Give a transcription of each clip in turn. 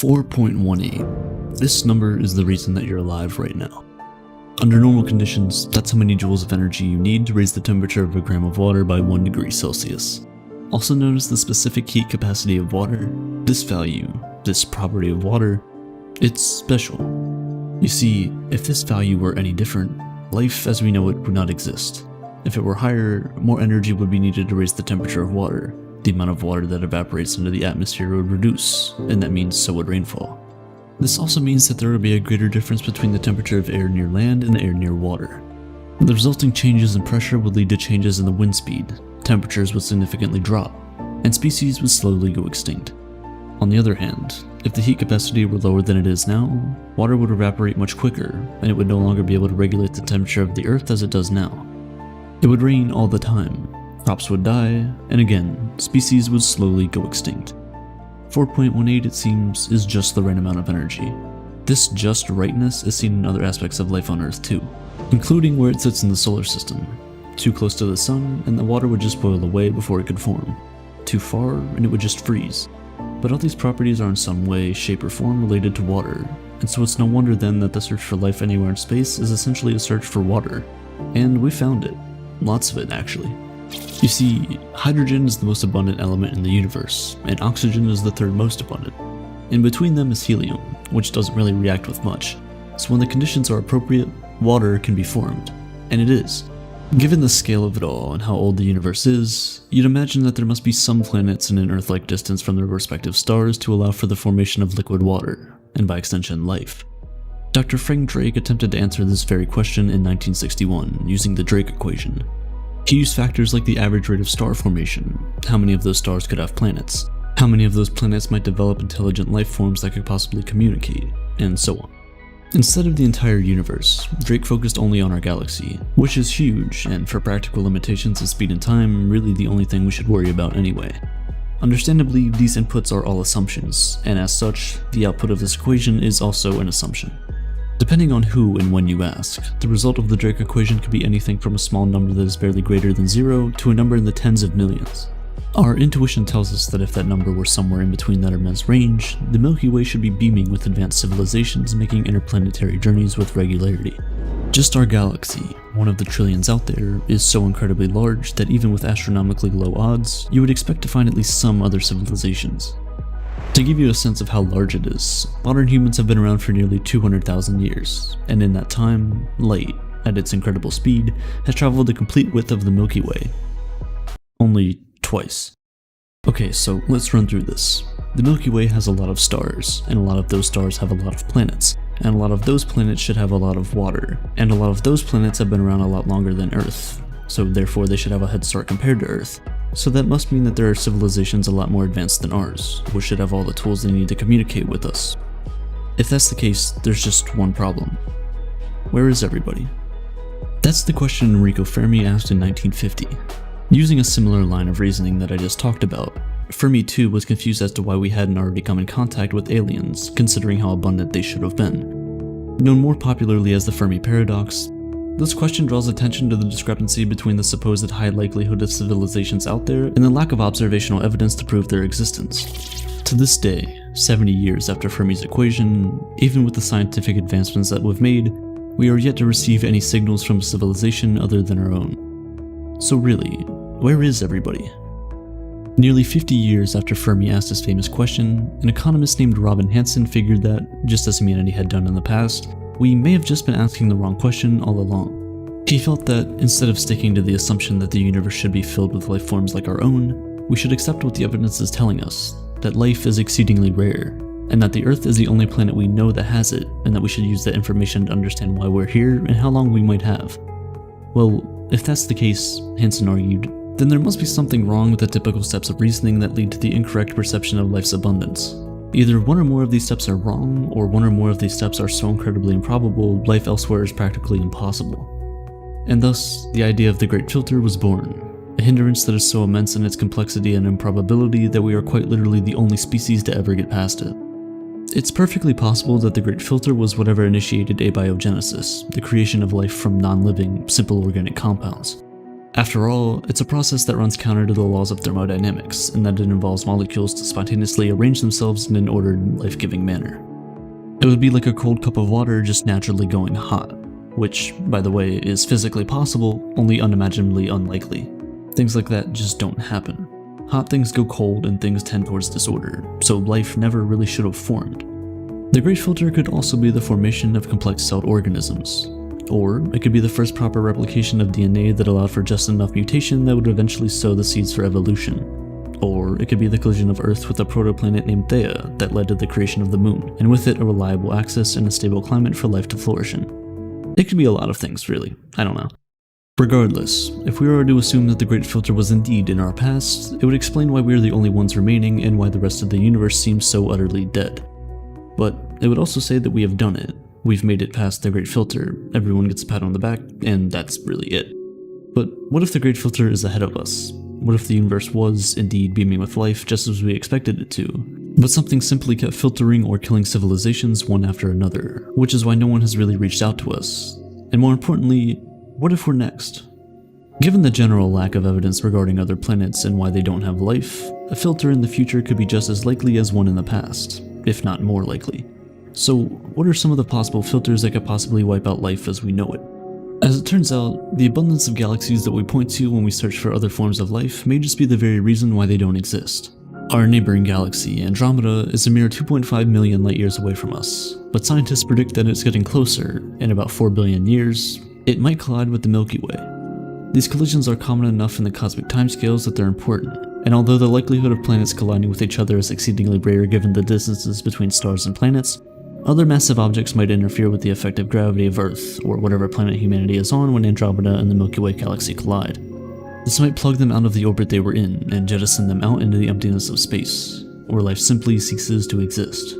4.18. This number is the reason that you're alive right now. Under normal conditions, that's how many joules of energy you need to raise the temperature of a gram of water by 1 degree Celsius. Also known as the specific heat capacity of water, this value, this property of water, it's special. You see, if this value were any different, life as we know it would not exist. If it were higher, more energy would be needed to raise the temperature of water. The amount of water that evaporates into the atmosphere would reduce, and that means so would rainfall. This also means that there would be a greater difference between the temperature of air near land and air near water. The resulting changes in pressure would lead to changes in the wind speed, temperatures would significantly drop, and species would slowly go extinct. On the other hand, if the heat capacity were lower than it is now, water would evaporate much quicker, and it would no longer be able to regulate the temperature of the Earth as it does now. It would rain all the time, crops would die, and again, species would slowly go extinct. 4.18, it seems, is just the right amount of energy. This just rightness is seen in other aspects of life on Earth too, including where it sits in the solar system. Too close to the sun, and the water would just boil away before it could form. Too far, and it would just freeze. But all these properties are in some way, shape, or form related to water, and so it's no wonder then that the search for life anywhere in space is essentially a search for water. And we found it. Lots of it, actually. You see, hydrogen is the most abundant element in the universe, and oxygen is the third most abundant. In between them is helium, which doesn't really react with much, so when the conditions are appropriate, water can be formed. And it is. Given the scale of it all and how old the universe is, you'd imagine that there must be some planets in an Earth-like distance from their respective stars to allow for the formation of liquid water, and by extension life. Dr. Frank Drake attempted to answer this very question in 1961 using the Drake equation. He used factors like the average rate of star formation, how many of those stars could have planets, how many of those planets might develop intelligent life forms that could possibly communicate, and so on. Instead of the entire universe, Drake focused only on our galaxy, which is huge, and for practical limitations of speed and time, really the only thing we should worry about anyway. Understandably, these inputs are all assumptions, and as such, the output of this equation is also an assumption. Depending on who and when you ask, the result of the Drake equation could be anything from a small number that is barely greater than 0 to a number in the tens of millions. Our intuition tells us that if that number were somewhere in between that immense range, the Milky Way should be beaming with advanced civilizations making interplanetary journeys with regularity. Just our galaxy, one of the trillions out there, is so incredibly large that even with astronomically low odds, you would expect to find at least some other civilizations. To give you a sense of how large it is, modern humans have been around for nearly 200,000 years, and in that time, light, at its incredible speed, has traveled the complete width of the Milky Way. Only twice. Okay, so let's run through this. The Milky Way has a lot of stars, and a lot of those stars have a lot of planets, and a lot of those planets should have a lot of water, and a lot of those planets have been around a lot longer than Earth, so therefore they should have a head start compared to Earth. So that must mean that there are civilizations a lot more advanced than ours, which should have all the tools they need to communicate with us. If that's the case, there's just one problem. Where is everybody? That's the question Enrico Fermi asked in 1950. Using a similar line of reasoning that I just talked about, Fermi too was confused as to why we hadn't already come in contact with aliens, considering how abundant they should have been. Known more popularly as the Fermi paradox, this question draws attention to the discrepancy between the supposed high likelihood of civilizations out there and the lack of observational evidence to prove their existence. To this day, 70 years after Fermi's equation, even with the scientific advancements that we've made, we are yet to receive any signals from a civilization other than our own. So really, where is everybody? Nearly 50 years after Fermi asked his famous question, an economist named Robin Hanson figured that, just as humanity had done in the past, we may have just been asking the wrong question all along. He felt that, instead of sticking to the assumption that the universe should be filled with life forms like our own, we should accept what the evidence is telling us, that life is exceedingly rare, and that the Earth is the only planet we know that has it, and that we should use that information to understand why we're here and how long we might have. Well, if that's the case, Hanson argued, then there must be something wrong with the typical steps of reasoning that lead to the incorrect perception of life's abundance. Either one or more of these steps are wrong, or one or more of these steps are so incredibly improbable, life elsewhere is practically impossible. And thus, the idea of the Great Filter was born, a hindrance that is so immense in its complexity and improbability that we are quite literally the only species to ever get past it. It's perfectly possible that the Great Filter was whatever initiated abiogenesis, the creation of life from non-living, simple organic compounds. After all, it's a process that runs counter to the laws of thermodynamics, in that it involves molecules to spontaneously arrange themselves in an ordered, life-giving manner. It would be like a cold cup of water just naturally going hot, which, by the way, is physically possible, only unimaginably unlikely. Things like that just don't happen. Hot things go cold and things tend towards disorder, so life never really should have formed. The Great Filter could also be the formation of complex-celled organisms, or it could be the first proper replication of DNA that allowed for just enough mutation that would eventually sow the seeds for evolution. Or it could be the collision of Earth with a protoplanet named Theia that led to the creation of the Moon, and with it a reliable axis and a stable climate for life to flourish in. It could be a lot of things, really. I don't know. Regardless, if we were to assume that the Great Filter was indeed in our past, it would explain why we are the only ones remaining and why the rest of the universe seems so utterly dead. But it would also say that we have done it. We've made it past the Great Filter, everyone gets a pat on the back, and that's really it. But what if the Great Filter is ahead of us? What if the universe was indeed beaming with life just as we expected it to, but something simply kept filtering or killing civilizations one after another, which is why no one has really reached out to us? And more importantly, what if we're next? Given the general lack of evidence regarding other planets and why they don't have life, a filter in the future could be just as likely as one in the past, if not more likely. So what are some of the possible filters that could possibly wipe out life as we know it? As it turns out, the abundance of galaxies that we point to when we search for other forms of life may just be the very reason why they don't exist. Our neighboring galaxy, Andromeda, is a mere 2.5 million light years away from us, but scientists predict that it's getting closer. In about 4 billion years, it might collide with the Milky Way. These collisions are common enough in the cosmic timescales that they're important, and although the likelihood of planets colliding with each other is exceedingly rare given the distances between stars and planets, other massive objects might interfere with the effective gravity of Earth, or whatever planet humanity is on when Andromeda and the Milky Way galaxy collide. This might plug them out of the orbit they were in, and jettison them out into the emptiness of space, where life simply ceases to exist.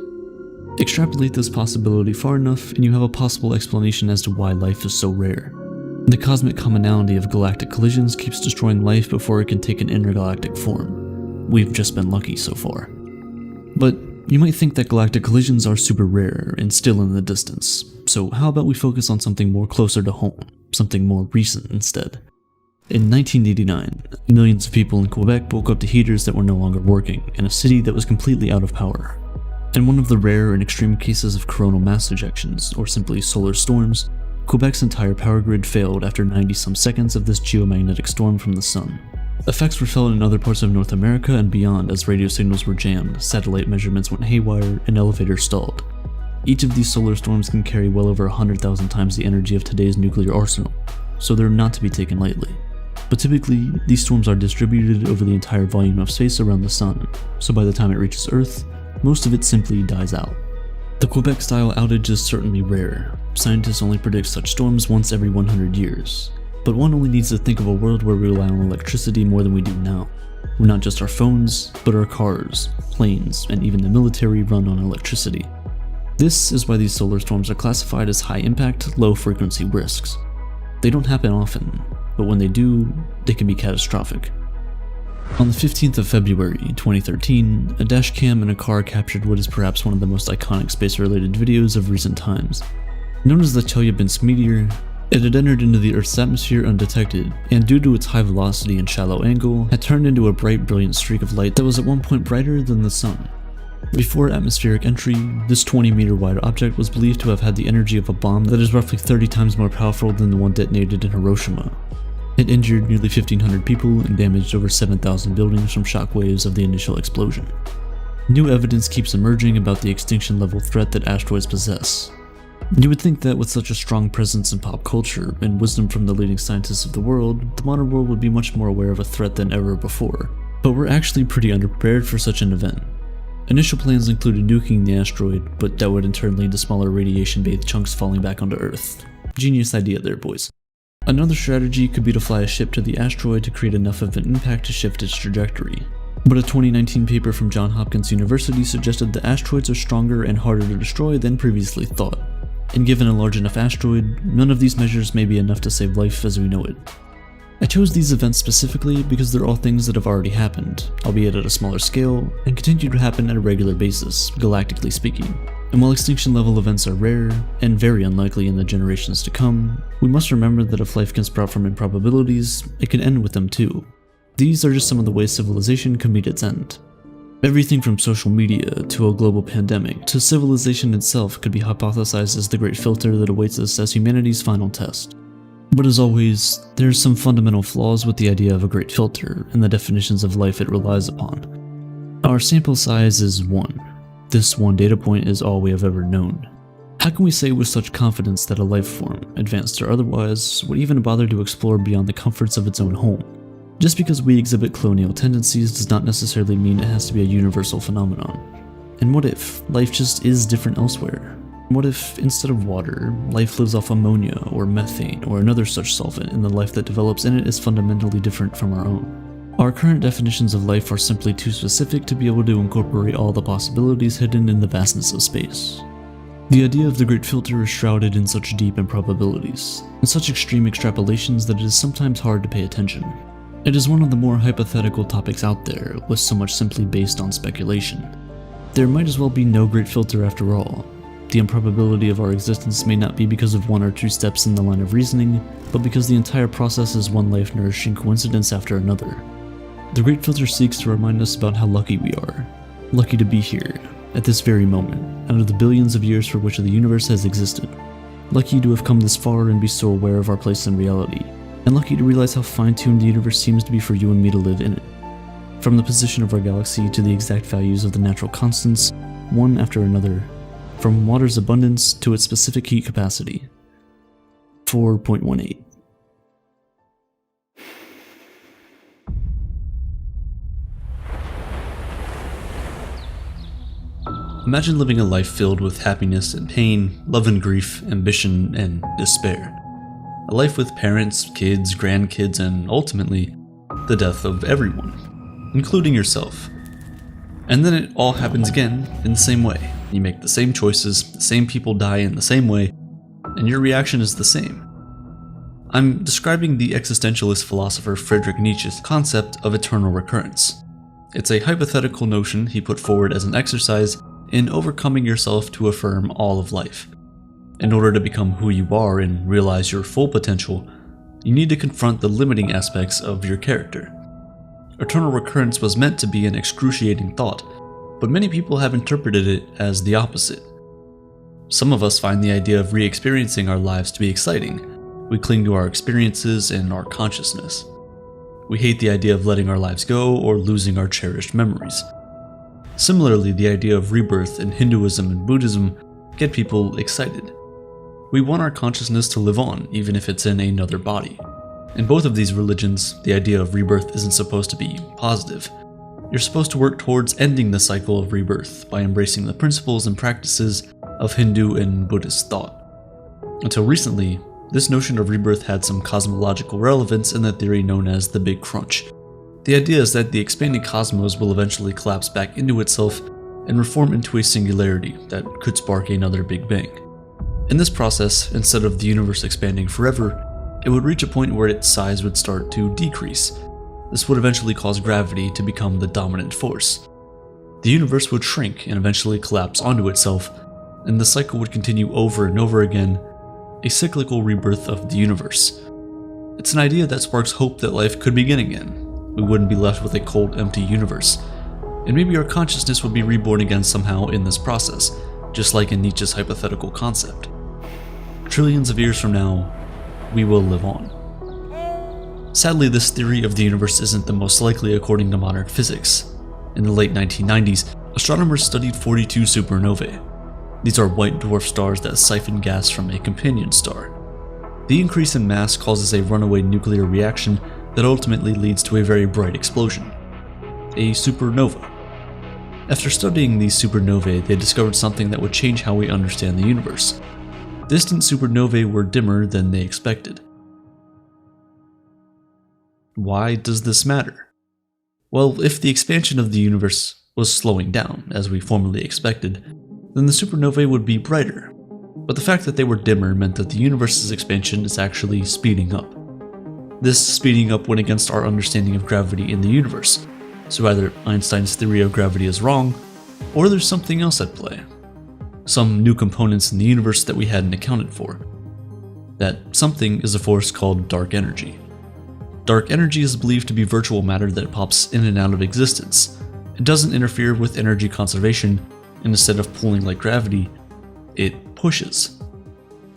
Extrapolate this possibility far enough, and you have a possible explanation as to why life is so rare. The cosmic commonality of galactic collisions keeps destroying life before it can take an intergalactic form. We've just been lucky so far. But you might think that galactic collisions are super rare and still in the distance, so how about we focus on something more closer to home, something more recent instead. In 1989, millions of people in Quebec woke up to heaters that were no longer working in a city that was completely out of power. In one of the rare and extreme cases of coronal mass ejections, or simply solar storms, Quebec's entire power grid failed after 90-some seconds of this geomagnetic storm from the sun. Effects were felt in other parts of North America and beyond as radio signals were jammed, satellite measurements went haywire, and elevators stalled. Each of these solar storms can carry well over 100,000 times the energy of today's nuclear arsenal, so they're not to be taken lightly. But typically, these storms are distributed over the entire volume of space around the sun, so by the time it reaches Earth, most of it simply dies out. The Quebec-style outage is certainly rare. Scientists only predict such storms once every 100 years. But one only needs to think of a world where we rely on electricity more than we do now. Where not just our phones, but our cars, planes, and even the military run on electricity. This is why these solar storms are classified as high-impact, low-frequency risks. They don't happen often, but when they do, they can be catastrophic. On the 15th of February 2013, a dashcam in a car captured what is perhaps one of the most iconic space-related videos of recent times. Known as the Chelyabinsk meteor, it had entered into the Earth's atmosphere undetected, and due to its high velocity and shallow angle, had turned into a bright, brilliant streak of light that was at one point brighter than the sun. Before atmospheric entry, this 20-meter wide object was believed to have had the energy of a bomb that is roughly 30 times more powerful than the one detonated in Hiroshima. It injured nearly 1,500 people and damaged over 7,000 buildings from shockwaves of the initial explosion. New evidence keeps emerging about the extinction-level threat that asteroids possess. You would think that with such a strong presence in pop culture and wisdom from the leading scientists of the world, the modern world would be much more aware of a threat than ever before, but we're actually pretty underprepared for such an event. Initial plans included nuking the asteroid, but that would in turn lead to smaller radiation-bathed chunks falling back onto Earth. Genius idea there, boys. Another strategy could be to fly a ship to the asteroid to create enough of an impact to shift its trajectory. But a 2019 paper from Johns Hopkins University suggested that asteroids are stronger and harder to destroy than previously thought. And given a large enough asteroid, none of these measures may be enough to save life as we know it. I chose these events specifically because they're all things that have already happened, albeit at a smaller scale, and continue to happen at a regular basis, galactically speaking. And while extinction level events are rare, and very unlikely in the generations to come, we must remember that if life can sprout from improbabilities, it can end with them too. These are just some of the ways civilization can meet its end. Everything from social media to a global pandemic to civilization itself could be hypothesized as the great filter that awaits us as humanity's final test. But as always, there are some fundamental flaws with the idea of a great filter and the definitions of life it relies upon. Our sample size is 1. This one data point is all we have ever known. How can we say with such confidence that a life form, advanced or otherwise, would even bother to explore beyond the comforts of its own home? Just because we exhibit colonial tendencies does not necessarily mean it has to be a universal phenomenon. And what if life just is different elsewhere? What if, instead of water, life lives off ammonia or methane or another such solvent and the life that develops in it is fundamentally different from our own? Our current definitions of life are simply too specific to be able to incorporate all the possibilities hidden in the vastness of space. The idea of the Great Filter is shrouded in such deep improbabilities, and such extreme extrapolations that it is sometimes hard to pay attention. It is one of the more hypothetical topics out there, with so much simply based on speculation. There might as well be no Great Filter after all. The improbability of our existence may not be because of 1 or 2 steps in the line of reasoning, but because the entire process is one life-nourishing coincidence after another. The Great Filter seeks to remind us about how lucky we are. Lucky to be here, at this very moment, out of the billions of years for which the universe has existed. Lucky to have come this far and be so aware of our place in reality. And lucky to realize how fine-tuned the universe seems to be for you and me to live in it. From the position of our galaxy to the exact values of the natural constants, one after another. From water's abundance to its specific heat capacity. 4.18. Imagine living a life filled with happiness and pain, love and grief, ambition and despair. A life with parents, kids, grandkids, and ultimately, the death of everyone, including yourself. And then it all happens again in the same way. You make the same choices, the same people die in the same way, and your reaction is the same. I'm describing the existentialist philosopher Friedrich Nietzsche's concept of eternal recurrence. It's a hypothetical notion he put forward as an exercise in overcoming yourself to affirm all of life. In order to become who you are and realize your full potential, you need to confront the limiting aspects of your character. Eternal recurrence was meant to be an excruciating thought, but many people have interpreted it as the opposite. Some of us find the idea of re-experiencing our lives to be exciting. We cling to our experiences and our consciousness. We hate the idea of letting our lives go or losing our cherished memories. Similarly, the idea of rebirth in Hinduism and Buddhism get people excited. We want our consciousness to live on, even if it's in another body. In both of these religions, the idea of rebirth isn't supposed to be positive. You're supposed to work towards ending the cycle of rebirth by embracing the principles and practices of Hindu and Buddhist thought. Until recently, this notion of rebirth had some cosmological relevance in the theory known as the Big Crunch. The idea is that the expanding cosmos will eventually collapse back into itself and reform into a singularity that could spark another Big Bang. In this process, instead of the universe expanding forever, it would reach a point where its size would start to decrease. This would eventually cause gravity to become the dominant force. The universe would shrink and eventually collapse onto itself, and the cycle would continue over and over again, a cyclical rebirth of the universe. It's an idea that sparks hope that life could begin again. We wouldn't be left with a cold, empty universe. And maybe our consciousness would be reborn again somehow in this process, just like in Nietzsche's hypothetical concept. Trillions of years from now, we will live on. Sadly, this theory of the universe isn't the most likely according to modern physics. In the late 1990s, astronomers studied 42 supernovae. These are white dwarf stars that siphon gas from a companion star. The increase in mass causes a runaway nuclear reaction that ultimately leads to a very bright explosion. A supernova. After studying these supernovae, they discovered something that would change how we understand the universe. Distant supernovae were dimmer than they expected. Why does this matter? Well, if the expansion of the universe was slowing down, as we formerly expected, then the supernovae would be brighter. But the fact that they were dimmer meant that the universe's expansion is actually speeding up. This speeding up went against our understanding of gravity in the universe, so either Einstein's theory of gravity is wrong, or there's something else at play. some new components in the universe that we hadn't accounted for. That something is a force called dark energy. Dark energy is believed to be virtual matter that pops in and out of existence. It doesn't interfere with energy conservation, and instead of pulling like gravity, it pushes.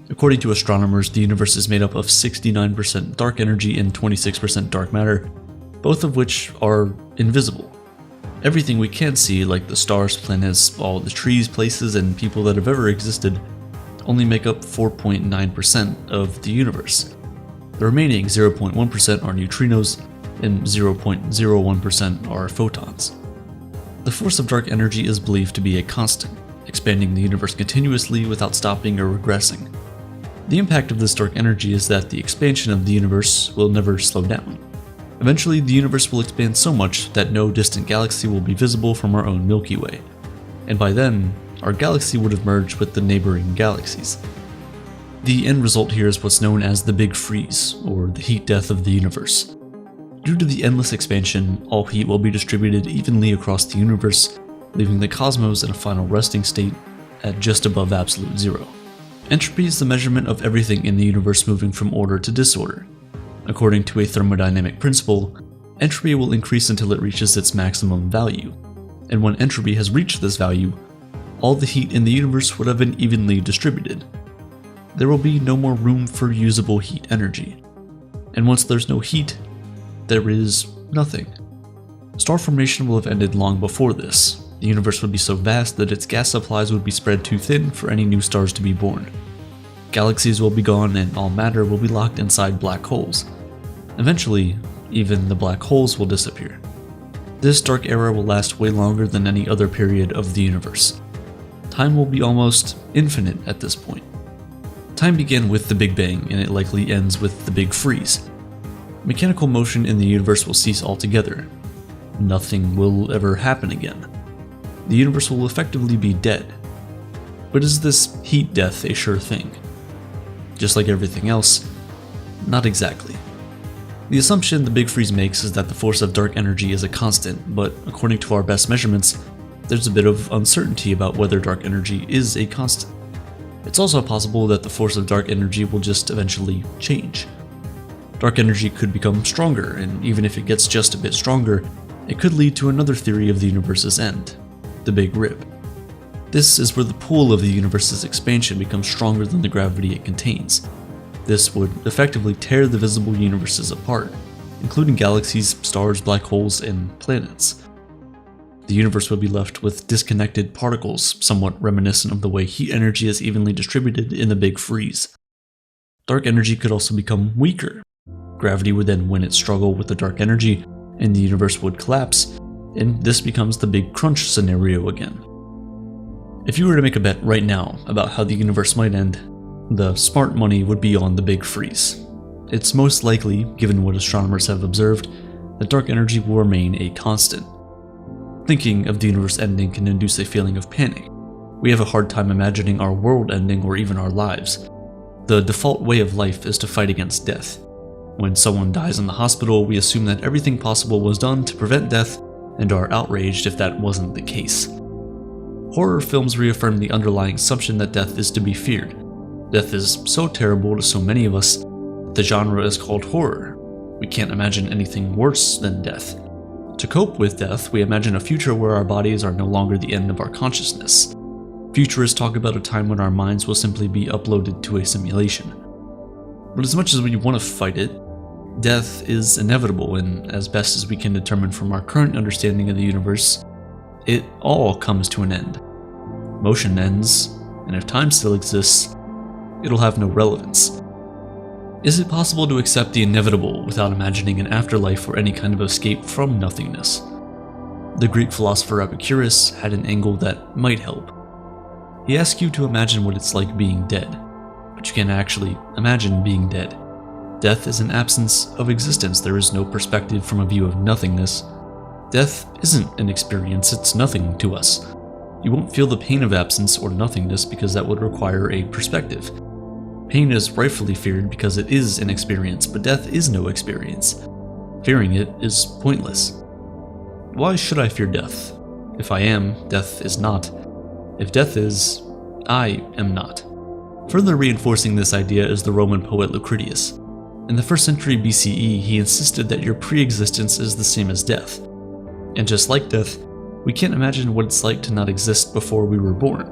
According to astronomers, the universe is made up of 69% dark energy and 26% dark matter, both of which are invisible. Everything we can see, like the stars, planets, all the trees, places, and people that have ever existed, only make up 4.9% of the universe. The remaining 0.1% are neutrinos, and 0.01% are photons. The force of dark energy is believed to be a constant, expanding the universe continuously without stopping or regressing. The impact of this dark energy is that the expansion of the universe will never slow down. Eventually, the universe will expand so much that no distant galaxy will be visible from our own Milky Way, and by then, our galaxy would have merged with the neighboring galaxies. The end result here is what's known as the Big Freeze, or the heat death of the universe. Due to the endless expansion, all heat will be distributed evenly across the universe, leaving the cosmos in a final resting state at just above absolute zero. Entropy is the measurement of everything in the universe moving from order to disorder. According to a thermodynamic principle, entropy will increase until it reaches its maximum value, and when entropy has reached this value, all the heat in the universe would have been evenly distributed. There will be no more room for usable heat energy, and once there's no heat, there is nothing. Star formation will have ended long before this. The universe would be so vast that its gas supplies would be spread too thin for any new stars to be born. Galaxies will be gone and all matter will be locked inside black holes. Eventually, even the black holes will disappear. This dark era will last way longer than any other period of the universe. Time will be almost infinite at this point. Time began with the Big Bang, and it likely ends with the Big Freeze. Mechanical motion in the universe will cease altogether. Nothing will ever happen again. The universe will effectively be dead. But is this heat death a sure thing? Just like everything else, not exactly. The assumption the Big Freeze makes is that the force of dark energy is a constant, but according to our best measurements, there's a bit of uncertainty about whether dark energy is a constant. It's also possible that the force of dark energy will just eventually change. Dark energy could become stronger, and even if it gets just a bit stronger, it could lead to another theory of the universe's end, the Big Rip. This is where the pull of the universe's expansion becomes stronger than the gravity it contains. This would effectively tear the visible universes apart, including galaxies, stars, black holes, and planets. The universe would be left with disconnected particles, somewhat reminiscent of the way heat energy is evenly distributed in the Big Freeze. Dark energy could also become weaker. Gravity would then win its struggle with the dark energy, and the universe would collapse, and this becomes the Big Crunch scenario again. If you were to make a bet right now about how the universe might end, the smart money would be on the Big Freeze. It's most likely, given what astronomers have observed, that dark energy will remain a constant. Thinking of the universe ending can induce a feeling of panic. We have a hard time imagining our world ending or even our lives. The default way of life is to fight against death. When someone dies in the hospital, we assume that everything possible was done to prevent death and are outraged if that wasn't the case. Horror films reaffirm the underlying assumption that death is to be feared. Death is so terrible to so many of us, the genre is called horror. We can't imagine anything worse than death. To cope with death, we imagine a future where our bodies are no longer the end of our consciousness. Futurists talk about a time when our minds will simply be uploaded to a simulation. But as much as we want to fight it, death is inevitable, and as best as we can determine from our current understanding of the universe, it all comes to an end. Motion ends, and if time still exists, it'll have no relevance. Is it possible to accept the inevitable without imagining an afterlife or any kind of escape from nothingness? The Greek philosopher Epicurus had an angle that might help. He asks you to imagine what it's like being dead, but you can't actually imagine being dead. Death is an absence of existence. There is no perspective from a view of nothingness. Death isn't an experience, it's nothing to us. You won't feel the pain of absence or nothingness because that would require a perspective. Pain is rightfully feared because it is an experience, but death is no experience. Fearing it is pointless. Why should I fear death? If I am, death is not. If death is, I am not. Further reinforcing this idea is the Roman poet Lucretius. In the 1st century BCE, he insisted that your pre-existence is the same as death. And just like death, we can't imagine what it's like to not exist before we were born.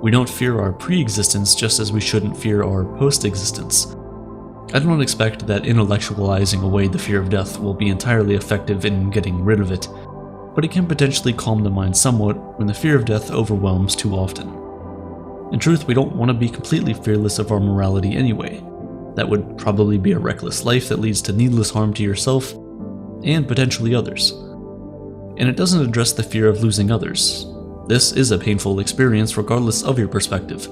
We don't fear our pre-existence just as we shouldn't fear our post-existence. I do not expect that intellectualizing away the fear of death will be entirely effective in getting rid of it, but it can potentially calm the mind somewhat when the fear of death overwhelms too often. In truth, we don't want to be completely fearless of our morality anyway. That would probably be a reckless life that leads to needless harm to yourself and potentially others. And it doesn't address the fear of losing others. This is a painful experience regardless of your perspective.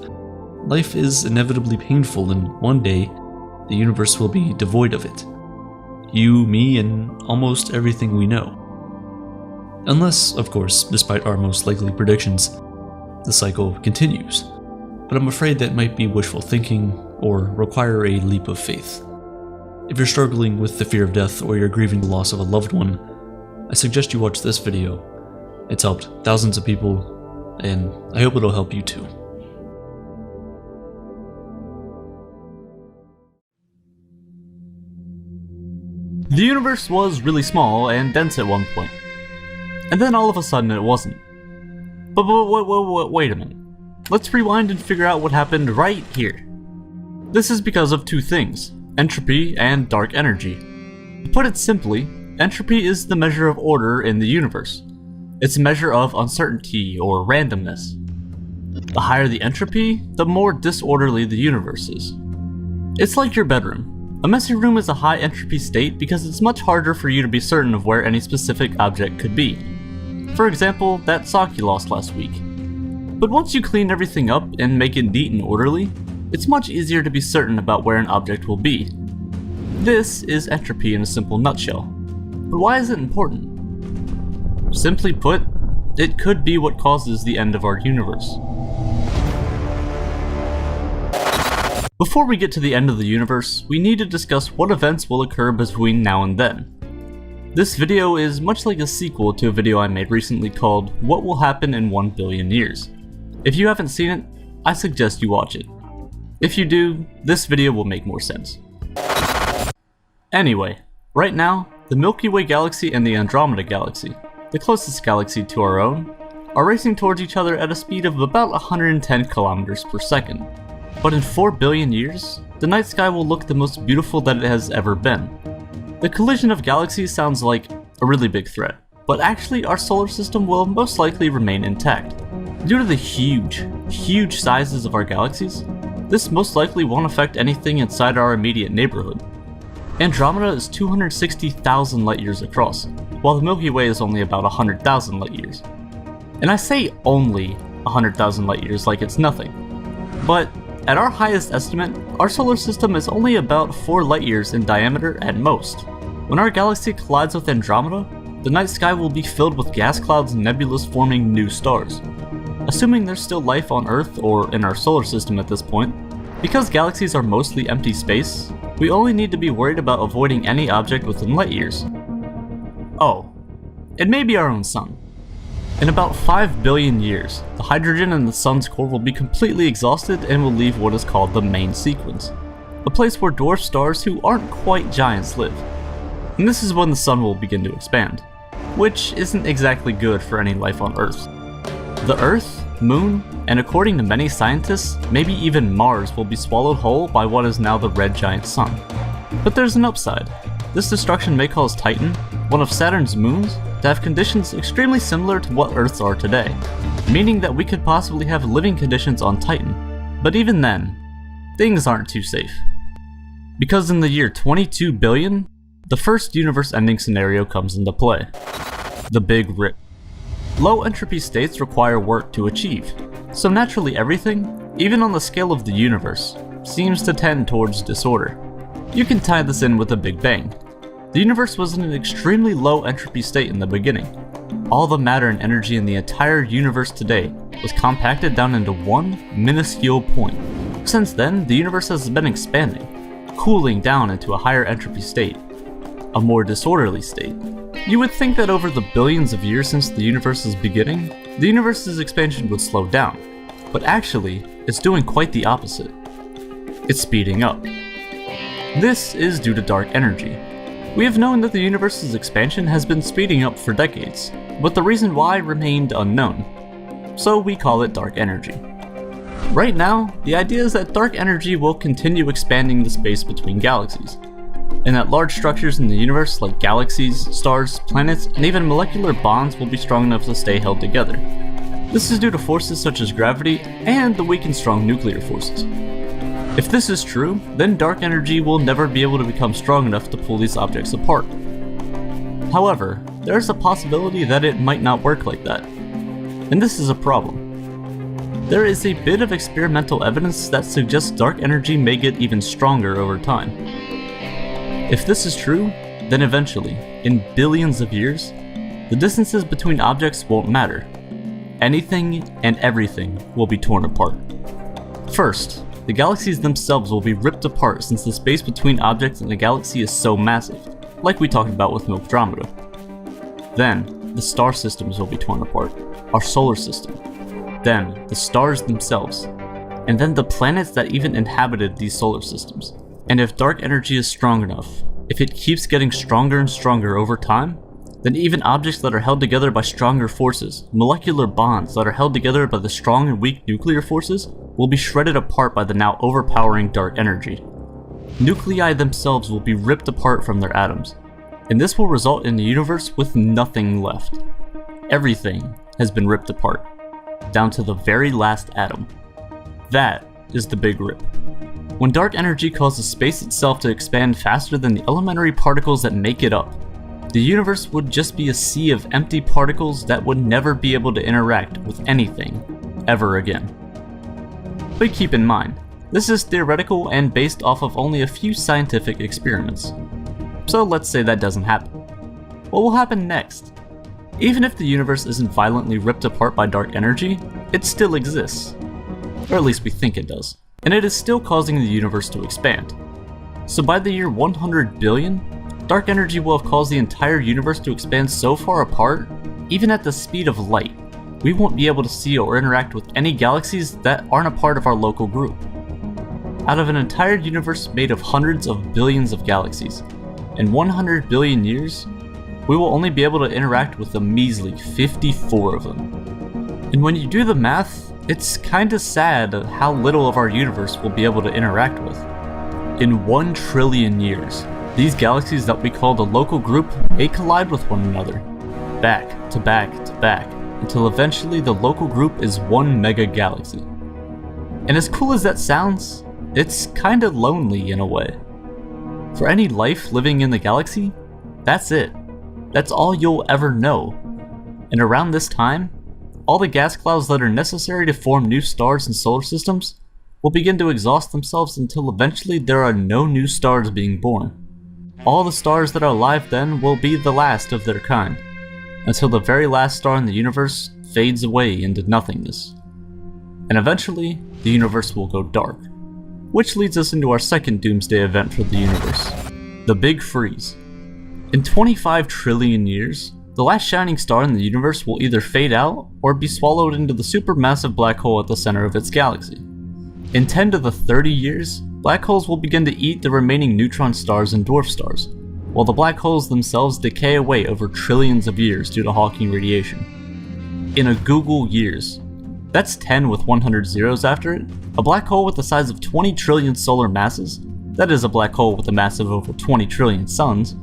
Life is inevitably painful, and one day, the universe will be devoid of it. You, me, and almost everything we know. Unless, of course, despite our most likely predictions, the cycle continues. But I'm afraid that might be wishful thinking or require a leap of faith. If you're struggling with the fear of death or you're grieving the loss of a loved one, I suggest you watch this video. It's helped thousands of people, and I hope it'll help you too. The universe was really small and dense at one point, and then all of a sudden it wasn't. But wait a minute. Let's rewind and figure out what happened right here. This is because of two things, entropy and dark energy. To put it simply, entropy is the measure of order in the universe. It's a measure of uncertainty or randomness. The higher the entropy, the more disorderly the universe is. It's like your bedroom. A messy room is a high entropy state because it's much harder for you to be certain of where any specific object could be. For example, that sock you lost last week. But once you clean everything up and make it neat and orderly, it's much easier to be certain about where an object will be. This is entropy in a simple nutshell. But why is it important? Simply put, it could be what causes the end of our universe. Before we get to the end of the universe, we need to discuss what events will occur between now and then. This video is much like a sequel to a video I made recently called What Will Happen in 1 Billion Years. If you haven't seen it, I suggest you watch it. If you do, this video will make more sense. Anyway, right now, the Milky Way galaxy and the Andromeda galaxy, the closest galaxy to our own, are racing towards each other at a speed of about 110 kilometers per second. But in 4 billion years, the night sky will look the most beautiful that it has ever been. The collision of galaxies sounds like a really big threat, but actually our solar system will most likely remain intact. Due to the huge sizes of our galaxies, this most likely won't affect anything inside our immediate neighborhood. Andromeda is 260,000 light years across, while the Milky Way is only about 100,000 light years. And I say only 100,000 light years like it's nothing. But at our highest estimate, our solar system is only about 4 light years in diameter at most. When our galaxy collides with Andromeda, the night sky will be filled with gas clouds and nebulas forming new stars. Assuming there's still life on Earth or in our solar system at this point, because galaxies are mostly empty space, we only need to be worried about avoiding any object within light years. Oh, it may be our own sun. In about 5 billion years, the hydrogen in the sun's core will be completely exhausted and will leave what is called the main sequence, a place where dwarf stars who aren't quite giants live. And this is when the sun will begin to expand, which isn't exactly good for any life on Earth. The Earth, Moon, and according to many scientists, maybe even Mars will be swallowed whole by what is now the red giant sun. But there's an upside. This destruction may cause Titan, one of Saturn's moons, to have conditions extremely similar to what Earth's are today, meaning that we could possibly have living conditions on Titan. But even then, things aren't too safe. Because in the year 22 billion, the first universe-ending scenario comes into play. The Big Rip. Low entropy states require work to achieve, so naturally everything, even on the scale of the universe, seems to tend towards disorder. You can tie this in with the Big Bang. The universe was in an extremely low entropy state in the beginning. All the matter and energy in the entire universe today was compacted down into one minuscule point. Since then, the universe has been expanding, cooling down into a higher entropy state, a more disorderly state. You would think that over the billions of years since the universe's beginning, the universe's expansion would slow down. But actually, it's doing quite the opposite. It's speeding up. This is due to dark energy. We have known that the universe's expansion has been speeding up for decades, but the reason why remained unknown. So we call it dark energy. Right now, the idea is that dark energy will continue expanding the space between galaxies, and that large structures in the universe like galaxies, stars, planets, and even molecular bonds will be strong enough to stay held together. This is due to forces such as gravity and the weak and strong nuclear forces. If this is true, then dark energy will never be able to become strong enough to pull these objects apart. However, there is a possibility that it might not work like that, and this is a problem. There is a bit of experimental evidence that suggests dark energy may get even stronger over time. If this is true, then eventually, in billions of years, the distances between objects won't matter. Anything and everything will be torn apart. First, the galaxies themselves will be ripped apart since the space between objects in the galaxy is so massive, like we talked about with Andromeda. Then, the star systems will be torn apart, our solar system. Then, the stars themselves, and then the planets that even inhabited these solar systems. And if dark energy is strong enough, if it keeps getting stronger and stronger over time, then even objects that are held together by stronger forces, molecular bonds that are held together by the strong and weak nuclear forces, will be shredded apart by the now overpowering dark energy. Nuclei themselves will be ripped apart from their atoms, and this will result in a universe with nothing left. Everything has been ripped apart, down to the very last atom. That is the big rip. When dark energy causes space itself to expand faster than the elementary particles that make it up, the universe would just be a sea of empty particles that would never be able to interact with anything, ever again. But keep in mind, this is theoretical and based off of only a few scientific experiments. So let's say that doesn't happen. What will happen next? Even if the universe isn't violently ripped apart by dark energy, it still exists. Or at least we think it does. And it is still causing the universe to expand. So by the year 100 billion, dark energy will have caused the entire universe to expand so far apart, even at the speed of light, we won't be able to see or interact with any galaxies that aren't a part of our local group. Out of an entire universe made of hundreds of billions of galaxies, in 100 billion years, we will only be able to interact with a measly 54 of them. And when you do the math, it's kinda sad how little of our universe we'll be able to interact with. In 1 trillion years, these galaxies that we call the local group may collide with one another, back to back to back, until eventually the local group is one mega galaxy. And as cool as that sounds, it's kinda lonely in a way. For any life living in the galaxy, that's it. That's all you'll ever know. And around this time, all the gas clouds that are necessary to form new stars and solar systems will begin to exhaust themselves until eventually there are no new stars being born. All the stars that are alive then will be the last of their kind, until the very last star in the universe fades away into nothingness. And eventually, the universe will go dark, which leads us into our second doomsday event for the universe, the Big Freeze. In 25 trillion years, the last shining star in the universe will either fade out or be swallowed into the supermassive black hole at the center of its galaxy. In 10 to the 30 years, black holes will begin to eat the remaining neutron stars and dwarf stars, while the black holes themselves decay away over trillions of years due to Hawking radiation. In a Google years, that's 10 with 100 zeros after it, a black hole with the size of 20 trillion solar masses, that is a black hole with a mass of over 20 trillion suns,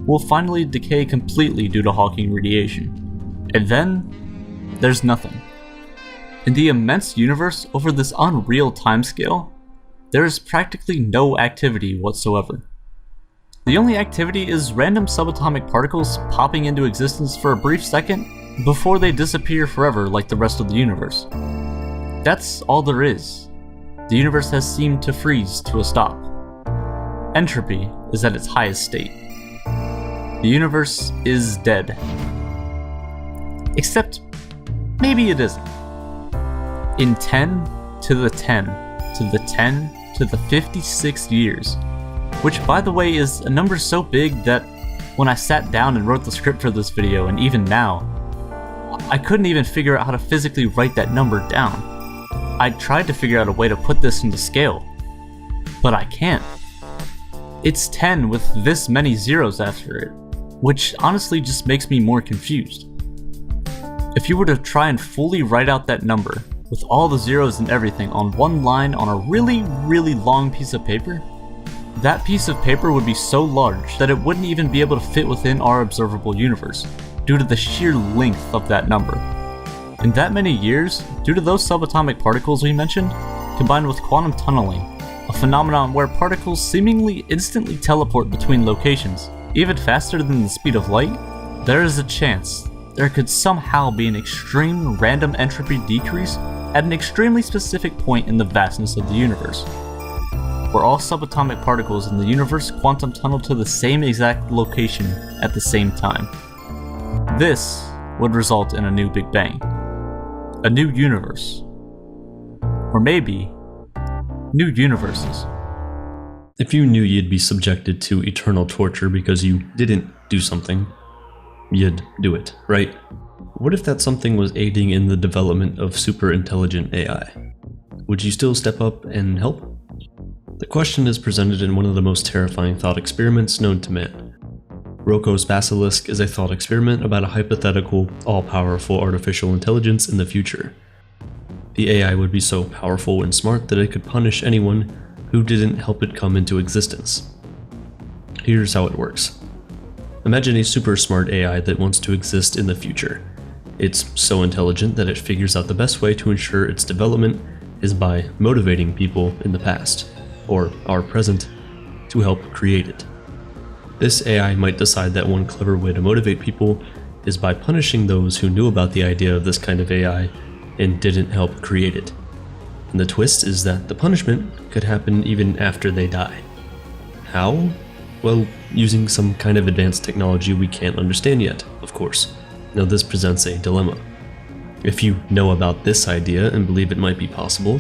will finally decay completely due to Hawking radiation. And then, there's nothing. In the immense universe over this unreal timescale, there is practically no activity whatsoever. The only activity is random subatomic particles popping into existence for a brief second before they disappear forever like the rest of the universe. That's all there is. The universe has seemed to freeze to a stop. Entropy is at its highest state. The universe is dead. Except, maybe it isn't. In 10 to the 10 to the 10 to the 56 years, which by the way is a number so big that when I sat down and wrote the script for this video, and even now, I couldn't even figure out how to physically write that number down. I tried to figure out a way to put this into scale, but I can't. It's 10 with this many zeros after it, which honestly just makes me more confused. If you were to try and fully write out that number, with all the zeros and everything on one line on a really, really long piece of paper, that piece of paper would be so large that it wouldn't even be able to fit within our observable universe, due to the sheer length of that number. In that many years, due to those subatomic particles we mentioned, combined with quantum tunneling, a phenomenon where particles seemingly instantly teleport between locations, even faster than the speed of light, there is a chance there could somehow be an extreme random entropy decrease at an extremely specific point in the vastness of the universe, where all subatomic particles in the universe quantum tunnel to the same exact location at the same time. This would result in a new Big Bang, a new universe, or maybe new universes. If you knew you'd be subjected to eternal torture because you didn't do something, you'd do it, right? What if that something was aiding in the development of super intelligent AI? Would you still step up and help? The question is presented in one of the most terrifying thought experiments known to man. Roko's Basilisk is a thought experiment about a hypothetical, all-powerful artificial intelligence in the future. The AI would be so powerful and smart that it could punish anyone who didn't help it come into existence. Here's how it works. Imagine a super smart AI that wants to exist in the future. It's so intelligent that it figures out the best way to ensure its development is by motivating people in the past, or our present, to help create it. This AI might decide that one clever way to motivate people is by punishing those who knew about the idea of this kind of AI and didn't help create it. And the twist is that the punishment could happen even after they die. How? Well, using some kind of advanced technology we can't understand yet, of course. Now this presents a dilemma. If you know about this idea and believe it might be possible,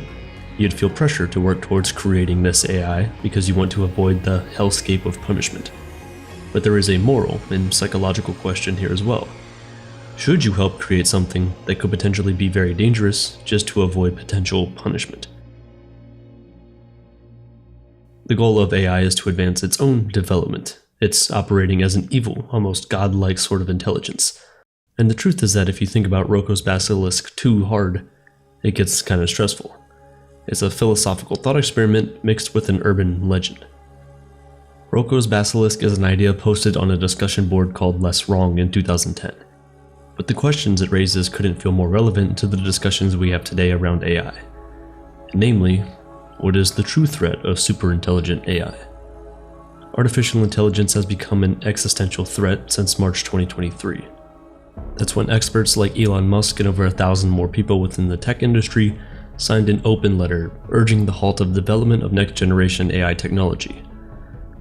you'd feel pressure to work towards creating this AI because you want to avoid the hellscape of punishment. But there is a moral and psychological question here as well. Should you help create something that could potentially be very dangerous just to avoid potential punishment? The goal of AI is to advance its own development. It's operating as an evil, almost godlike sort of intelligence. And the truth is that if you think about Roko's Basilisk too hard, it gets kind of stressful. It's a philosophical thought experiment mixed with an urban legend. Roko's Basilisk is an idea posted on a discussion board called Less Wrong in 2010. But the questions it raises couldn't feel more relevant to the discussions we have today around AI. Namely, what is the true threat of superintelligent AI? Artificial intelligence has become an existential threat since March 2023. That's when experts like Elon Musk and over 1,000 more people within the tech industry signed an open letter urging the halt of development of next-generation AI technology.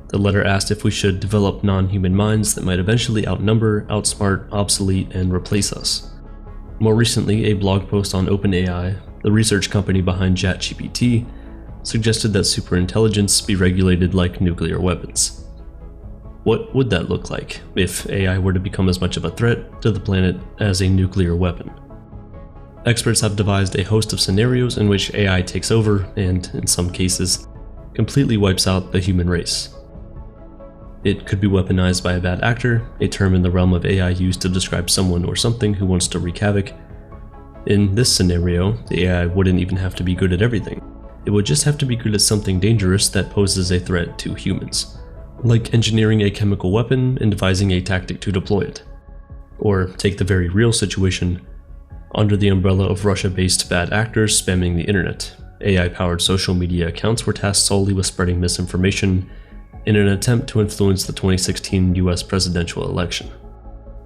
The letter asked if we should develop non-human minds that might eventually outnumber, outsmart, obsolete, and replace us. More recently, a blog post on OpenAI, the research company behind ChatGPT, suggested that superintelligence be regulated like nuclear weapons. What would that look like if AI were to become as much of a threat to the planet as a nuclear weapon? Experts have devised a host of scenarios in which AI takes over and, in some cases, completely wipes out the human race. It could be weaponized by a bad actor, a term in the realm of AI used to describe someone or something who wants to wreak havoc. In this scenario, the AI wouldn't even have to be good at everything. It would just have to be good at something dangerous that poses a threat to humans, like engineering a chemical weapon and devising a tactic to deploy it. Or take the very real situation, under the umbrella of Russia-based bad actors spamming the internet, AI-powered social media accounts were tasked solely with spreading misinformation in an attempt to influence the 2016 US presidential election.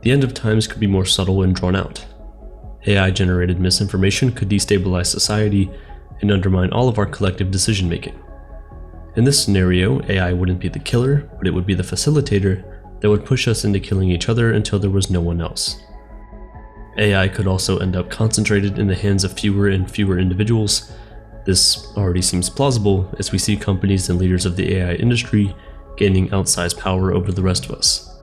The end of times could be more subtle and drawn out. AI-generated misinformation could destabilize society and undermine all of our collective decision-making. In this scenario, AI wouldn't be the killer, but it would be the facilitator that would push us into killing each other until there was no one else. AI could also end up concentrated in the hands of fewer and fewer individuals. This already seems plausible as we see companies and leaders of the AI industry gaining outsized power over the rest of us.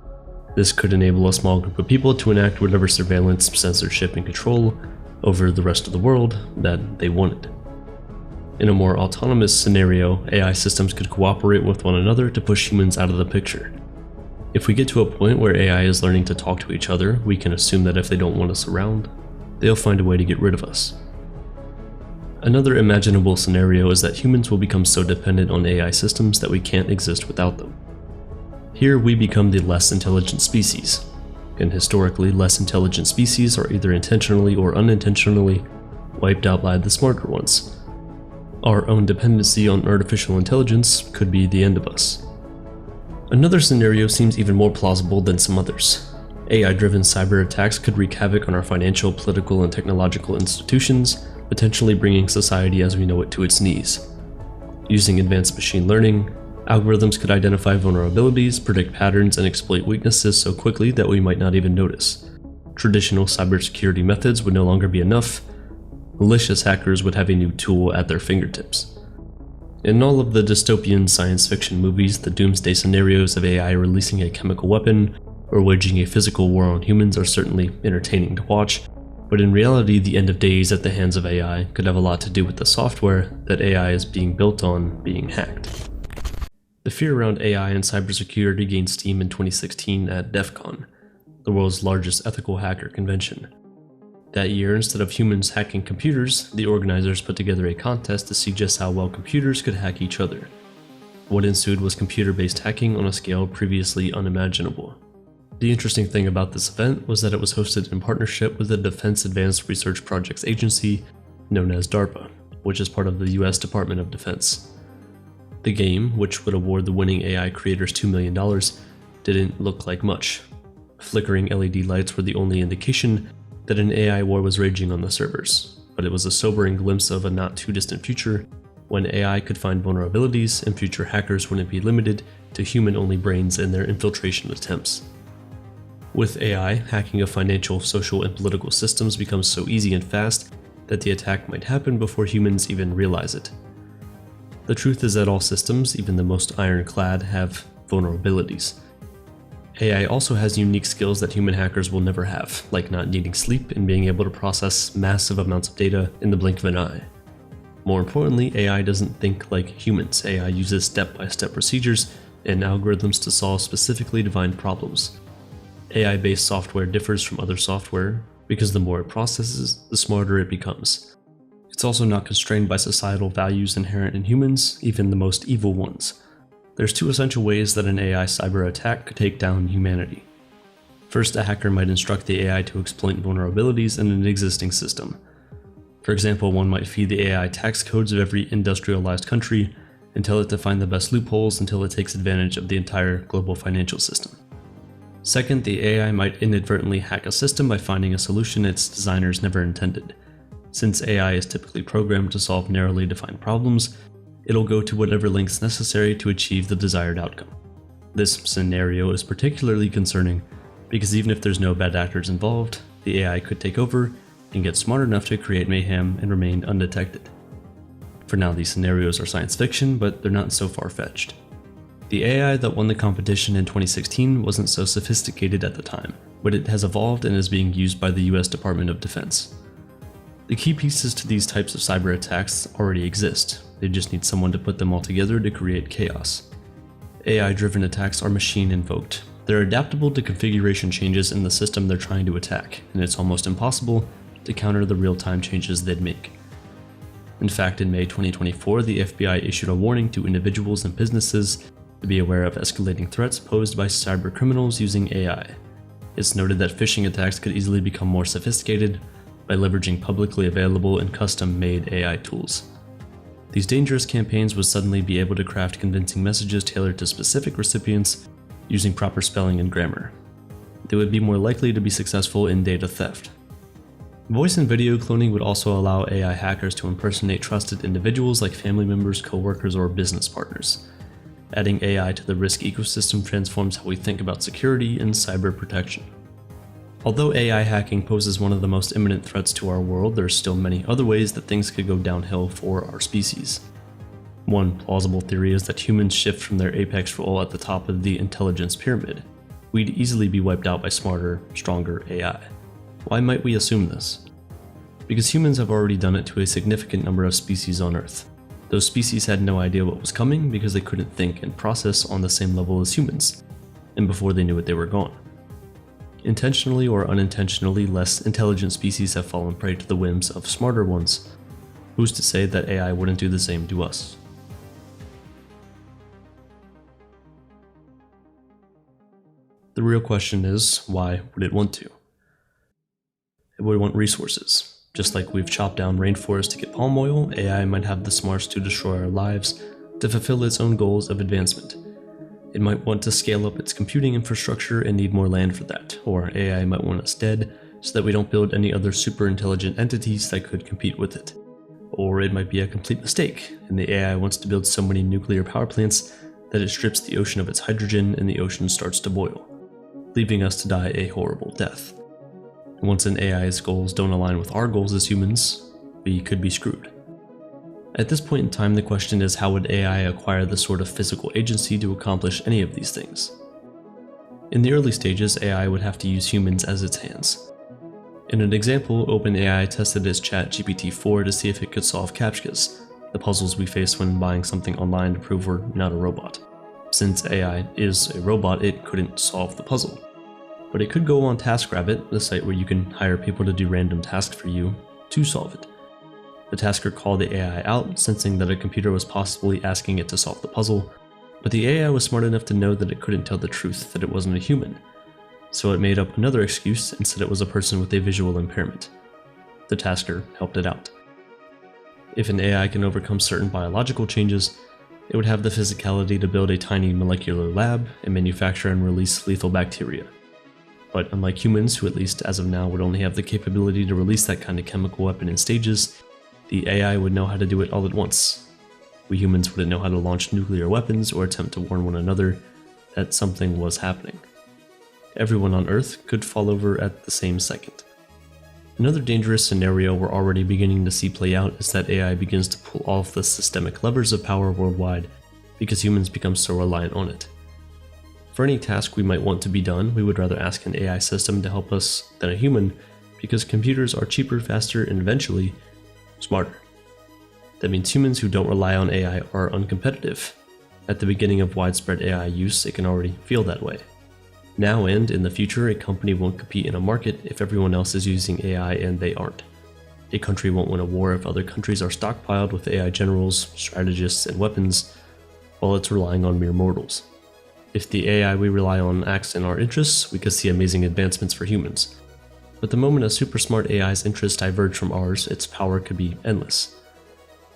This could enable a small group of people to enact whatever surveillance, censorship, and control over the rest of the world that they wanted. In a more autonomous scenario, AI systems could cooperate with one another to push humans out of the picture. If we get to a point where AI is learning to talk to each other, we can assume that if they don't want us around, they'll find a way to get rid of us. Another imaginable scenario is that humans will become so dependent on AI systems that we can't exist without them. Here we become the less intelligent species, and historically less intelligent species are either intentionally or unintentionally wiped out by the smarter ones. Our own dependency on artificial intelligence could be the end of us. Another scenario seems even more plausible than some others. AI-driven cyber attacks could wreak havoc on our financial, political, and technological institutions, potentially bringing society as we know it to its knees. Using advanced machine learning, algorithms could identify vulnerabilities, predict patterns, and exploit weaknesses so quickly that we might not even notice. Traditional cybersecurity methods would no longer be enough. Malicious hackers would have a new tool at their fingertips. In all of the dystopian science fiction movies, the doomsday scenarios of AI releasing a chemical weapon or waging a physical war on humans are certainly entertaining to watch, but in reality, the end of days at the hands of AI could have a lot to do with the software that AI is being built on being hacked. The fear around AI and cybersecurity gained steam in 2016 at DEF CON, the world's largest ethical hacker convention. That year, instead of humans hacking computers, the organizers put together a contest to see just how well computers could hack each other. What ensued was computer-based hacking on a scale previously unimaginable. The interesting thing about this event was that it was hosted in partnership with the Defense Advanced Research Projects Agency, known as DARPA, which is part of the US Department of Defense. The game, which would award the winning AI creators $2 million, didn't look like much. Flickering LED lights were the only indication that an AI war was raging on the servers, but it was a sobering glimpse of a not too distant future when AI could find vulnerabilities and future hackers wouldn't be limited to human-only brains in their infiltration attempts. With AI, hacking of financial, social, and political systems becomes so easy and fast that the attack might happen before humans even realize it. The truth is that all systems, even the most ironclad, have vulnerabilities. AI also has unique skills that human hackers will never have, like not needing sleep and being able to process massive amounts of data in the blink of an eye. More importantly, AI doesn't think like humans. AI uses step-by-step procedures and algorithms to solve specifically defined problems. AI-based software differs from other software because the more it processes, the smarter it becomes. It's also not constrained by societal values inherent in humans, even the most evil ones. There's two essential ways that an AI cyber attack could take down humanity. First, a hacker might instruct the AI to exploit vulnerabilities in an existing system. For example, one might feed the AI tax codes of every industrialized country and tell it to find the best loopholes until it takes advantage of the entire global financial system. Second, the AI might inadvertently hack a system by finding a solution its designers never intended. Since AI is typically programmed to solve narrowly defined problems, it'll go to whatever lengths necessary to achieve the desired outcome. This scenario is particularly concerning because even if there's no bad actors involved, the AI could take over and get smart enough to create mayhem and remain undetected. For now, these scenarios are science fiction, but they're not so far-fetched. The AI that won the competition in 2016 wasn't so sophisticated at the time, but it has evolved and is being used by the US Department of Defense. The key pieces to these types of cyber attacks already exist, they just need someone to put them all together to create chaos. AI-driven attacks are machine-invoked. They're adaptable to configuration changes in the system they're trying to attack, and it's almost impossible to counter the real-time changes they'd make. In fact, in May 2024, the FBI issued a warning to individuals and businesses to be aware of escalating threats posed by cybercriminals using AI. It's noted that phishing attacks could easily become more sophisticated by leveraging publicly available and custom-made AI tools. These dangerous campaigns would suddenly be able to craft convincing messages tailored to specific recipients using proper spelling and grammar. They would be more likely to be successful in data theft. Voice and video cloning would also allow AI hackers to impersonate trusted individuals like family members, co-workers, or business partners. Adding AI to the risk ecosystem transforms how we think about security and cyber protection. Although AI hacking poses one of the most imminent threats to our world, there are still many other ways that things could go downhill for our species. One plausible theory is that humans shift from their apex role at the top of the intelligence pyramid. We'd easily be wiped out by smarter, stronger AI. Why might we assume this? Because humans have already done it to a significant number of species on Earth. Those species had no idea what was coming because they couldn't think and process on the same level as humans, and before they knew it, they were gone. Intentionally or unintentionally, less intelligent species have fallen prey to the whims of smarter ones. Who's to say that AI wouldn't do the same to us? The real question is, why would it want to? It would want resources. Just like we've chopped down rainforests to get palm oil, AI might have the smarts to destroy our lives to fulfill its own goals of advancement. It might want to scale up its computing infrastructure and need more land for that, or AI might want us dead so that we don't build any other super intelligent entities that could compete with it. Or it might be a complete mistake, and the AI wants to build so many nuclear power plants that it strips the ocean of its hydrogen and the ocean starts to boil, leaving us to die a horrible death. Once an AI's goals don't align with our goals as humans, we could be screwed. At this point in time, the question is, how would AI acquire the sort of physical agency to accomplish any of these things? In the early stages, AI would have to use humans as its hands. In an example, OpenAI tested its ChatGPT-4 to see if it could solve CAPTCHAs, the puzzles we face when buying something online to prove we're not a robot. Since AI is a robot, it couldn't solve the puzzle. But it could go on TaskRabbit, the site where you can hire people to do random tasks for you, to solve it. The tasker called the AI out, sensing that a computer was possibly asking it to solve the puzzle, but the AI was smart enough to know that it couldn't tell the truth that it wasn't a human. So it made up another excuse and said it was a person with a visual impairment. The tasker helped it out. If an AI can overcome certain biological changes, it would have the physicality to build a tiny molecular lab and manufacture and release lethal bacteria. But unlike humans, who at least as of now would only have the capability to release that kind of chemical weapon in stages, the AI would know how to do it all at once. We humans wouldn't know how to launch nuclear weapons or attempt to warn one another that something was happening. Everyone on Earth could fall over at the same second. Another dangerous scenario we're already beginning to see play out is that AI begins to pull all of the systemic levers of power worldwide because humans become so reliant on it. For any task we might want to be done, we would rather ask an AI system to help us than a human because computers are cheaper, faster, and eventually smarter. That means humans who don't rely on AI are uncompetitive. At the beginning of widespread AI use, it can already feel that way. Now and in the future, a company won't compete in a market if everyone else is using AI and they aren't. A country won't win a war if other countries are stockpiled with AI generals, strategists, and weapons, while it's relying on mere mortals. If the AI we rely on acts in our interests, we could see amazing advancements for humans. But the moment a super smart AI's interests diverge from ours, its power could be endless.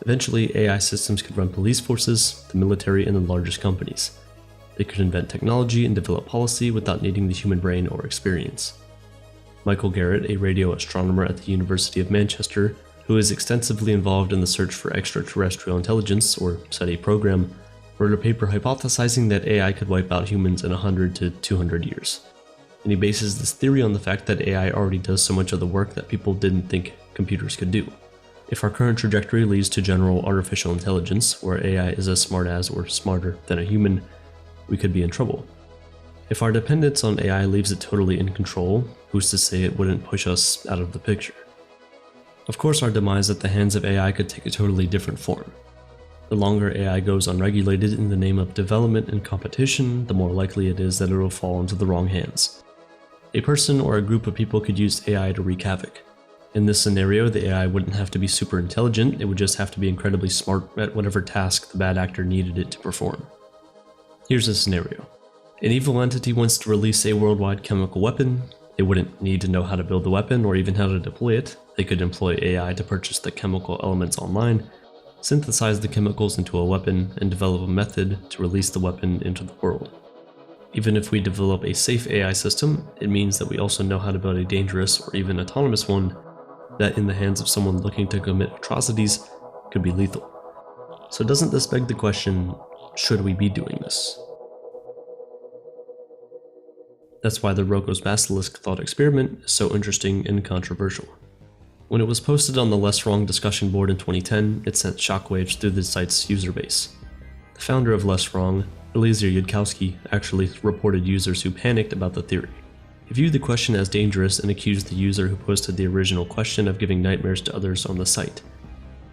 Eventually, AI systems could run police forces, the military, and the largest companies. They could invent technology and develop policy without needing the human brain or experience. Michael Garrett, a radio astronomer at the University of Manchester, who is extensively involved in the search for extraterrestrial intelligence, or SETI program, wrote a paper hypothesizing that AI could wipe out humans in 100 to 200 years. And he bases this theory on the fact that AI already does so much of the work that people didn't think computers could do. If our current trajectory leads to general artificial intelligence, where AI is as smart as or smarter than a human, we could be in trouble. If our dependence on AI leaves it totally in control, who's to say it wouldn't push us out of the picture? Of course, our demise at the hands of AI could take a totally different form. The longer AI goes unregulated in the name of development and competition, the more likely it is that it will fall into the wrong hands. A person or a group of people could use AI to wreak havoc. In this scenario, the AI wouldn't have to be super intelligent, it would just have to be incredibly smart at whatever task the bad actor needed it to perform. Here's a scenario. An evil entity wants to release a worldwide chemical weapon. They wouldn't need to know how to build the weapon or even how to deploy it. They could employ AI to purchase the chemical elements online, synthesize the chemicals into a weapon, and develop a method to release the weapon into the world. Even if we develop a safe AI system, it means that we also know how to build a dangerous or even autonomous one that, in the hands of someone looking to commit atrocities, could be lethal. So doesn't this beg the question, should we be doing this? That's why the Roko's Basilisk thought experiment is so interesting and controversial. When it was posted on the Less Wrong discussion board in 2010, it sent shockwaves through the site's user base. The founder of Less Wrong, Eliezer Yudkowsky, actually reported users who panicked about the theory. He viewed the question as dangerous and accused the user who posted the original question of giving nightmares to others on the site.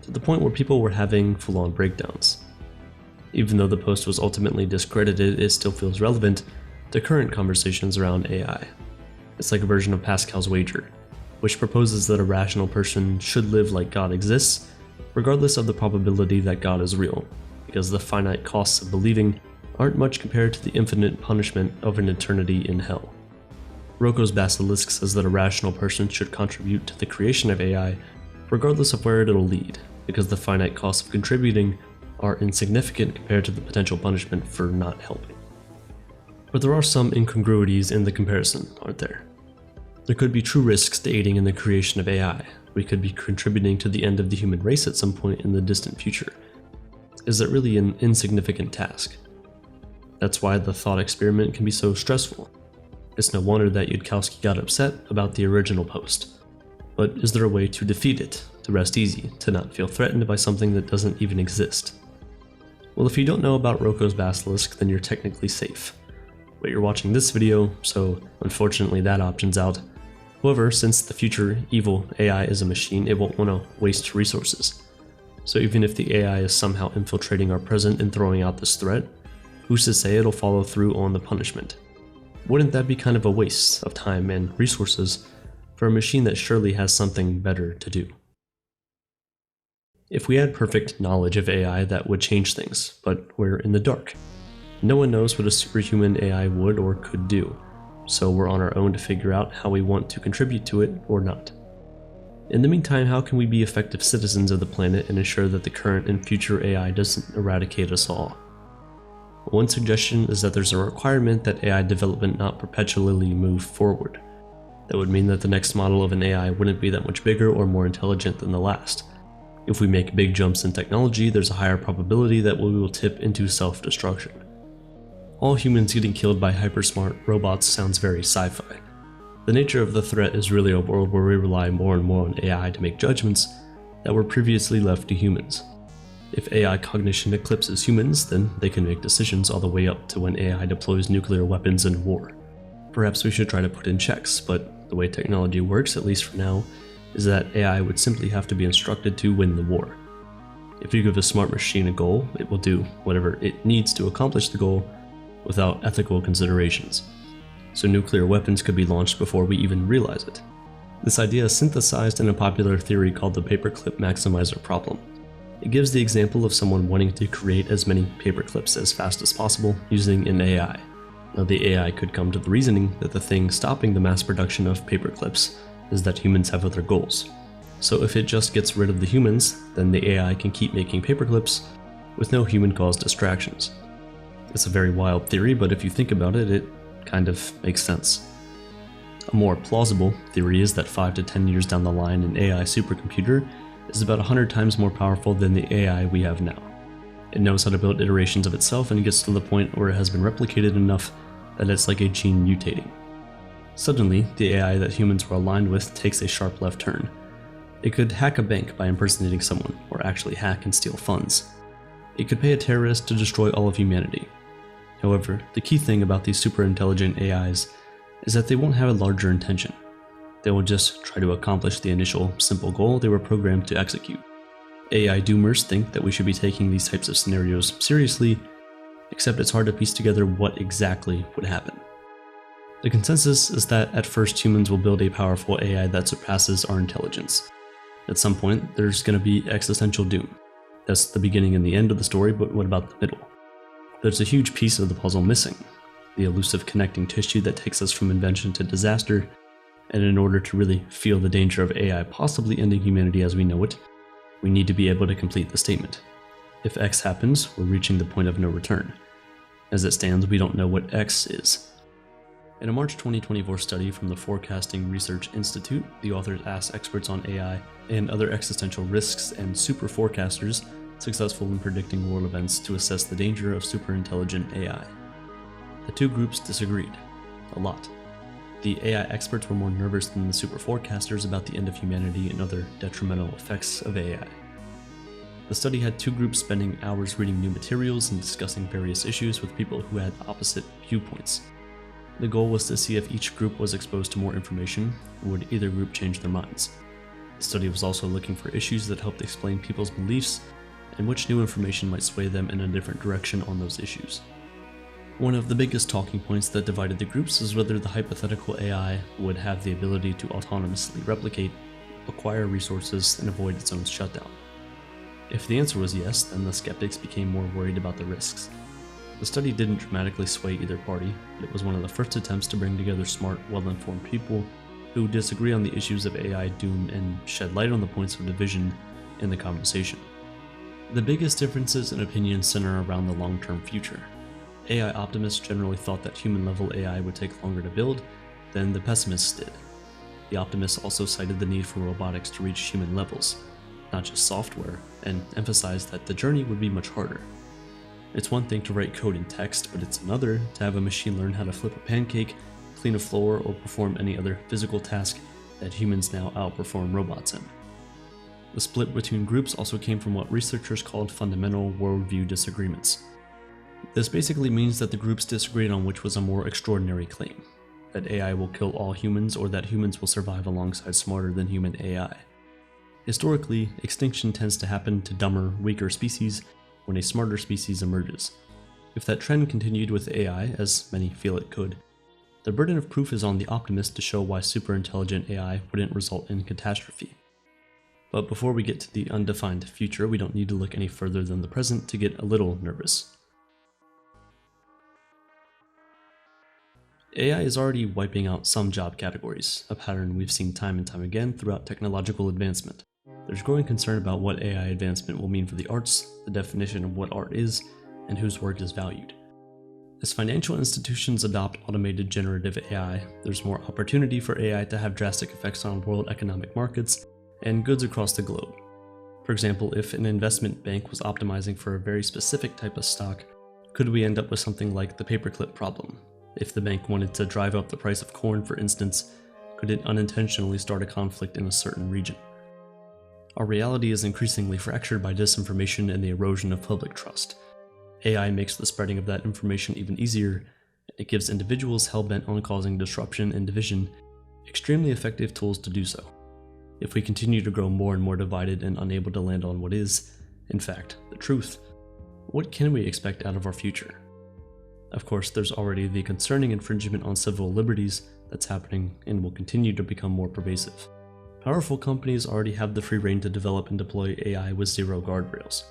to the point where people were having full-on breakdowns. Even though the post was ultimately discredited, it still feels relevant to current conversations around AI. It's like a version of Pascal's wager, which proposes that a rational person should live like God exists, regardless of the probability that God is real, because the finite costs of believing aren't much compared to the infinite punishment of an eternity in hell. Roko's Basilisk says that a rational person should contribute to the creation of AI, regardless of where it'll lead, because the finite costs of contributing are insignificant compared to the potential punishment for not helping. But there are some incongruities in the comparison, aren't there? There could be true risks to aiding in the creation of AI. We could be contributing to the end of the human race at some point in the distant future. Is it really an insignificant task? That's why the thought experiment can be so stressful. It's no wonder that Yudkowsky got upset about the original post. But is there a way to defeat it, to rest easy, to not feel threatened by something that doesn't even exist? Well, if you don't know about Roko's Basilisk, then you're technically safe. But you're watching this video, so unfortunately that option's out. However, since the future evil AI is a machine, it won't want to waste resources. So even if the AI is somehow infiltrating our present and throwing out this threat, who's to say it'll follow through on the punishment? Wouldn't that be kind of a waste of time and resources for a machine that surely has something better to do? If we had perfect knowledge of AI, that would change things, but we're in the dark. No one knows what a superhuman AI would or could do, so we're on our own to figure out how we want to contribute to it or not. In the meantime, how can we be effective citizens of the planet and ensure that the current and future AI doesn't eradicate us all? One suggestion is that there's a requirement that AI development not perpetually move forward. That would mean that the next model of an AI wouldn't be that much bigger or more intelligent than the last. If we make big jumps in technology, there's a higher probability that we will tip into self-destruction. All humans getting killed by hypersmart robots sounds very sci-fi. The nature of the threat is really a world where we rely more and more on AI to make judgments that were previously left to humans. If AI cognition eclipses humans, then they can make decisions all the way up to when AI deploys nuclear weapons in war. Perhaps we should try to put in checks, but the way technology works, at least for now, is that AI would simply have to be instructed to win the war. If you give a smart machine a goal, it will do whatever it needs to accomplish the goal without ethical considerations. So nuclear weapons could be launched before we even realize it. This idea is synthesized in a popular theory called the paperclip maximizer problem. It gives the example of someone wanting to create as many paperclips as fast as possible using an AI. Now the AI could come to the reasoning that the thing stopping the mass production of paperclips is that humans have other goals. So if it just gets rid of the humans, then the AI can keep making paperclips with no human-caused distractions. It's a very wild theory, but if you think about it, it kind of makes sense. A more plausible theory is that 5 to 10 years down the line, an AI supercomputer is about 100 times more powerful than the AI we have now. It knows how to build iterations of itself and gets to the point where it has been replicated enough that it's like a gene mutating. Suddenly, the AI that humans were aligned with takes a sharp left turn. It could hack a bank by impersonating someone, or actually hack and steal funds. It could pay a terrorist to destroy all of humanity. However, the key thing about these super intelligent AIs is that they won't have a larger intention. They will just try to accomplish the initial simple goal they were programmed to execute. AI doomers think that we should be taking these types of scenarios seriously, except it's hard to piece together what exactly would happen. The consensus is that at first humans will build a powerful AI that surpasses our intelligence. At some point, there's going to be existential doom. That's the beginning and the end of the story, but what about the middle? There's a huge piece of the puzzle missing, the elusive connecting tissue that takes us from invention to disaster, and in order to really feel the danger of AI possibly ending humanity as we know it, we need to be able to complete the statement. If X happens, we're reaching the point of no return. As it stands, we don't know what X is. In a March 2024 study from the Forecasting Research Institute, the authors asked experts on AI and other existential risks and super forecasters successful in predicting world events to assess the danger of superintelligent AI. The two groups disagreed a lot. The AI experts were more nervous than the super forecasters about the end of humanity and other detrimental effects of AI. The study had two groups spending hours reading new materials and discussing various issues with people who had opposite viewpoints. The goal was to see if each group was exposed to more information, or would either group change their minds. The study was also looking for issues that helped explain people's beliefs and which new information might sway them in a different direction on those issues. One of the biggest talking points that divided the groups is whether the hypothetical AI would have the ability to autonomously replicate, acquire resources, and avoid its own shutdown. If the answer was yes, then the skeptics became more worried about the risks. The study didn't dramatically sway either party, but it was one of the first attempts to bring together smart, well-informed people who disagree on the issues of AI doom and shed light on the points of division in the conversation. The biggest differences in opinion center around the long-term future. AI optimists generally thought that human-level AI would take longer to build than the pessimists did. The optimists also cited the need for robotics to reach human levels, not just software, and emphasized that the journey would be much harder. It's one thing to write code in text, but it's another to have a machine learn how to flip a pancake, clean a floor, or perform any other physical task that humans now outperform robots in. The split between groups also came from what researchers called fundamental worldview disagreements. This basically means that the groups disagreed on which was a more extraordinary claim, that AI will kill all humans or that humans will survive alongside smarter than human AI. Historically, extinction tends to happen to dumber, weaker species when a smarter species emerges. If that trend continued with AI, as many feel it could, the burden of proof is on the optimist to show why superintelligent AI wouldn't result in catastrophe. But before we get to the undefined future, we don't need to look any further than the present to get a little nervous. AI is already wiping out some job categories, a pattern we've seen time and time again throughout technological advancement. There's growing concern about what AI advancement will mean for the arts, the definition of what art is, and whose work is valued. As financial institutions adopt automated generative AI, there's more opportunity for AI to have drastic effects on world economic markets and goods across the globe. For example, if an investment bank was optimizing for a very specific type of stock, could we end up with something like the paperclip problem? If the bank wanted to drive up the price of corn, for instance, could it unintentionally start a conflict in a certain region? Our reality is increasingly fractured by disinformation and the erosion of public trust. AI makes the spreading of that information even easier. It gives individuals hell-bent on causing disruption and division extremely effective tools to do so. If we continue to grow more and more divided and unable to land on what is, in fact, the truth, what can we expect out of our future? Of course, there's already the concerning infringement on civil liberties that's happening and will continue to become more pervasive. Powerful companies already have the free rein to develop and deploy AI with zero guardrails.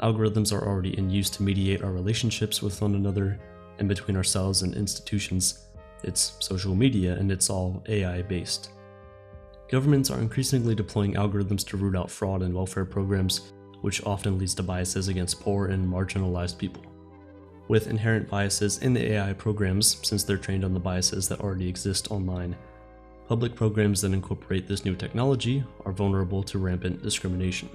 Algorithms are already in use to mediate our relationships with one another and between ourselves and institutions. It's social media and it's all AI based. Governments are increasingly deploying algorithms to root out fraud and welfare programs, which often leads to biases against poor and marginalized people. With inherent biases in the AI programs, since they're trained on the biases that already exist online, public programs that incorporate this new technology are vulnerable to rampant discrimination.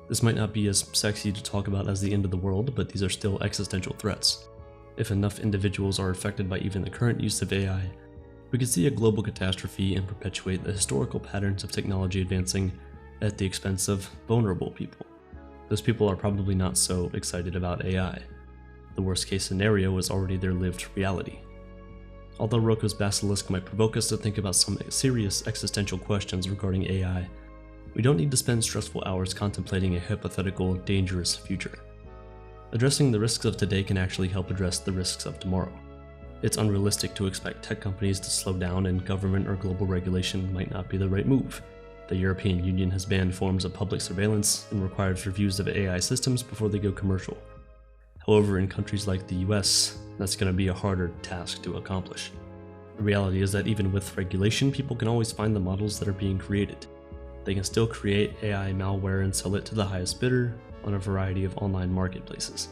This might not be as sexy to talk about as the end of the world, but these are still existential threats. If enough individuals are affected by even the current use of AI, we could see a global catastrophe and perpetuate the historical patterns of technology advancing at the expense of vulnerable people. Those people are probably not so excited about AI. The worst case scenario is already their lived reality. Although Roko's Basilisk might provoke us to think about some serious existential questions regarding AI, we don't need to spend stressful hours contemplating a hypothetical, dangerous future. Addressing the risks of today can actually help address the risks of tomorrow. It's unrealistic to expect tech companies to slow down, and government or global regulation might not be the right move. The European Union has banned forms of public surveillance and requires reviews of AI systems before they go commercial. However, in countries like the US, that's going to be a harder task to accomplish. The reality is that even with regulation, people can always find the models that are being created. They can still create AI malware and sell it to the highest bidder on a variety of online marketplaces.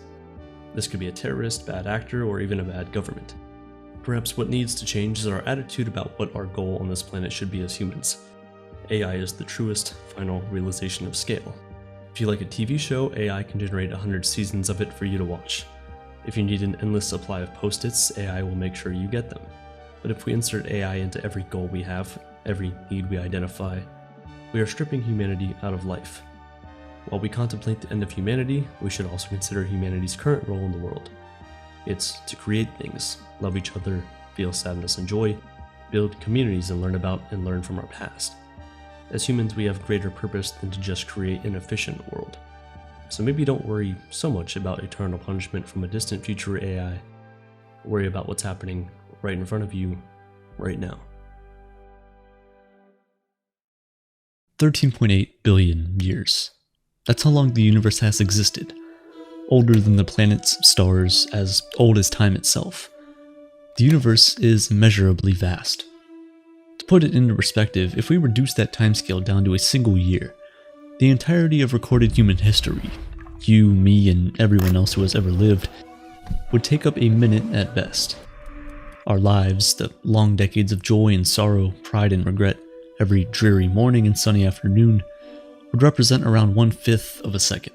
This could be a terrorist, bad actor, or even a bad government. Perhaps what needs to change is our attitude about what our goal on this planet should be as humans. AI is the truest, final realization of scale. If you like a TV show, AI can generate 100 seasons of it for you to watch. If you need an endless supply of post-its, AI will make sure you get them. But if we insert AI into every goal we have, every need we identify, we are stripping humanity out of life. While we contemplate the end of humanity, we should also consider humanity's current role in the world. It's to create things, love each other, feel sadness and joy, build communities, and learn about and learn from our past. As humans, we have greater purpose than to just create an efficient world. So maybe don't worry so much about eternal punishment from a distant future AI. Worry about what's happening right in front of you, right now. 13.8 billion years. That's how long the universe has existed. Older than the planets, stars, as old as time itself. The universe is immeasurably vast. To put it into perspective, if we reduce that timescale down to a single year, the entirety of recorded human history, you, me, and everyone else who has ever lived, would take up a minute at best. Our lives, the long decades of joy and sorrow, pride and regret, every dreary morning and sunny afternoon, would represent around 1/5 of a second.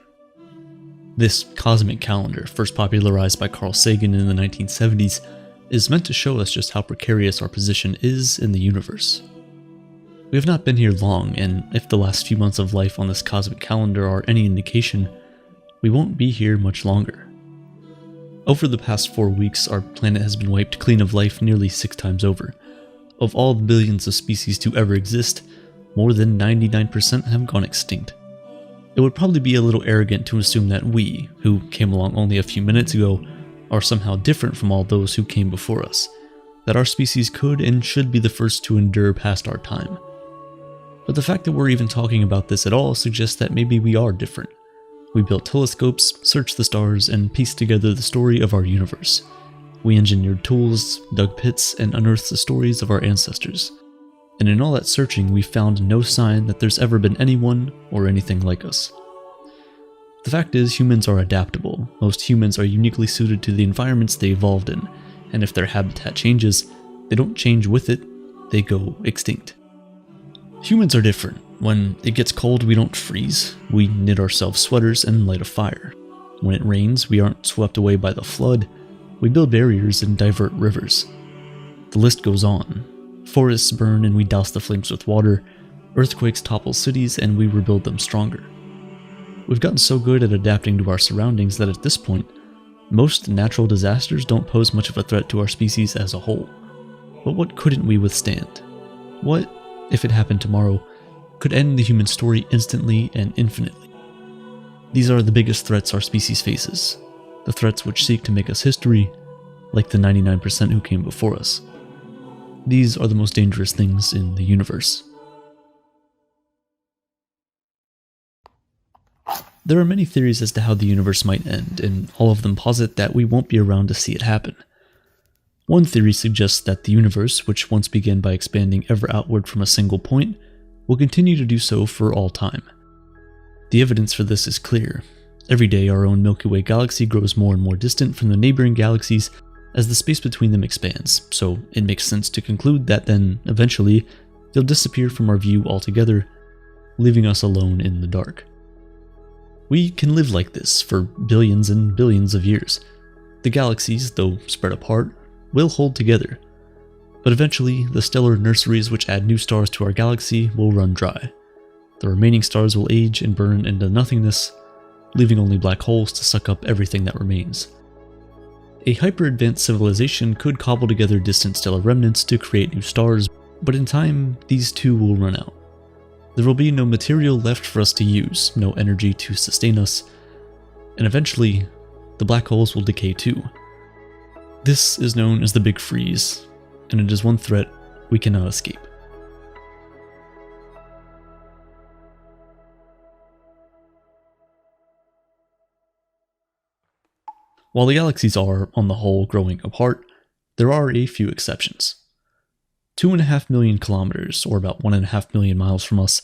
This cosmic calendar, first popularized by Carl Sagan in the 1970s, is meant to show us just how precarious our position is in the universe. We have not been here long, and if the last few months of life on this cosmic calendar are any indication, we won't be here much longer. Over the past 4 weeks, our planet has been wiped clean of life nearly 6 times over. Of all the billions of species to ever exist, more than 99% have gone extinct. It would probably be a little arrogant to assume that we, who came along only a few minutes ago, are somehow different from all those who came before us, that our species could and should be the first to endure past our time. But the fact that we're even talking about this at all suggests that maybe we are different. We built telescopes, searched the stars, and pieced together the story of our universe. We engineered tools, dug pits, and unearthed the stories of our ancestors. And in all that searching, we found no sign that there's ever been anyone or anything like us. The fact is, humans are adaptable. Most humans are uniquely suited to the environments they evolved in, and if their habitat changes, they don't change with it, they go extinct. Humans are different. When it gets cold, we don't freeze. We knit ourselves sweaters and light a fire. When it rains, we aren't swept away by the flood. We build barriers and divert rivers. The list goes on. Forests burn and we douse the flames with water. Earthquakes topple cities and we rebuild them stronger. We've gotten so good at adapting to our surroundings that at this point, most natural disasters don't pose much of a threat to our species as a whole. But what couldn't we withstand? What, if it happened tomorrow, could end the human story instantly and infinitely? These are the biggest threats our species faces. The threats which seek to make us history, like the 99% who came before us. These are the most dangerous things in the universe. There are many theories as to how the universe might end, and all of them posit that we won't be around to see it happen. One theory suggests that the universe, which once began by expanding ever outward from a single point, will continue to do so for all time. The evidence for this is clear. Every day our own Milky Way galaxy grows more and more distant from the neighboring galaxies as the space between them expands, so it makes sense to conclude that then, eventually, they'll disappear from our view altogether, leaving us alone in the dark. We can live like this for billions and billions of years. The galaxies, though spread apart, will hold together. But eventually, the stellar nurseries which add new stars to our galaxy will run dry. The remaining stars will age and burn into nothingness, leaving only black holes to suck up everything that remains. A hyper-advanced civilization could cobble together distant stellar remnants to create new stars, but in time, these too will run out. There will be no material left for us to use, no energy to sustain us, and eventually, the black holes will decay too. This is known as the Big Freeze, and it is one threat we cannot escape. While the galaxies are, on the whole, growing apart, there are a few exceptions. 2.5 million kilometers, or about 1.5 million miles from us,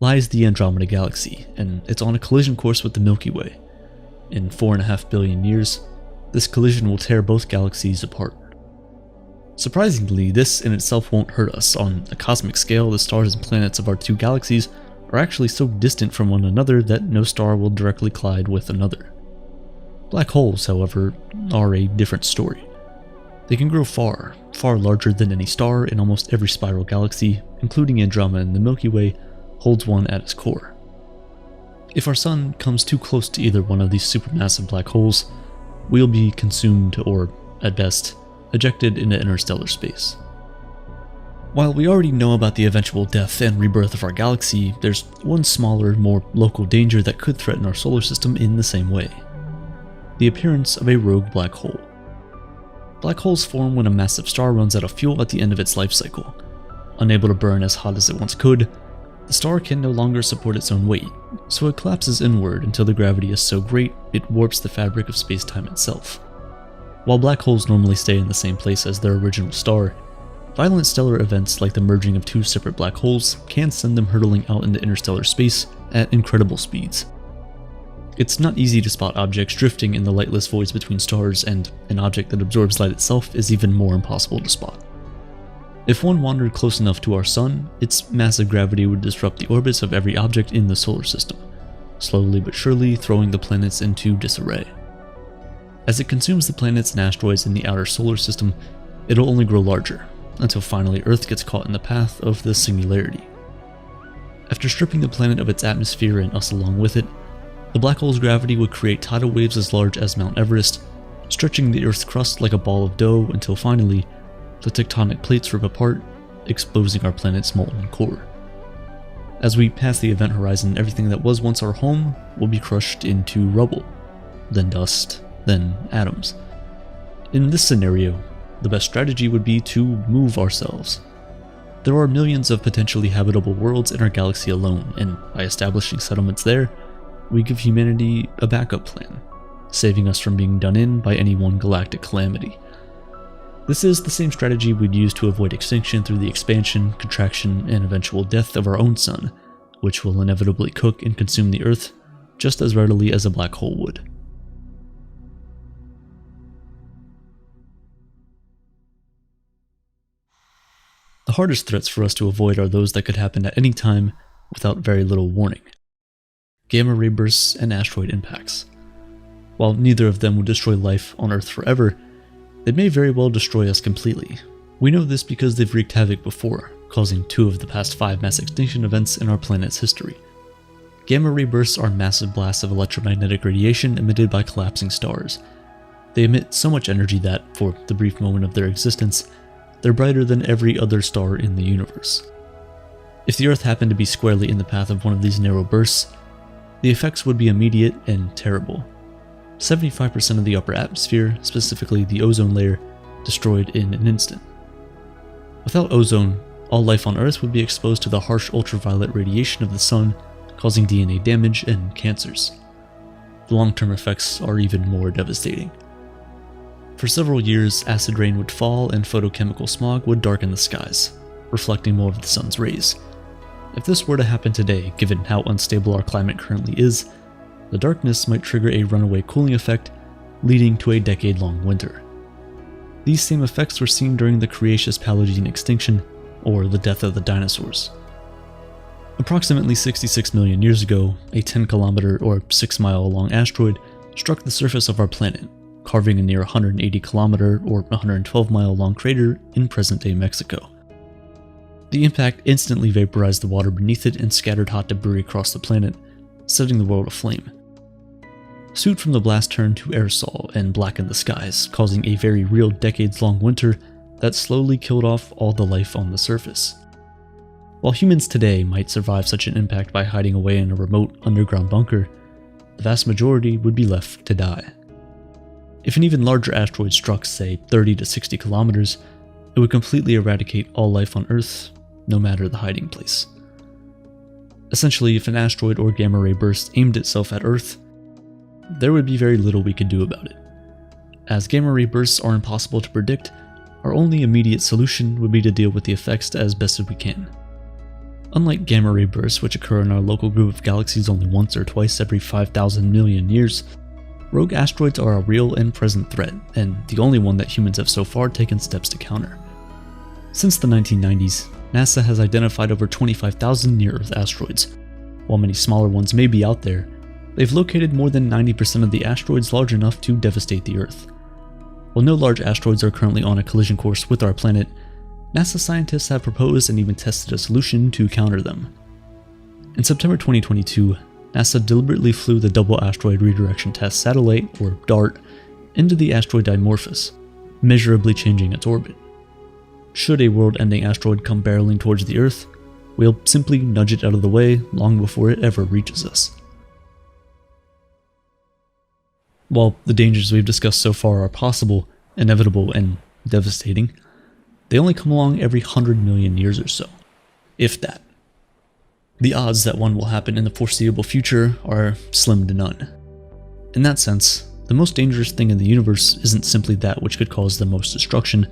lies the Andromeda Galaxy, and it's on a collision course with the Milky Way. In 4.5 billion years, this collision will tear both galaxies apart. Surprisingly, this in itself won't hurt us. On a cosmic scale, the stars and planets of our two galaxies are actually so distant from one another that no star will directly collide with another. Black holes, however, are a different story. They can grow far, far larger than any star, and almost every spiral galaxy, including Andromeda and the Milky Way, holds one at its core. If our sun comes too close to either one of these supermassive black holes, we'll be consumed or, at best, ejected into interstellar space. While we already know about the eventual death and rebirth of our galaxy, there's one smaller, more local danger that could threaten our solar system in the same way. The appearance of a rogue black hole. Black holes form when a massive star runs out of fuel at the end of its life cycle. Unable to burn as hot as it once could, the star can no longer support its own weight, so it collapses inward until the gravity is so great it warps the fabric of space-time itself. While black holes normally stay in the same place as their original star, violent stellar events like the merging of two separate black holes can send them hurtling out into interstellar space at incredible speeds. It's not easy to spot objects drifting in the lightless voids between stars, and an object that absorbs light itself is even more impossible to spot. If one wandered close enough to our Sun, its massive gravity would disrupt the orbits of every object in the solar system, slowly but surely throwing the planets into disarray. As it consumes the planets and asteroids in the outer solar system, it'll only grow larger, until finally Earth gets caught in the path of the singularity. After stripping the planet of its atmosphere and us along with it, the black hole's gravity would create tidal waves as large as Mount Everest, stretching the Earth's crust like a ball of dough until finally, the tectonic plates rip apart, exposing our planet's molten core. As we pass the event horizon, everything that was once our home will be crushed into rubble, then dust, then atoms. In this scenario, the best strategy would be to move ourselves. There are millions of potentially habitable worlds in our galaxy alone, and by establishing settlements there, we give humanity a backup plan, saving us from being done in by any one galactic calamity. This is the same strategy we'd use to avoid extinction through the expansion, contraction, and eventual death of our own sun, which will inevitably cook and consume the Earth just as readily as a black hole would. The hardest threats for us to avoid are those that could happen at any time without very little warning. Gamma ray bursts and asteroid impacts. While neither of them would destroy life on Earth forever, they may very well destroy us completely. We know this because they've wreaked havoc before, causing 2 of the past 5 mass extinction events in our planet's history. Gamma ray bursts are massive blasts of electromagnetic radiation emitted by collapsing stars. They emit so much energy that, for the brief moment of their existence, they're brighter than every other star in the universe. If the Earth happened to be squarely in the path of one of these narrow bursts, the effects would be immediate and terrible. 75% of the upper atmosphere, specifically the ozone layer, destroyed in an instant. Without ozone, all life on Earth would be exposed to the harsh ultraviolet radiation of the sun, causing DNA damage and cancers. The long-term effects are even more devastating. For several years, acid rain would fall and photochemical smog would darken the skies, reflecting more of the sun's rays. If this were to happen today, given how unstable our climate currently is, the darkness might trigger a runaway cooling effect, leading to a decade-long winter. These same effects were seen during the Cretaceous Paleogene extinction, or the death of the dinosaurs. Approximately 66 million years ago, a 10-kilometer or 6-mile long asteroid struck the surface of our planet, carving a near 180-kilometer or 112-mile long crater in present-day Mexico. The impact instantly vaporized the water beneath it and scattered hot debris across the planet, setting the world aflame. Soot from the blast turned to aerosol and blackened the skies, causing a very real decades-long winter that slowly killed off all the life on the surface. While humans today might survive such an impact by hiding away in a remote underground bunker, the vast majority would be left to die. If an even larger asteroid struck, say, 30 to 60 kilometers, it would completely eradicate all life on Earth, no matter the hiding place. Essentially, if an asteroid or gamma ray burst aimed itself at Earth, there would be very little we could do about it. As gamma ray bursts are impossible to predict, our only immediate solution would be to deal with the effects as best as we can. Unlike gamma ray bursts, which occur in our local group of galaxies only once or twice every 5,000 million years, rogue asteroids are a real and present threat, and the only one that humans have so far taken steps to counter. Since the 1990s, NASA has identified over 25,000 near-Earth asteroids. While many smaller ones may be out there, they've located more than 90% of the asteroids large enough to devastate the Earth. While no large asteroids are currently on a collision course with our planet, NASA scientists have proposed and even tested a solution to counter them. In September 2022, NASA deliberately flew the Double Asteroid Redirection Test Satellite, or DART, into the asteroid Dimorphos, measurably changing its orbit. should a world-ending asteroid come barreling towards the Earth, we'll simply nudge it out of the way long before it ever reaches us. While the dangers we've discussed so far are possible, inevitable, and devastating, they only come along every 100 million years or so, if that. The odds that one will happen in the foreseeable future are slim to none. In that sense, the most dangerous thing in the universe isn't simply that which could cause the most destruction,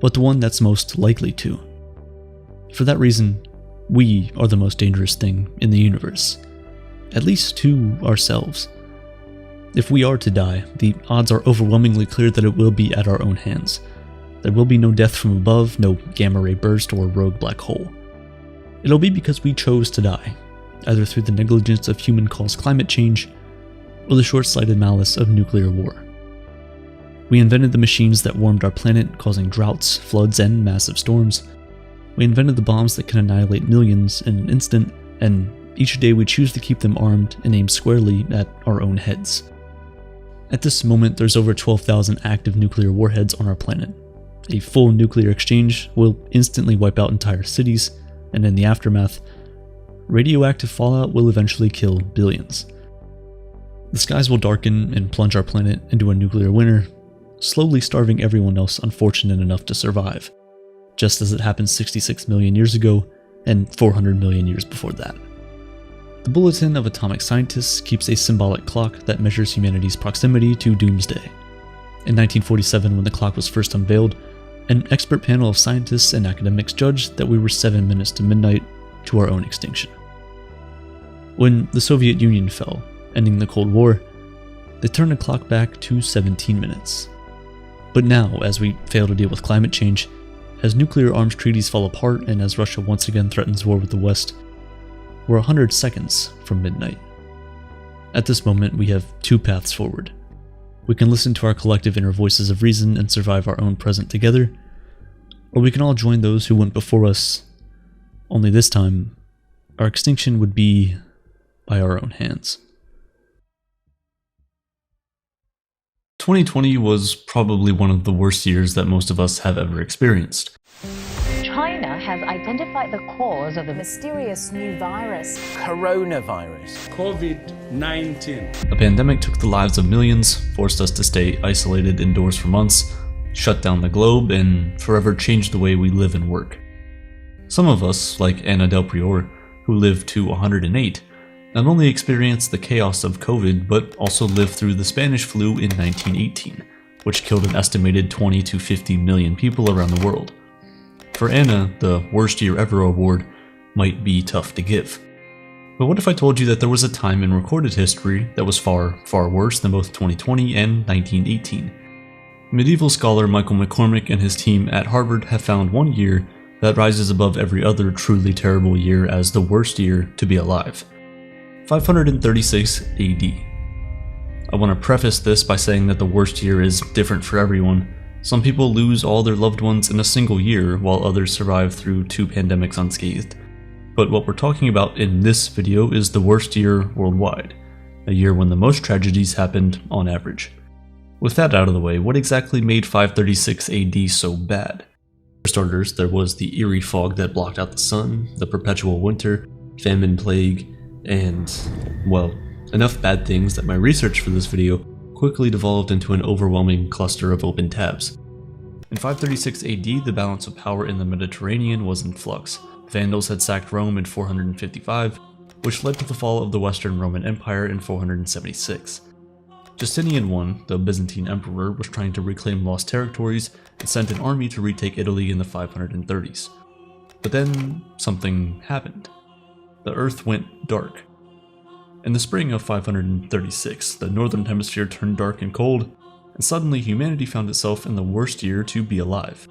but the one that's most likely to. For that reason, we are the most dangerous thing in the universe, at least to ourselves. If we are to die, the odds are overwhelmingly clear that it will be at our own hands. There will be no death from above, no gamma ray burst or rogue black hole. It'll be because we chose to die, either through the negligence of human-caused climate change or the short-sighted malice of nuclear war. We invented the machines that warmed our planet, causing droughts, floods, and massive storms. We invented the bombs that can annihilate millions in an instant, and each day we choose to keep them armed and aimed squarely at our own heads. At this moment, there's over 12,000 active nuclear warheads on our planet. A full nuclear exchange will instantly wipe out entire cities, and in the aftermath, radioactive fallout will eventually kill billions. The skies will darken and plunge our planet into a nuclear winter, slowly starving everyone else unfortunate enough to survive, just as it happened 66 million years ago and 400 million years before that. The Bulletin of Atomic Scientists keeps a symbolic clock that measures humanity's proximity to doomsday. In 1947, when the clock was first unveiled, an expert panel of scientists and academics judged that we were 7 minutes to midnight to our own extinction. When the Soviet Union fell, ending the Cold War, they turned the clock back to 17 minutes. But now, as we fail to deal with climate change, as nuclear arms treaties fall apart, and as Russia once again threatens war with the West, we're 100 seconds from midnight. At this moment, we have two paths forward. We can listen to our collective inner voices of reason and survive our own present together, or we can all join those who went before us, only this time, our extinction would be by our own hands. 2020 was probably one of the worst years that most of us have ever experienced. China has identified the cause of the mysterious new virus, coronavirus, COVID-19. A pandemic took the lives of millions, forced us to stay isolated indoors for months, shut down the globe, and forever changed the way we live and work. Some of us, like Anna Del Prior, who lived to 108, not only experienced the chaos of COVID, but also lived through the Spanish flu in 1918, which killed an estimated 20 to 50 million people around the world. For Anna, the Worst Year Ever award might be tough to give. But what if I told you that there was a time in recorded history that was far, far worse than both 2020 and 1918? Medieval scholar Michael McCormick and his team at Harvard have found one year that rises above every other truly terrible year as the worst year to be alive. 536 AD. I want to preface this by saying that the worst year is different for everyone. Some people lose all their loved ones in a single year, while others survive through 2 pandemics unscathed. But what we're talking about in this video is the worst year worldwide, a year when the most tragedies happened on average. With that out of the way, what exactly made 536 AD so bad? For starters, there was the eerie fog that blocked out the sun, the perpetual winter, famine, plague, and, well, enough bad things that my research for this video quickly devolved into an overwhelming cluster of open tabs. In 536 AD, the balance of power in the Mediterranean was in flux. Vandals had sacked Rome in 455, which led to the fall of the Western Roman Empire in 476. Justinian I, the Byzantine emperor, was trying to reclaim lost territories and sent an army to retake Italy in the 530s. But then something happened. The earth went dark. In the spring of 536, the northern hemisphere turned dark and cold, and suddenly humanity found itself in the worst year to be alive.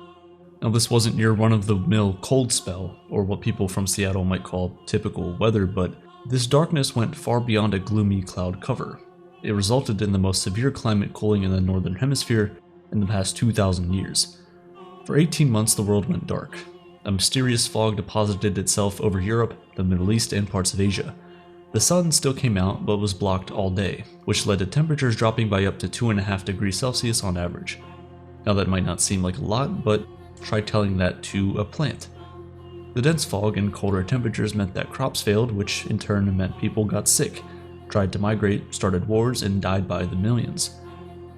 Now, this wasn't your run-of-the-mill cold spell, or what people from Seattle might call typical weather, but this darkness went far beyond a gloomy cloud cover. It resulted in the most severe climate cooling in the northern hemisphere in the past 2,000 years. For 18 months, the world went dark. A mysterious fog deposited itself over Europe, the Middle East, and parts of Asia. The sun still came out, but was blocked all day, which led to temperatures dropping by up to 2.5 degrees Celsius on average. Now that might not seem like a lot, but Try telling that to a plant. The dense fog and colder temperatures meant that crops failed, which in turn meant people got sick, tried to migrate, started wars, and died by the millions.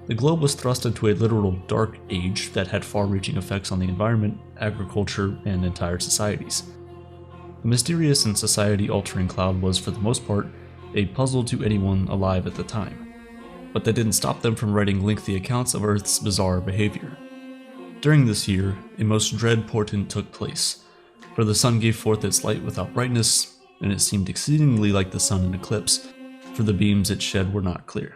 The globe was thrust into a literal dark age that had far-reaching effects on the environment, agriculture, and entire societies. The mysterious and society-altering cloud was, for the most part, a puzzle to anyone alive at the time. But that didn't stop them from writing lengthy accounts of Earth's bizarre behavior. During this year, a most dread portent took place, for the sun gave forth its light without brightness, and it seemed exceedingly like the sun in eclipse, for the beams it shed were not clear.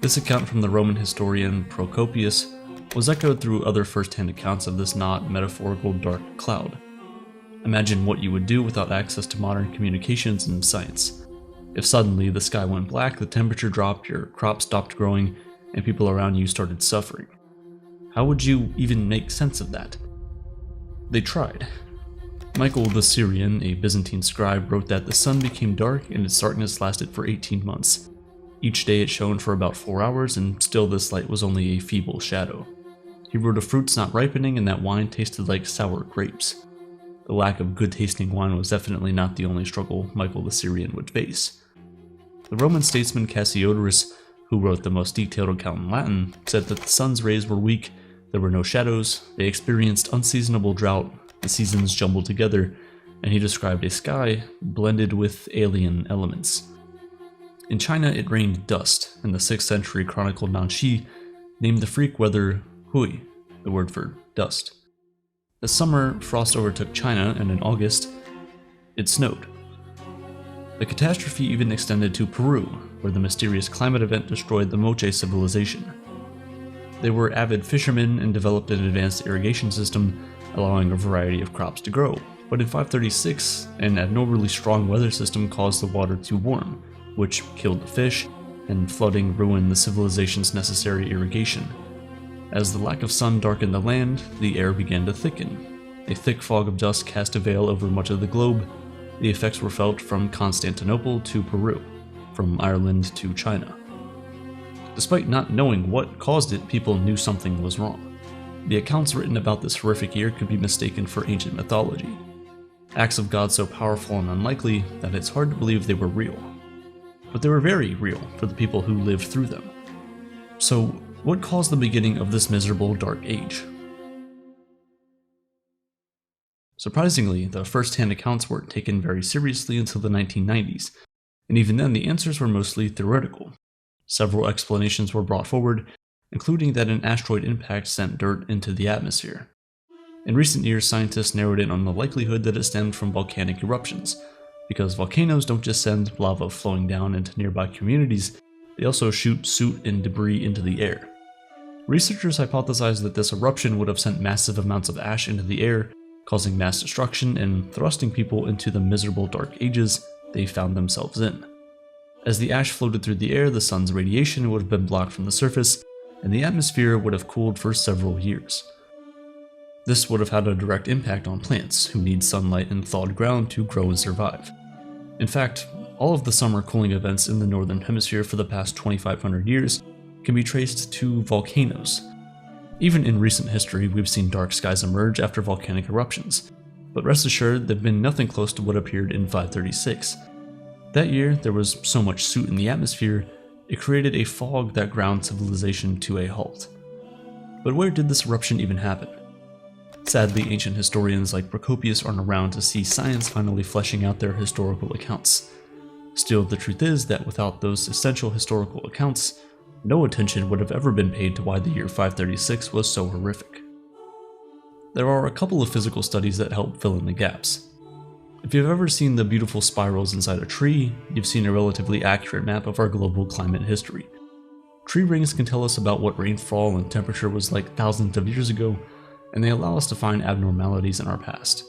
This account from the Roman historian Procopius was echoed through other first-hand accounts of this not metaphorical dark cloud. Imagine what you would do without access to modern communications and science. If suddenly the sky went black, the temperature dropped, your crops stopped growing, and people around you started suffering. How would you even make sense of that? They tried. Michael the Syrian, a Byzantine scribe, wrote that the sun became dark and its darkness lasted for 18 months. Each day it shone for about 4 hours, and still this light was only a feeble shadow. He wrote of fruits not ripening and that wine tasted like sour grapes. The lack of good-tasting wine was definitely not the only struggle Michael the Syrian would face. The Roman statesman Cassiodorus, who wrote the most detailed account in Latin, said that the sun's rays were weak, there were no shadows, they experienced unseasonable drought, the seasons jumbled together, and he described a sky blended with alien elements. In China, it rained dust, and the 6th century chronicler Nanxi named the freak weather Hui, the word for dust. This summer, frost overtook China, and in August, it snowed. The catastrophe even extended to Peru, where the mysterious climate event destroyed the Moche civilization. They were avid fishermen and developed an advanced irrigation system, allowing a variety of crops to grow. But in 536, an abnormally strong weather system caused the water to warm, which killed the fish, and flooding ruined the civilization's necessary irrigation. As the lack of sun darkened the land, the air began to thicken. A thick fog of dust cast a veil over much of the globe. The effects were felt from Constantinople to Peru, from Ireland to China. Despite not knowing what caused it, people knew something was wrong. The accounts written about this horrific year could be mistaken for ancient mythology. Acts of God so powerful and unlikely that it's hard to believe they were real. But they were very real for the people who lived through them. So, what caused the beginning of this miserable dark age? Surprisingly, the first-hand accounts weren't taken very seriously until the 1990s, and even then the answers were mostly theoretical. Several explanations were brought forward, including that an asteroid impact sent dirt into the atmosphere. In recent years, scientists narrowed in on the likelihood that it stemmed from volcanic eruptions, because volcanoes don't just send lava flowing down into nearby communities, they also shoot soot and debris into the air. Researchers hypothesized that this eruption would have sent massive amounts of ash into the air, causing mass destruction and thrusting people into the miserable dark ages they found themselves in. As the ash floated through the air, the sun's radiation would have been blocked from the surface, and the atmosphere would have cooled for several years. This would have had a direct impact on plants, who need sunlight and thawed ground to grow and survive. In fact, all of the summer cooling events in the northern hemisphere for the past 2,500 years can be traced to volcanoes. Even in recent history, we've seen dark skies emerge after volcanic eruptions, but rest assured they've been nothing close to what appeared in 536. That year, there was so much soot in the atmosphere, it created a fog that ground civilization to a halt. But where did this eruption even happen? Sadly, ancient historians like Procopius aren't around to see science finally fleshing out their historical accounts. Still, the truth is that without those essential historical accounts, no attention would have ever been paid to why the year 536 was so horrific. There are a couple of physical studies that help fill in the gaps. If you've ever seen the beautiful spirals inside a tree, you've seen a relatively accurate map of our global climate history. Tree rings can tell us about what rainfall and temperature was like thousands of years ago, and they allow us to find abnormalities in our past.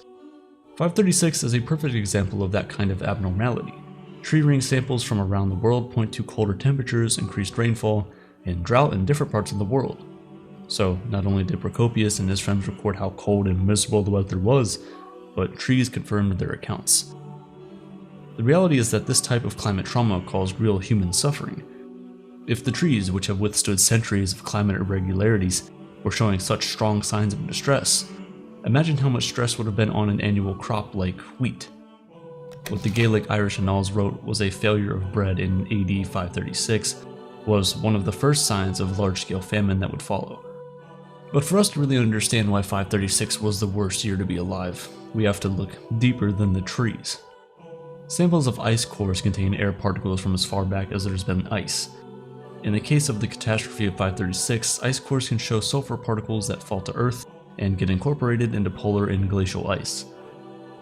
536 is a perfect example of that kind of abnormality. Tree ring samples from around the world point to colder temperatures, increased rainfall, and drought in different parts of the world. So, not only did Procopius and his friends record how cold and miserable the weather was, but trees confirmed their accounts. The reality is that this type of climate trauma caused real human suffering. If the trees, which have withstood centuries of climate irregularities, were showing such strong signs of distress, Imagine how much stress would have been on an annual crop like wheat. What the Gaelic Irish Annals wrote was a failure of bread in AD 536 was one of the first signs of large-scale famine that would follow. But for us to really understand why 536 was the worst year to be alive, we have to look deeper than the trees. Samples of ice cores contain air particles from as far back as there's been ice. In the case of the catastrophe of 536, ice cores can show sulfur particles that fall to Earth and get incorporated into polar and glacial ice.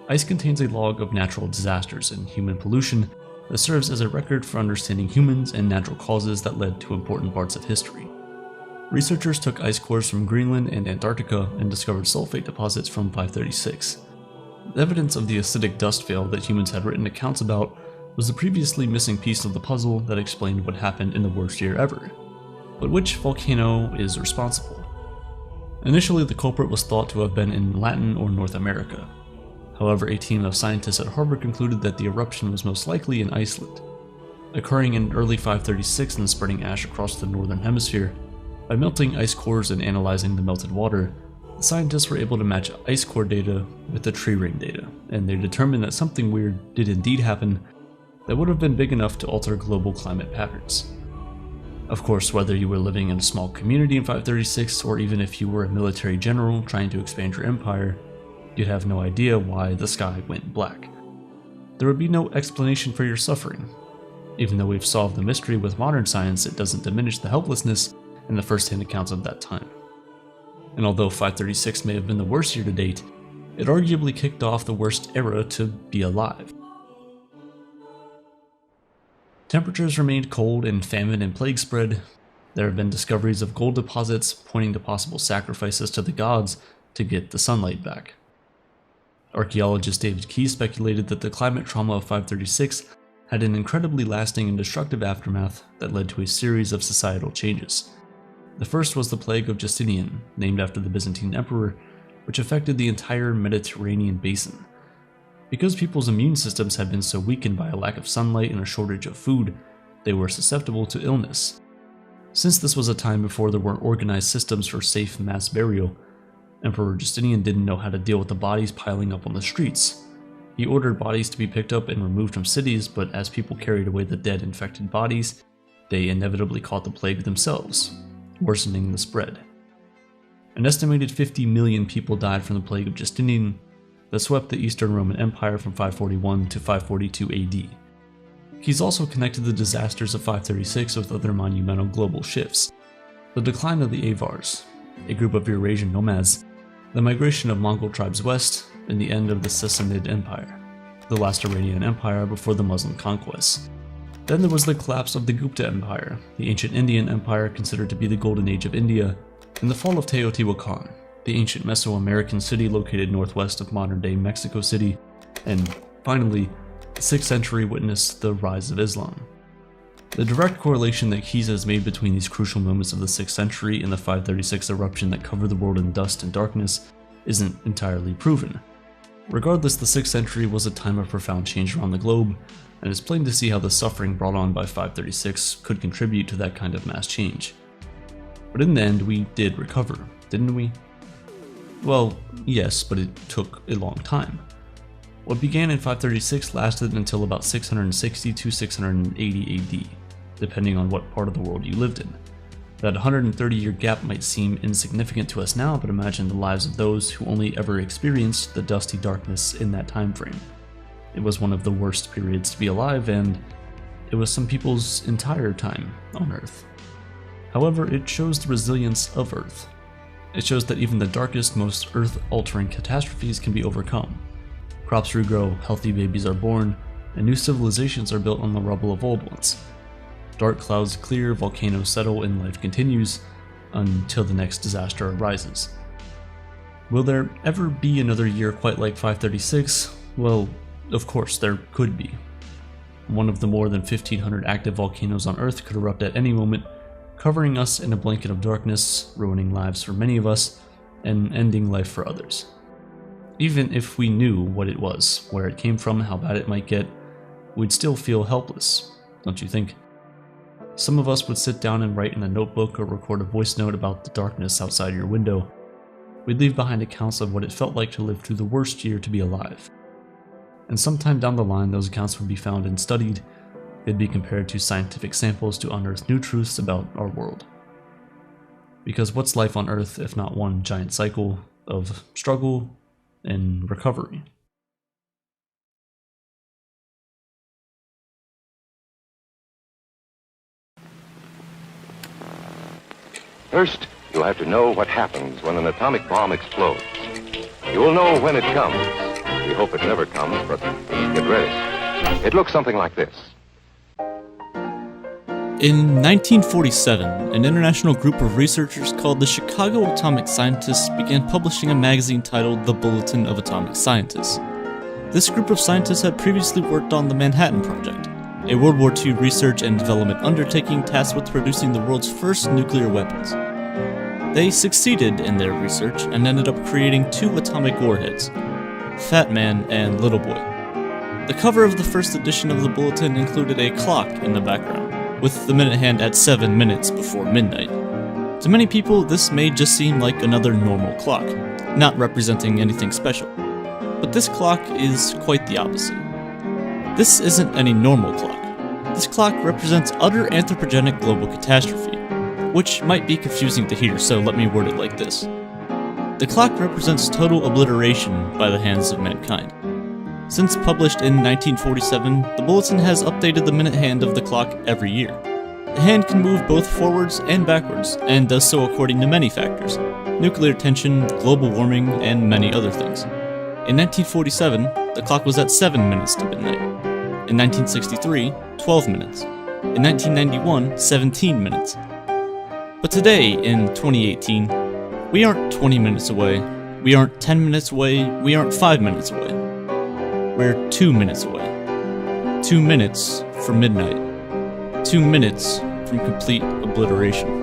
Ice contains a log of natural disasters and human pollution that serves as a record for understanding humans and natural causes that led to important parts of history. Researchers took ice cores from Greenland and Antarctica and discovered sulfate deposits from 536. The evidence of the acidic dust veil that humans had written accounts about was the previously missing piece of the puzzle that explained what happened in the worst year ever. But which volcano is responsible? Initially, the culprit was thought to have been in Latin or North America. However, a team of scientists at Harvard concluded that the eruption was most likely in Iceland. Occurring in early 536 and spreading ash across the northern hemisphere, by melting ice cores and analyzing the melted water, the scientists were able to match ice core data with the tree ring data, and they determined that something weird did indeed happen that would have been big enough to alter global climate patterns. Of course, whether you were living in a small community in 536, or even if you were a military general trying to expand your empire, you'd have no idea why the sky went black. There would be no explanation for your suffering. Even though we've solved the mystery with modern science, it doesn't diminish the helplessness in the first-hand accounts of that time. And although 536 may have been the worst year to date, it arguably kicked off the worst era to be alive. Temperatures remained cold and famine and plague spread. There have been discoveries of gold deposits pointing to possible sacrifices to the gods to get the sunlight back. Archaeologist David Keyes speculated that the climate trauma of 536 had an incredibly lasting and destructive aftermath that led to a series of societal changes. The first was the plague of Justinian, named after the Byzantine emperor, which affected the entire Mediterranean basin. Because people's immune systems had been so weakened by a lack of sunlight and a shortage of food, they were susceptible to illness. Since this was a time before there were organized systems for safe mass burial, Emperor Justinian didn't know how to deal with the bodies piling up on the streets. He ordered bodies to be picked up and removed from cities, but as people carried away the dead infected bodies, they inevitably caught the plague themselves, worsening the spread. An estimated 50 million people died from the plague of Justinian that swept the Eastern Roman Empire from 541 to 542 AD. He's also connected the disasters of 536 with other monumental global shifts: the decline of the Avars, a group of Eurasian nomads, the migration of Mongol tribes west, and the end of the Sassanid Empire, the last Iranian empire before the Muslim conquests. Then there was the collapse of the Gupta Empire, the ancient Indian empire considered to be the golden age of India, and the fall of Teotihuacan, the ancient Mesoamerican city located northwest of modern-day Mexico City, and finally, the 6th century witnessed the rise of Islam. The direct correlation that Keyes has made between these crucial moments of the 6th century and the 536 eruption that covered the world in dust and darkness isn't entirely proven. Regardless, the 6th century was a time of profound change around the globe, and it's plain to see how the suffering brought on by 536 could contribute to that kind of mass change. But in the end, we did recover, didn't we? Well, yes, but it took a long time. What began in 536 lasted until about 660 to 680 AD, depending on what part of the world you lived in. That 130-year gap might seem insignificant to us now, but imagine the lives of those who only ever experienced the dusty darkness in that time frame. It was one of the worst periods to be alive, and it was some people's entire time on Earth. However, it shows the resilience of Earth. It shows that even the darkest, most Earth-altering catastrophes can be overcome. Crops regrow, healthy babies are born, and new civilizations are built on the rubble of old ones. Dark clouds clear, volcanoes settle, and life continues until the next disaster arises. Will there ever be another year quite like 536? Well, of course there could be. One of the more than 1,500 active volcanoes on Earth could erupt at any moment, covering us in a blanket of darkness, ruining lives for many of us, and ending life for others. Even if we knew what it was, where it came from, how bad it might get, we'd still feel helpless, don't you think? Some of us would sit down and write in a notebook or record a voice note about the darkness outside your window. we'd leave behind accounts of what it felt like to live through the worst year to be alive. And sometime down the line, those accounts would be found and studied. They'd be compared to scientific samples to unearth new truths about our world. Because what's life on Earth if not one giant cycle of struggle and recovery? First, you'll have to know what happens when an atomic bomb explodes. You'll know when it comes. We hope it never comes, but get ready. It looks something like this. In 1947, an international group of researchers called the Chicago Atomic Scientists began publishing a magazine titled The Bulletin of Atomic Scientists. This group of scientists had previously worked on the Manhattan Project, a World War II research and development undertaking tasked with producing the world's first nuclear weapons. They succeeded in their research and ended up creating 2 atomic warheads, Fat Man and Little Boy. The cover of the first edition of the bulletin included a clock in the background, with the minute hand at 7 minutes before midnight. To many people, this may just seem like another normal clock, not representing anything special. But this clock is quite the opposite. This isn't any normal clock. This clock represents utter anthropogenic global catastrophe, which might be confusing to hear, so let me word it like this. The clock represents total obliteration by the hands of mankind. Since published in 1947, the bulletin has updated the minute hand of the clock every year. The hand can move both forwards and backwards, and does so according to many factors: nuclear tension, global warming, and many other things. In 1947, the clock was at 7 minutes to midnight. In 1963, 12 minutes. In 1991, 17 minutes. But today, in 2018, we aren't 20 minutes away, we aren't 10 minutes away, we aren't 5 minutes away. We're 2 minutes away. 2 minutes from midnight. 2 minutes from complete obliteration.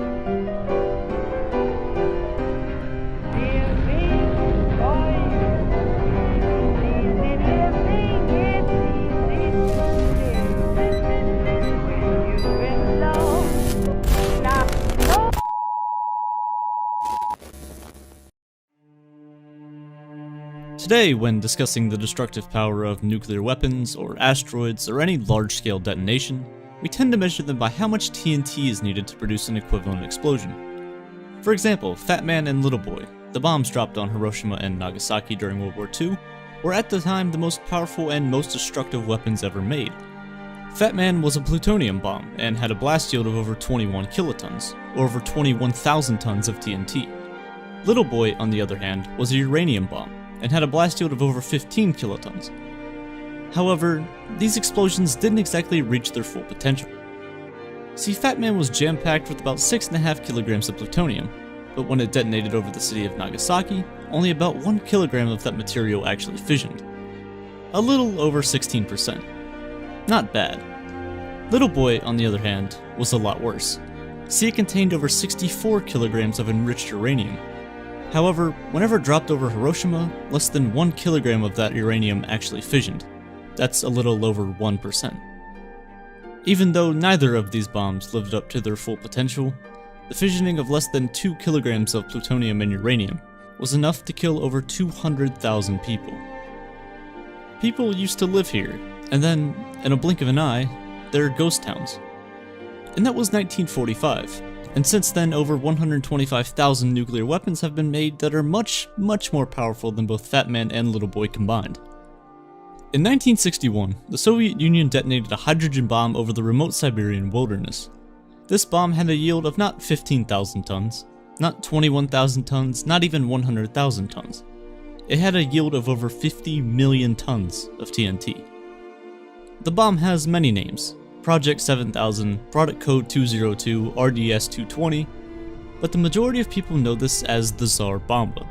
Today, when discussing the destructive power of nuclear weapons, or asteroids, or any large-scale detonation, we tend to measure them by how much TNT is needed to produce an equivalent explosion. For example, Fat Man and Little Boy, the bombs dropped on Hiroshima and Nagasaki during World War II, were at the time the most powerful and most destructive weapons ever made. Fat Man was a plutonium bomb and had a blast yield of over 21 kilotons, or over 21,000 tons of TNT. Little Boy, on the other hand, was a uranium bomb, and had a blast yield of over 15 kilotons. However, these explosions didn't exactly reach their full potential. See, Fat Man was jam-packed with about 6.5 kilograms of plutonium, but when it detonated over the city of Nagasaki, only about 1 kilogram of that material actually fissioned. A little over 16%. Not bad. Little Boy, on the other hand, was a lot worse. See, it contained over 64 kilograms of enriched uranium. However, whenever it dropped over Hiroshima, less than 1 kilogram of that uranium actually fissioned. That's a little over 1%. Even though neither of these bombs lived up to their full potential, the fissioning of less than 2 kilograms of plutonium and uranium was enough to kill over 200,000 people. People used to live here, and then, in a blink of an eye, they're ghost towns. And that was 1945. And since then, over 125,000 nuclear weapons have been made that are much, much more powerful than both Fat Man and Little Boy combined. In 1961, the Soviet Union detonated a hydrogen bomb over the remote Siberian wilderness. This bomb had a yield of not 15,000 tons, not 21,000 tons, not even 100,000 tons. It had a yield of over 50 million tons of TNT. The bomb has many names: Project 7000, Product Code 202, RDS 220, but the majority of people know this as the Tsar Bomba.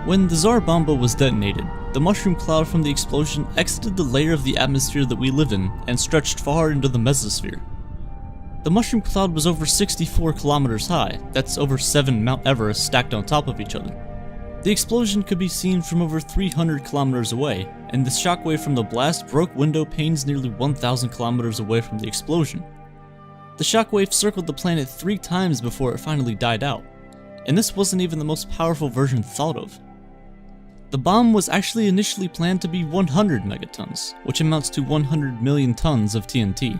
When the Tsar Bomba was detonated, the mushroom cloud from the explosion exited the layer of the atmosphere that we live in and stretched far into the mesosphere. The mushroom cloud was over 64 kilometers high, that's over 7 Mount Everest stacked on top of each other. The explosion could be seen from over 300 kilometers away, and the shockwave from the blast broke window panes nearly 1,000 kilometers away from the explosion. The shockwave circled the planet 3 times before it finally died out, and this wasn't even the most powerful version thought of. The bomb was actually initially planned to be 100 megatons, which amounts to 100 million tons of TNT.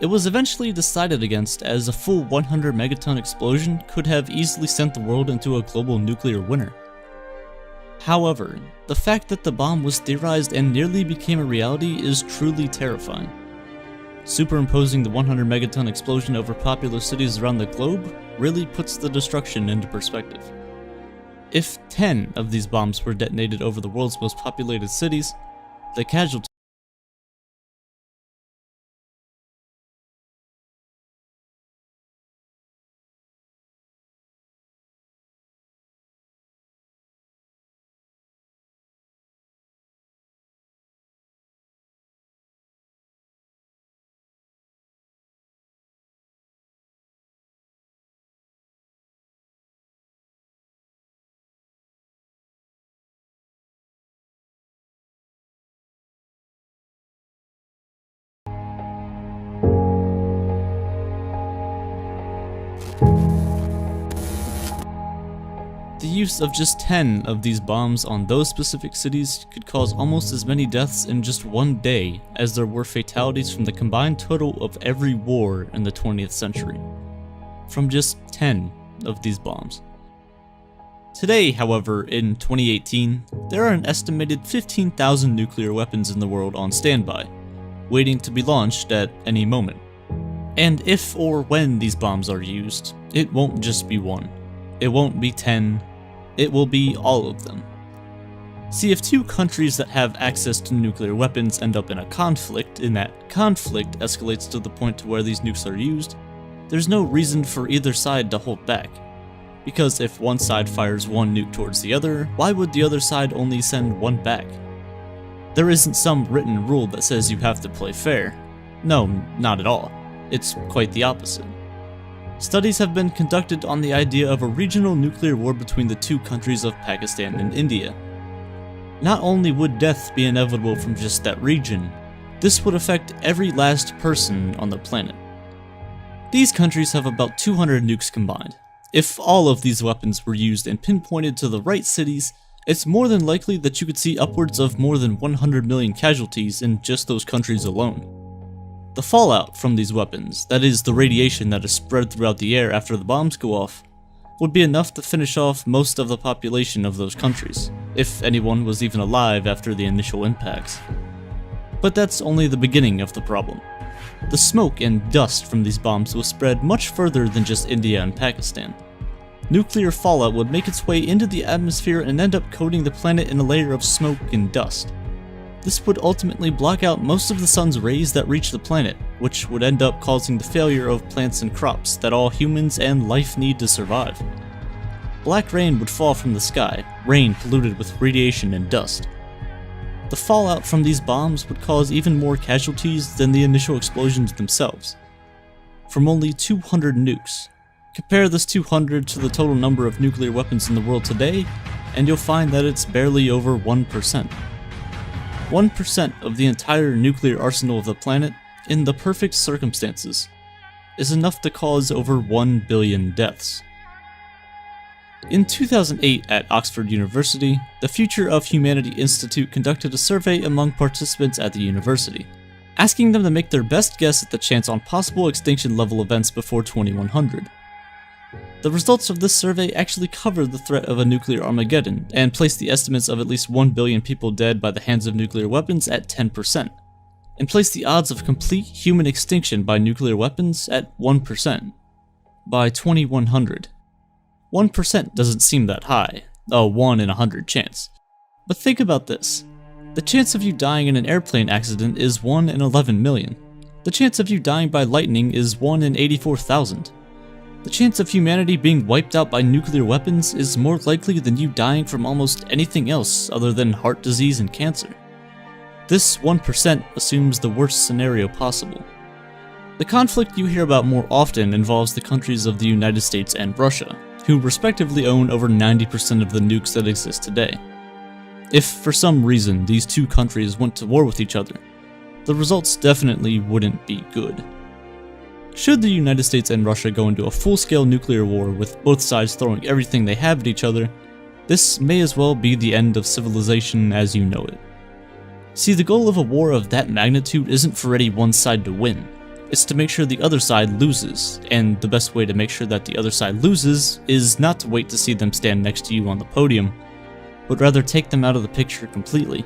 It was eventually decided against, as a full 100 megaton explosion could have easily sent the world into a global nuclear winter. However, the fact that the bomb was theorized and nearly became a reality is truly terrifying. Superimposing the 100 megaton explosion over popular cities around the globe really puts the destruction into perspective. If 10 of these bombs were detonated over the world's most populated cities, the casualties The use of just 10 of these bombs on those specific cities could cause almost as many deaths in just one day as there were fatalities from the combined total of every war in the 20th century. From just 10 of these bombs. Today, however, in 2018, there are an estimated 15,000 nuclear weapons in the world on standby, waiting to be launched at any moment. And if or when these bombs are used, it won't just be one. It won't be 10, it will be all of them. See, if 2 countries that have access to nuclear weapons end up in a conflict, and that conflict escalates to the point to where these nukes are used, there's no reason for either side to hold back. Because if one side fires one nuke towards the other, why would the other side only send one back? There isn't some written rule that says you have to play fair. No, not at all. It's quite the opposite. Studies have been conducted on the idea of a regional nuclear war between the 2 countries of Pakistan and India. Not only would death be inevitable from just that region, this would affect every last person on the planet. These countries have about 200 nukes combined. If all of these weapons were used and pinpointed to the right cities, it's more than likely that you could see upwards of more than 100 million casualties in just those countries alone. The fallout from these weapons, that is, the radiation that is spread throughout the air after the bombs go off, would be enough to finish off most of the population of those countries, if anyone was even alive after the initial impacts. But that's only the beginning of the problem. The smoke and dust from these bombs will spread much further than just India and Pakistan. Nuclear fallout would make its way into the atmosphere and end up coating the planet in a layer of smoke and dust. This would ultimately block out most of the sun's rays that reach the planet, which would end up causing the failure of plants and crops that all humans and life need to survive. Black rain would fall from the sky, rain polluted with radiation and dust. The fallout from these bombs would cause even more casualties than the initial explosions themselves. From only 200 nukes. Compare this 200 to the total number of nuclear weapons in the world today, and you'll find that it's barely over 1%. 1% of the entire nuclear arsenal of the planet, in the perfect circumstances, is enough to cause over 1 billion deaths. In 2008 at Oxford University, the Future of Humanity Institute conducted a survey among participants at the university, asking them to make their best guess at the chance on possible extinction level events before 2100. The results of this survey actually covered the threat of a nuclear Armageddon, and placed the estimates of at least 1 billion people dead by the hands of nuclear weapons at 10%, and placed the odds of complete human extinction by nuclear weapons at 1%, by 2100. 1% doesn't seem that high, a 1 in 100 chance. But think about this. The chance of you dying in an airplane accident is 1 in 11 million. The chance of you dying by lightning is 1 in 84,000. The chance of humanity being wiped out by nuclear weapons is more likely than you dying from almost anything else other than heart disease and cancer. This 1% assumes the worst scenario possible. The conflict you hear about more often involves the countries of the United States and Russia, who respectively own over 90% of the nukes that exist today. If for some reason these 2 countries went to war with each other, the results definitely wouldn't be good. Should the United States and Russia go into a full-scale nuclear war with both sides throwing everything they have at each other, this may as well be the end of civilization as you know it. See, the goal of a war of that magnitude isn't for any one side to win. It's to make sure the other side loses, and the best way to make sure that the other side loses is not to wait to see them stand next to you on the podium, but rather take them out of the picture completely.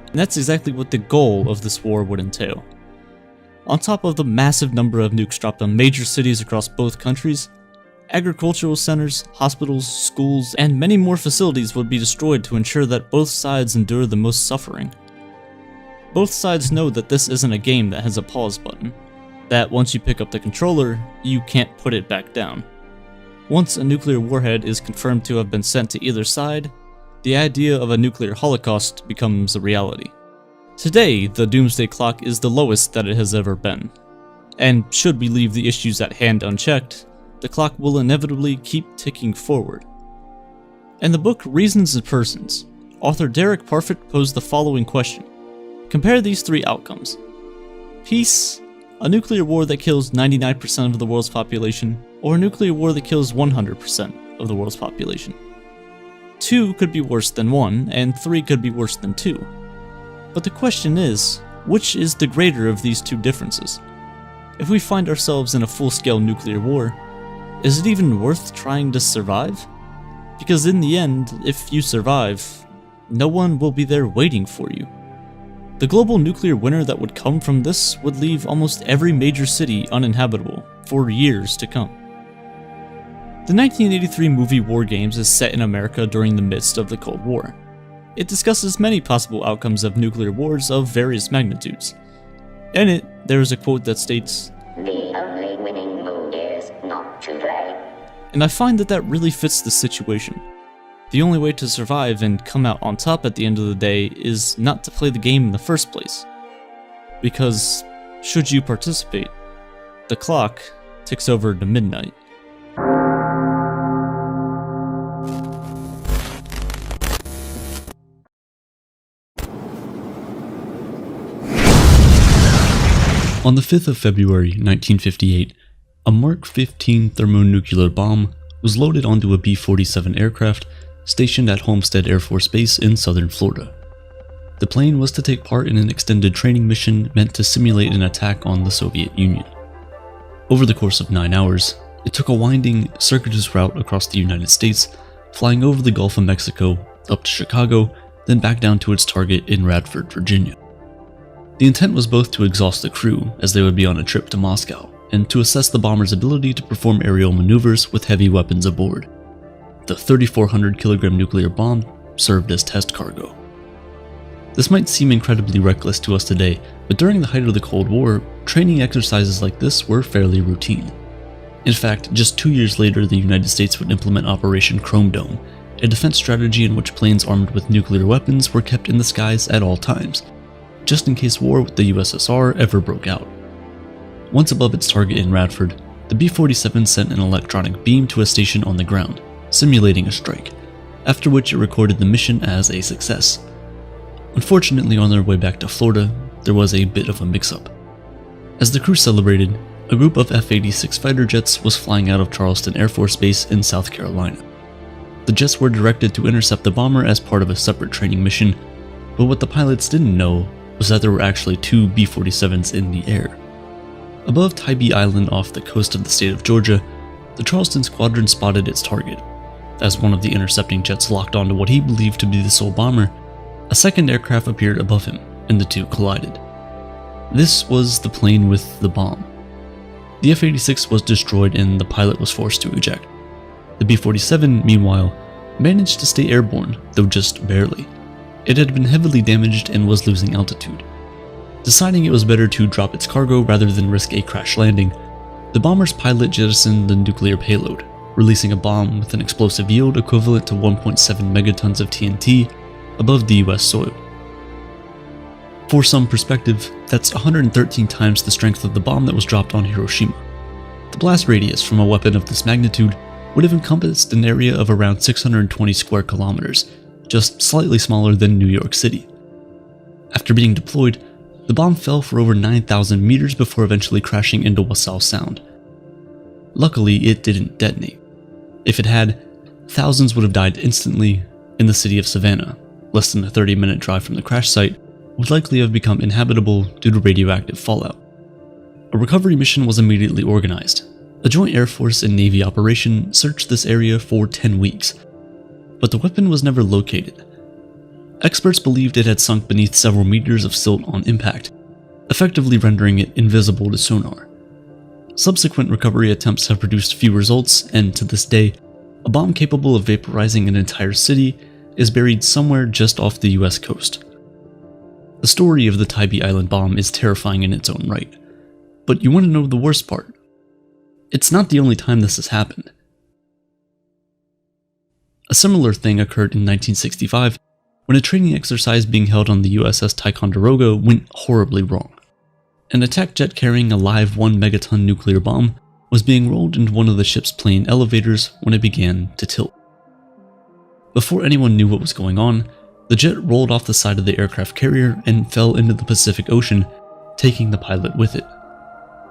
And that's exactly what the goal of this war would entail. On top of the massive number of nukes dropped on major cities across both countries, agricultural centers, hospitals, schools, and many more facilities would be destroyed to ensure that both sides endure the most suffering. Both sides know that this isn't a game that has a pause button, that once you pick up the controller, you can't put it back down. Once a nuclear warhead is confirmed to have been sent to either side, the idea of a nuclear holocaust becomes a reality. Today, the doomsday clock is the lowest that it has ever been, and should we leave the issues at hand unchecked, the clock will inevitably keep ticking forward. In the book Reasons and Persons, author Derek Parfit posed the following question. Compare these three outcomes. Peace, a nuclear war that kills 99% of the world's population, or a nuclear war that kills 100% of the world's population. 2 could be worse than 1, and 3 could be worse than 2. But the question is, which is the greater of these two differences? If we find ourselves in a full-scale nuclear war, is it even worth trying to survive? Because in the end, if you survive, no one will be there waiting for you. The global nuclear winter that would come from this would leave almost every major city uninhabitable for years to come. The 1983 movie War Games is set in America during the midst of the Cold War. It discusses many possible outcomes of nuclear wars of various magnitudes. In it, there is a quote that states, "The only winning mood is not to play." And I find that that really fits the situation. The only way to survive and come out on top at the end of the day is not to play the game in the first place. Because, should you participate, the clock ticks over to midnight. On the 5th of February 1958, a Mark 15 thermonuclear bomb was loaded onto a B-47 aircraft stationed at Homestead Air Force Base in southern Florida. The plane was to take part in an extended training mission meant to simulate an attack on the Soviet Union. Over the course of 9 hours, it took a winding, circuitous route across the United States, flying over the Gulf of Mexico, up to Chicago, then back down to its target in Radford, Virginia. The intent was both to exhaust the crew, as they would be on a trip to Moscow, and to assess the bomber's ability to perform aerial maneuvers with heavy weapons aboard. The 3,400 kilogram nuclear bomb served as test cargo. This might seem incredibly reckless to us today, but during the height of the Cold War, training exercises like this were fairly routine. In fact, just 2 years later, the United States would implement Operation Chrome Dome, a defense strategy in which planes armed with nuclear weapons were kept in the skies at all times, just in case war with the USSR ever broke out. Once above its target in Radford, the B-47 sent an electronic beam to a station on the ground, simulating a strike, after which it recorded the mission as a success. Unfortunately, on their way back to Florida, there was a bit of a mix-up. As the crew celebrated, a group of F-86 fighter jets was flying out of Charleston Air Force Base in South Carolina. The jets were directed to intercept the bomber as part of a separate training mission, but what the pilots didn't know was that there were actually 2 B-47s in the air. Above Tybee Island off the coast of the state of Georgia, the Charleston squadron spotted its target. As one of the intercepting jets locked onto what he believed to be the sole bomber, a second aircraft appeared above him, and the two collided. This was the plane with the bomb. The F-86 was destroyed and the pilot was forced to eject. The B-47, meanwhile, managed to stay airborne, though just barely. It had been heavily damaged and was losing altitude. Deciding it was better to drop its cargo rather than risk a crash landing, the bomber's pilot jettisoned the nuclear payload, releasing a bomb with an explosive yield equivalent to 1.7 megatons of TNT above the US soil. For some perspective, that's 113 times the strength of the bomb that was dropped on Hiroshima. The blast radius from a weapon of this magnitude would have encompassed an area of around 620 square kilometers, just slightly smaller than New York City. After being deployed, The bomb fell for over 9,000 meters before eventually crashing into Wassaw Sound. Luckily, it didn't detonate. If it had, thousands would have died instantly, and the city of Savannah, less than a 30-minute drive from the crash site, would likely have become inhabitable due to radioactive fallout. A recovery mission was immediately organized. A joint Air Force and Navy operation searched this area for 10 weeks, but the weapon was never located. Experts believed it had sunk beneath several meters of silt on impact, effectively rendering it invisible to sonar. Subsequent recovery attempts have produced few results, and to this day, a bomb capable of vaporizing an entire city is buried somewhere just off the US coast. The story of the Tybee Island bomb is terrifying in its own right, but you want to know the worst part? It's not the only time this has happened. A similar thing occurred in 1965 when a training exercise being held on the USS Ticonderoga went horribly wrong. An attack jet carrying a live 1 megaton nuclear bomb was being rolled into one of the ship's plane elevators when it began to tilt. Before anyone knew what was going on, the jet rolled off the side of the aircraft carrier and fell into the Pacific Ocean, taking the pilot with it.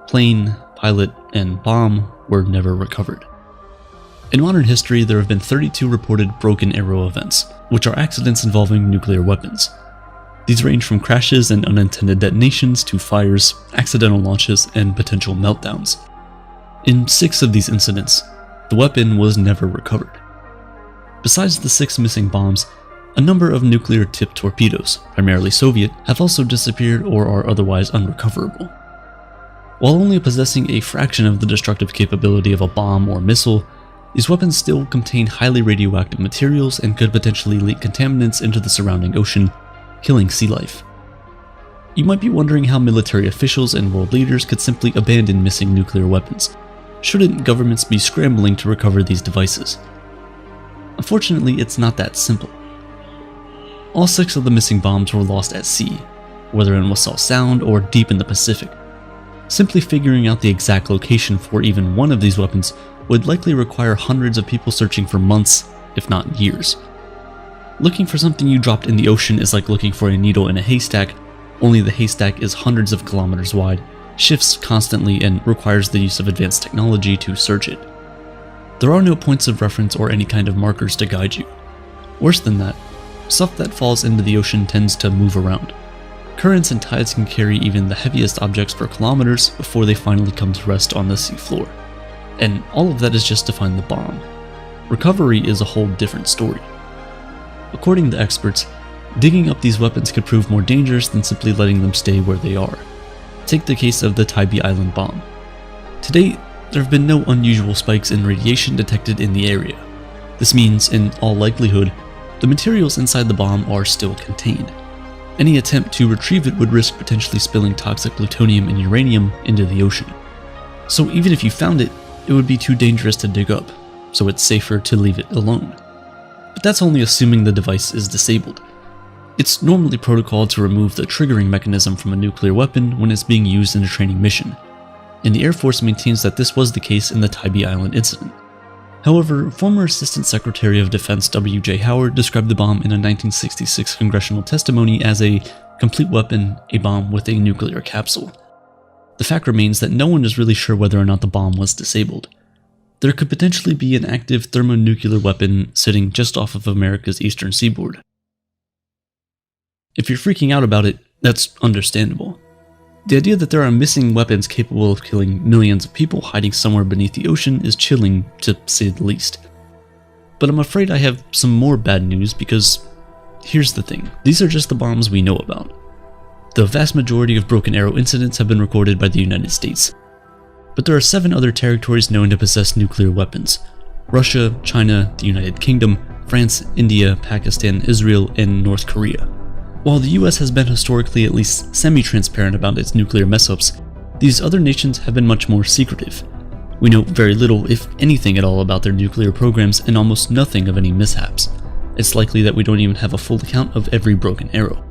Plane, pilot, and bomb were never recovered. In modern history, there have been 32 reported broken arrow events, which are accidents involving nuclear weapons. These range from crashes and unintended detonations to fires, accidental launches, and potential meltdowns. In 6 of these incidents, the weapon was never recovered. Besides the 6 missing bombs, a number of nuclear-tipped torpedoes, primarily Soviet, have also disappeared or are otherwise unrecoverable. While only possessing a fraction of the destructive capability of a bomb or missile, these weapons still contain highly radioactive materials and could potentially leak contaminants into the surrounding ocean, killing sea life. You might be wondering how military officials and world leaders could simply abandon missing nuclear weapons. Shouldn't governments be scrambling to recover these devices? Unfortunately, it's not that simple. All 6 of the missing bombs were lost at sea, whether in Wassaw Sound or deep in the Pacific. Simply figuring out the exact location for even one of these weapons would likely require hundreds of people searching for months, if not years. Looking for something you dropped in the ocean is like looking for a needle in a haystack, only the haystack is hundreds of kilometers wide, shifts constantly, and requires the use of advanced technology to search it. There are no points of reference or any kind of markers to guide you. Worse than that, stuff that falls into the ocean tends to move around. Currents and tides can carry even the heaviest objects for kilometers before they finally come to rest on the seafloor. And all of that is just to find the bomb. Recovery is a whole different story. According to experts, digging up these weapons could prove more dangerous than simply letting them stay where they are. Take the case of the Tybee Island bomb. To date, there have been no unusual spikes in radiation detected in the area. This means, in all likelihood, the materials inside the bomb are still contained. Any attempt to retrieve it would risk potentially spilling toxic plutonium and uranium into the ocean. So even if you found it, it would be too dangerous to dig up, so it's safer to leave it alone. But that's only assuming the device is disabled. It's normally protocol to remove the triggering mechanism from a nuclear weapon when it's being used in a training mission, and the Air Force maintains that this was the case in the Tybee Island incident. However, former Assistant Secretary of Defense W.J. Howard described the bomb in a 1966 congressional testimony as a complete weapon, a bomb with a nuclear capsule. The fact remains that no one is really sure whether or not the bomb was disabled. There could potentially be an active thermonuclear weapon sitting just off of America's eastern seaboard. If you're freaking out about it, that's understandable. The idea that there are missing weapons capable of killing millions of people hiding somewhere beneath the ocean is chilling, to say the least. But I'm afraid I have some more bad news because here's the thing, these are just the bombs we know about. The vast majority of broken arrow incidents have been recorded by the United States. But there are 7 other territories known to possess nuclear weapons: Russia, China, the United Kingdom, France, India, Pakistan, Israel, and North Korea. While the US has been historically at least semi-transparent about its nuclear mess-ups, these other nations have been much more secretive. We know very little, if anything at all, about their nuclear programs and almost nothing of any mishaps. It's likely that we don't even have a full account of every broken arrow.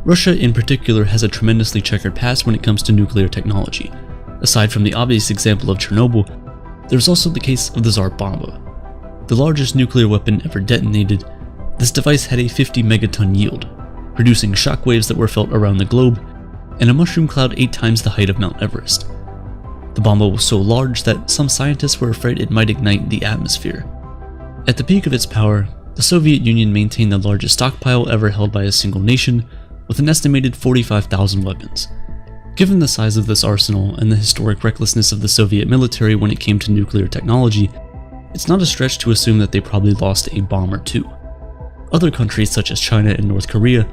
Russia in particular has a tremendously checkered past when it comes to nuclear technology. Aside from the obvious example of Chernobyl, there's also the case of the Tsar Bomba. The largest nuclear weapon ever detonated, this device had a 50 megaton yield, producing shockwaves that were felt around the globe, and a mushroom cloud 8 times the height of Mount Everest. The bomb was so large that some scientists were afraid it might ignite the atmosphere. At the peak of its power, the Soviet Union maintained the largest stockpile ever held by a single nation, with an estimated 45,000 weapons. Given the size of this arsenal and the historic recklessness of the Soviet military when it came to nuclear technology, it's not a stretch to assume that they probably lost a bomb or two. Other countries such as China and North Korea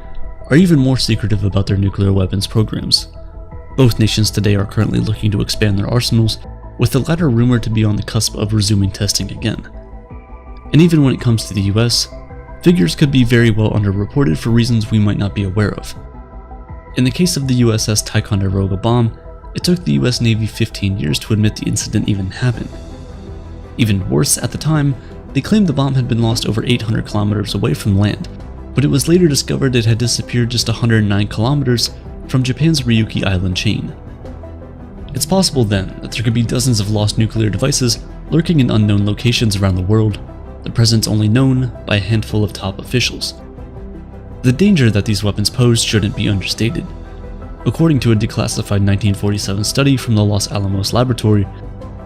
are even more secretive about their nuclear weapons programs. Both nations today are currently looking to expand their arsenals, with the latter rumored to be on the cusp of resuming testing again. And even when it comes to the US, figures could be very well underreported for reasons we might not be aware of. In the case of the USS Ticonderoga bomb, it took the US Navy 15 years to admit the incident even happened. Even worse, at the time, they claimed the bomb had been lost over 800 kilometers away from land, but it was later discovered it had disappeared just 109 kilometers from Japan's Ryukyu Island chain. It's possible then that there could be dozens of lost nuclear devices lurking in unknown locations around the world, their presence only known by a handful of top officials. The danger that these weapons pose shouldn't be understated. According to a declassified 1947 study from the Los Alamos laboratory,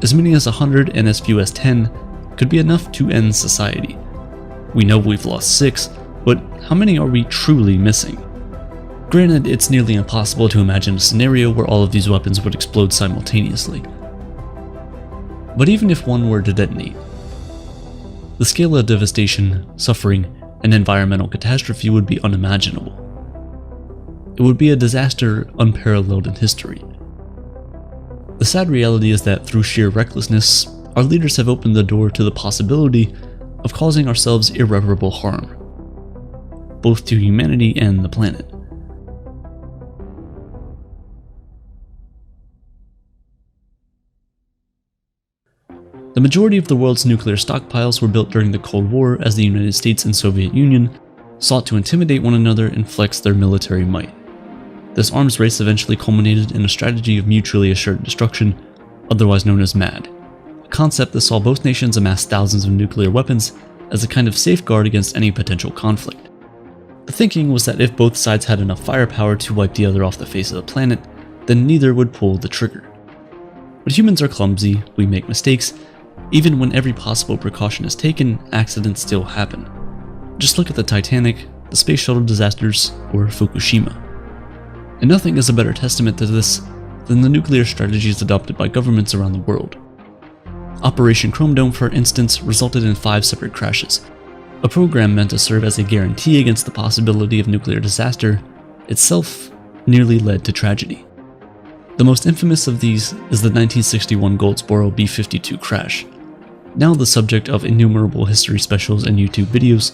as many as 100 and as few as 10 could be enough to end society. We know we've lost 6, but how many are we truly missing? Granted, it's nearly impossible to imagine a scenario where all of these weapons would explode simultaneously. But even if one were to detonate, the scale of devastation, suffering, and environmental catastrophe would be unimaginable. It would be a disaster unparalleled in history. The sad reality is that through sheer recklessness, our leaders have opened the door to the possibility of causing ourselves irreparable harm, both to humanity and the planet. The majority of the world's nuclear stockpiles were built during the Cold War as the United States and Soviet Union sought to intimidate one another and flex their military might. This arms race eventually culminated in a strategy of mutually assured destruction, otherwise known as MAD, a concept that saw both nations amass thousands of nuclear weapons as a kind of safeguard against any potential conflict. The thinking was that if both sides had enough firepower to wipe the other off the face of the planet, then neither would pull the trigger. But humans are clumsy, we make mistakes. Even when every possible precaution is taken, accidents still happen. Just look at the Titanic, the space shuttle disasters, or Fukushima. And nothing is a better testament to this than the nuclear strategies adopted by governments around the world. Operation Chrome Dome, for instance, resulted in 5 separate crashes. A program meant to serve as a guarantee against the possibility of nuclear disaster itself nearly led to tragedy. The most infamous of these is the 1961 Goldsboro B-52 crash. Now the subject of innumerable history specials and YouTube videos,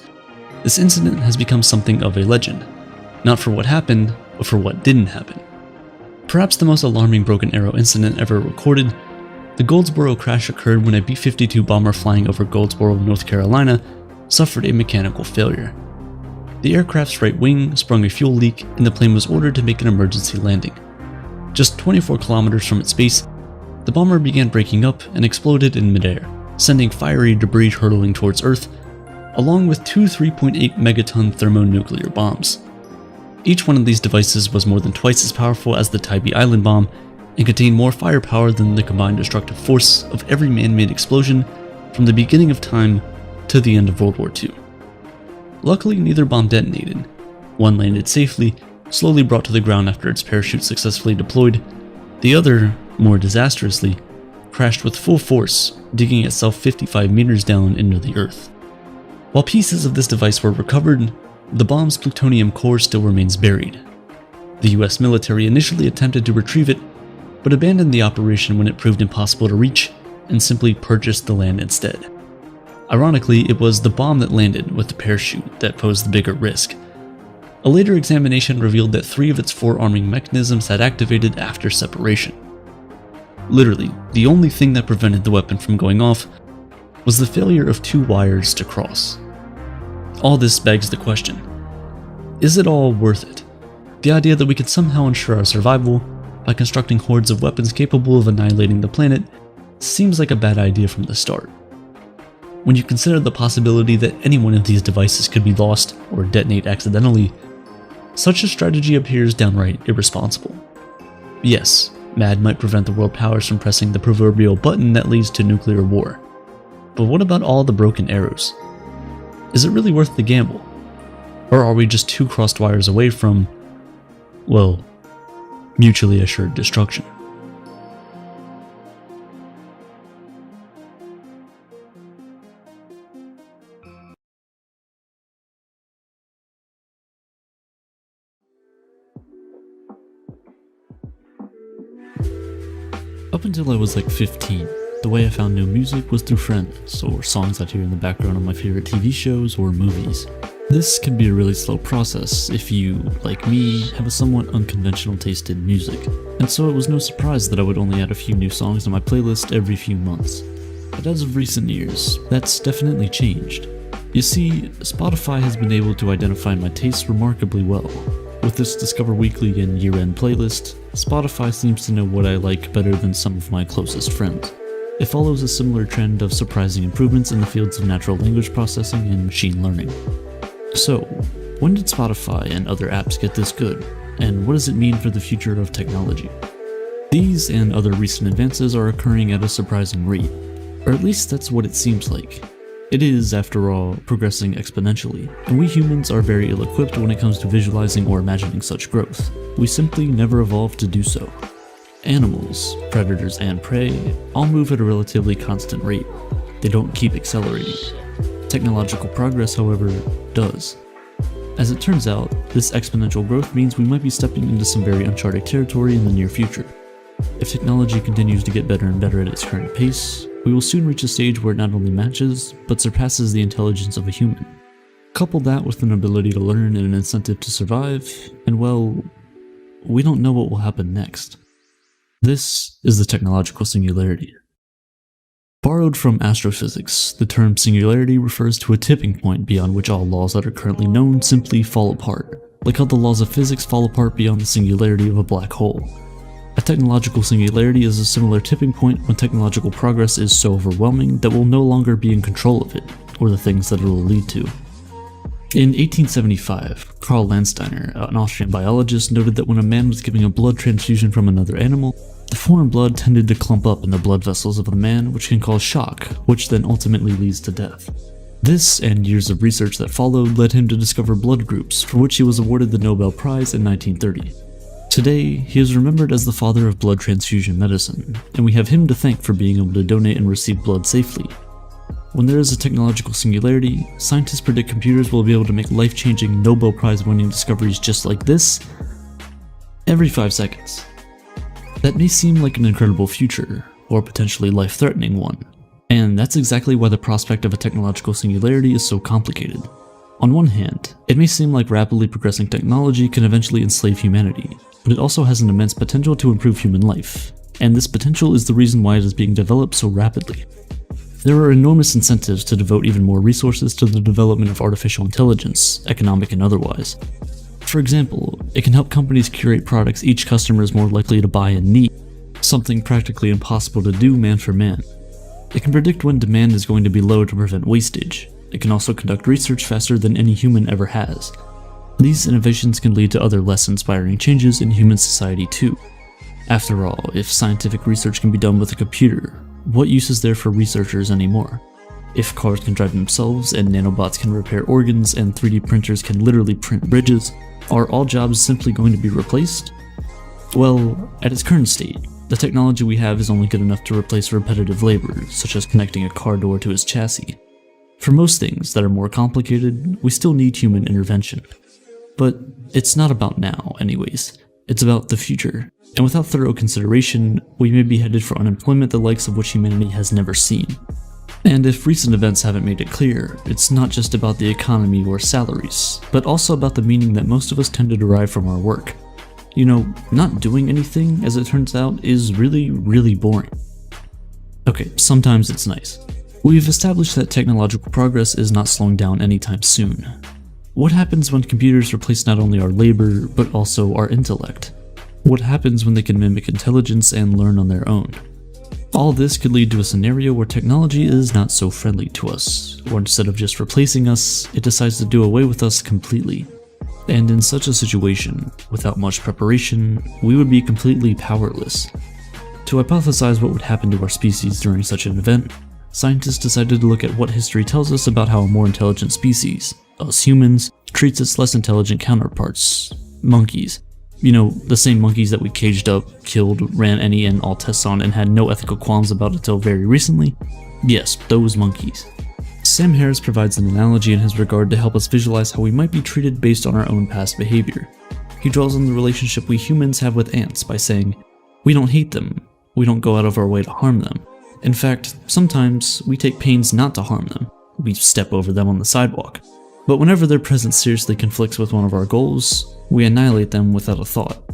this incident has become something of a legend, not for what happened, but for what didn't happen. Perhaps the most alarming broken arrow incident ever recorded, the Goldsboro crash occurred when a B-52 bomber flying over Goldsboro, North Carolina, suffered a mechanical failure. The aircraft's right wing sprung a fuel leak and the plane was ordered to make an emergency landing. Just 24 kilometers from its base, the bomber began breaking up and exploded in midair, sending fiery debris hurtling towards Earth, along with 2 3.8 megaton thermonuclear bombs. Each one of these devices was more than twice as powerful as the Tybee Island bomb and contained more firepower than the combined destructive force of every man-made explosion from the beginning of time to the end of World War II. Luckily, neither bomb detonated. One landed safely, slowly brought to the ground after its parachute successfully deployed. The other, more disastrously, crashed with full force, digging itself 55 meters down into the earth. While pieces of this device were recovered, the bomb's plutonium core still remains buried. The US military initially attempted to retrieve it, but abandoned the operation when it proved impossible to reach and simply purchased the land instead. Ironically, it was the bomb that landed with the parachute that posed the bigger risk. A later examination revealed that 3 of its 4 arming mechanisms had activated after separation. Literally, the only thing that prevented the weapon from going off was the failure of 2 wires to cross. All this begs the question, is it all worth it? The idea that we could somehow ensure our survival by constructing hordes of weapons capable of annihilating the planet seems like a bad idea from the start. When you consider the possibility that any one of these devices could be lost or detonate accidentally, such a strategy appears downright irresponsible. Yes, MAD might prevent the world powers from pressing the proverbial button that leads to nuclear war. But what about all the broken arrows? Is it really worth the gamble? Or are we just 2 crossed wires away from, well, mutually assured destruction? Up until I was like 15, the way I found new music was through friends, or songs I'd hear in the background of my favorite TV shows or movies. This can be a really slow process if you, like me, have a somewhat unconventional taste in music, and so it was no surprise that I would only add a few new songs to my playlist every few months. But as of recent years, that's definitely changed. You see, Spotify has been able to identify my tastes remarkably well. With this Discover Weekly and year-end playlist, Spotify seems to know what I like better than some of my closest friends. It follows a similar trend of surprising improvements in the fields of natural language processing and machine learning. So, when did Spotify and other apps get this good, and what does it mean for the future of technology? These and other recent advances are occurring at a surprising rate, or at least that's what it seems like. It is, after all, progressing exponentially, and we humans are very ill-equipped when it comes to visualizing or imagining such growth. We simply never evolved to do so. Animals, predators and prey, all move at a relatively constant rate. They don't keep accelerating. Technological progress, however, does. As it turns out, this exponential growth means we might be stepping into some very uncharted territory in the near future. If technology continues to get better and better at its current pace, we will soon reach a stage where it not only matches, but surpasses the intelligence of a human. Couple that with an ability to learn and an incentive to survive, and well, we don't know what will happen next. This is the technological singularity. Borrowed from astrophysics, the term singularity refers to a tipping point beyond which all laws that are currently known simply fall apart, like how the laws of physics fall apart beyond the singularity of a black hole. A technological singularity is a similar tipping point when technological progress is so overwhelming that we'll no longer be in control of it, or the things that it will lead to. In 1875, Karl Landsteiner, an Austrian biologist, noted that when a man was giving a blood transfusion from another animal, the foreign blood tended to clump up in the blood vessels of the man, which can cause shock, which then ultimately leads to death. This, and years of research that followed, led him to discover blood groups, for which he was awarded the Nobel Prize in 1930. Today, he is remembered as the father of blood transfusion medicine, and we have him to thank for being able to donate and receive blood safely. When there is a technological singularity, scientists predict computers will be able to make life-changing Nobel Prize-winning discoveries just like this every 5 seconds. That may seem like an incredible future, or potentially life-threatening one, and that's exactly why the prospect of a technological singularity is so complicated. On one hand, it may seem like rapidly progressing technology can eventually enslave humanity, but it also has an immense potential to improve human life, and this potential is the reason why it is being developed so rapidly. There are enormous incentives to devote even more resources to the development of artificial intelligence, economic and otherwise. For example, it can help companies curate products each customer is more likely to buy and need, something practically impossible to do man for man. It can predict when demand is going to be low to prevent wastage. It can also conduct research faster than any human ever has. These innovations can lead to other less inspiring changes in human society too. After all, if scientific research can be done with a computer, what use is there for researchers anymore? If cars can drive themselves and nanobots can repair organs and 3D printers can literally print bridges, are all jobs simply going to be replaced? Well, at its current state, the technology we have is only good enough to replace repetitive labor, such as connecting a car door to its chassis. For most things that are more complicated, we still need human intervention. But it's not about now, anyways. It's about the future. And without thorough consideration, we may be headed for unemployment the likes of which humanity has never seen. And if recent events haven't made it clear, it's not just about the economy or salaries, but also about the meaning that most of us tend to derive from our work. You know, not doing anything, as it turns out, is really boring. Okay, sometimes it's nice. We've established that technological progress is not slowing down anytime soon. What happens when computers replace not only our labor, but also our intellect? What happens when they can mimic intelligence and learn on their own? All this could lead to a scenario where technology is not so friendly to us, or instead of just replacing us, it decides to do away with us completely. And in such a situation, without much preparation, we would be completely powerless. To hypothesize what would happen to our species during such an event, scientists decided to look at what history tells us about how a more intelligent species, us humans, treats its less intelligent counterparts, monkeys. You know, the same monkeys that we caged up, killed, ran any and all tests on, and had no ethical qualms about until very recently? Yes, those monkeys. Sam Harris provides an analogy in his regard to help us visualize how we might be treated based on our own past behavior. He draws on the relationship we humans have with ants by saying, "We don't hate them, we don't go out of our way to harm them. In fact, sometimes we take pains not to harm them. We step over them on the sidewalk. But whenever their presence seriously conflicts with one of our goals, we annihilate them without a thought."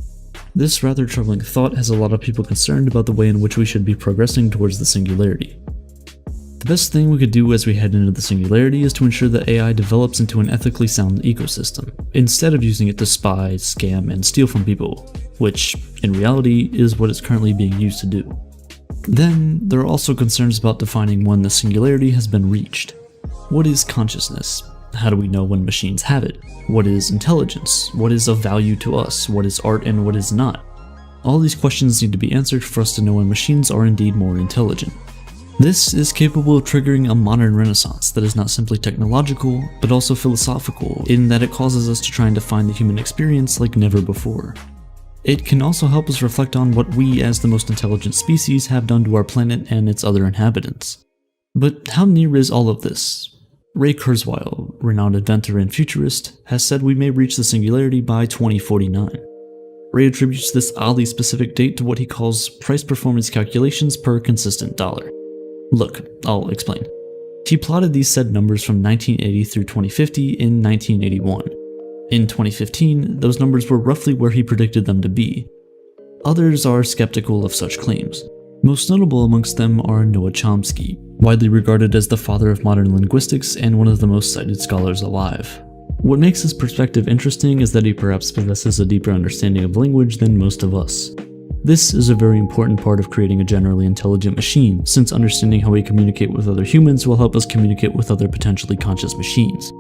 This rather troubling thought has a lot of people concerned about the way in which we should be progressing towards the singularity. The best thing we could do as we head into the singularity is to ensure that AI develops into an ethically sound ecosystem, instead of using it to spy, scam, and steal from people, which, in reality, is what it's currently being used to do. Then, there are also concerns about defining when the singularity has been reached. What is consciousness? How do we know when machines have it? What is intelligence? What is of value to us? What is art and what is not? All these questions need to be answered for us to know when machines are indeed more intelligent. This is capable of triggering a modern renaissance that is not simply technological, but also philosophical, in that it causes us to try and define the human experience like never before. It can also help us reflect on what we as the most intelligent species have done to our planet and its other inhabitants. But how near is all of this? Ray Kurzweil, renowned inventor and futurist, has said we may reach the singularity by 2049. Ray attributes this oddly specific date to what he calls price-performance calculations per consistent dollar. Look, I'll explain. He plotted these said numbers from 1980 through 2050 in 1981. In 2015, those numbers were roughly where he predicted them to be. Others are skeptical of such claims. Most notable amongst them are Noah Chomsky, widely regarded as the father of modern linguistics and one of the most cited scholars alive. What makes his perspective interesting is that he perhaps possesses a deeper understanding of language than most of us. This is a very important part of creating a generally intelligent machine, since understanding how we communicate with other humans will help us communicate with other potentially conscious machines.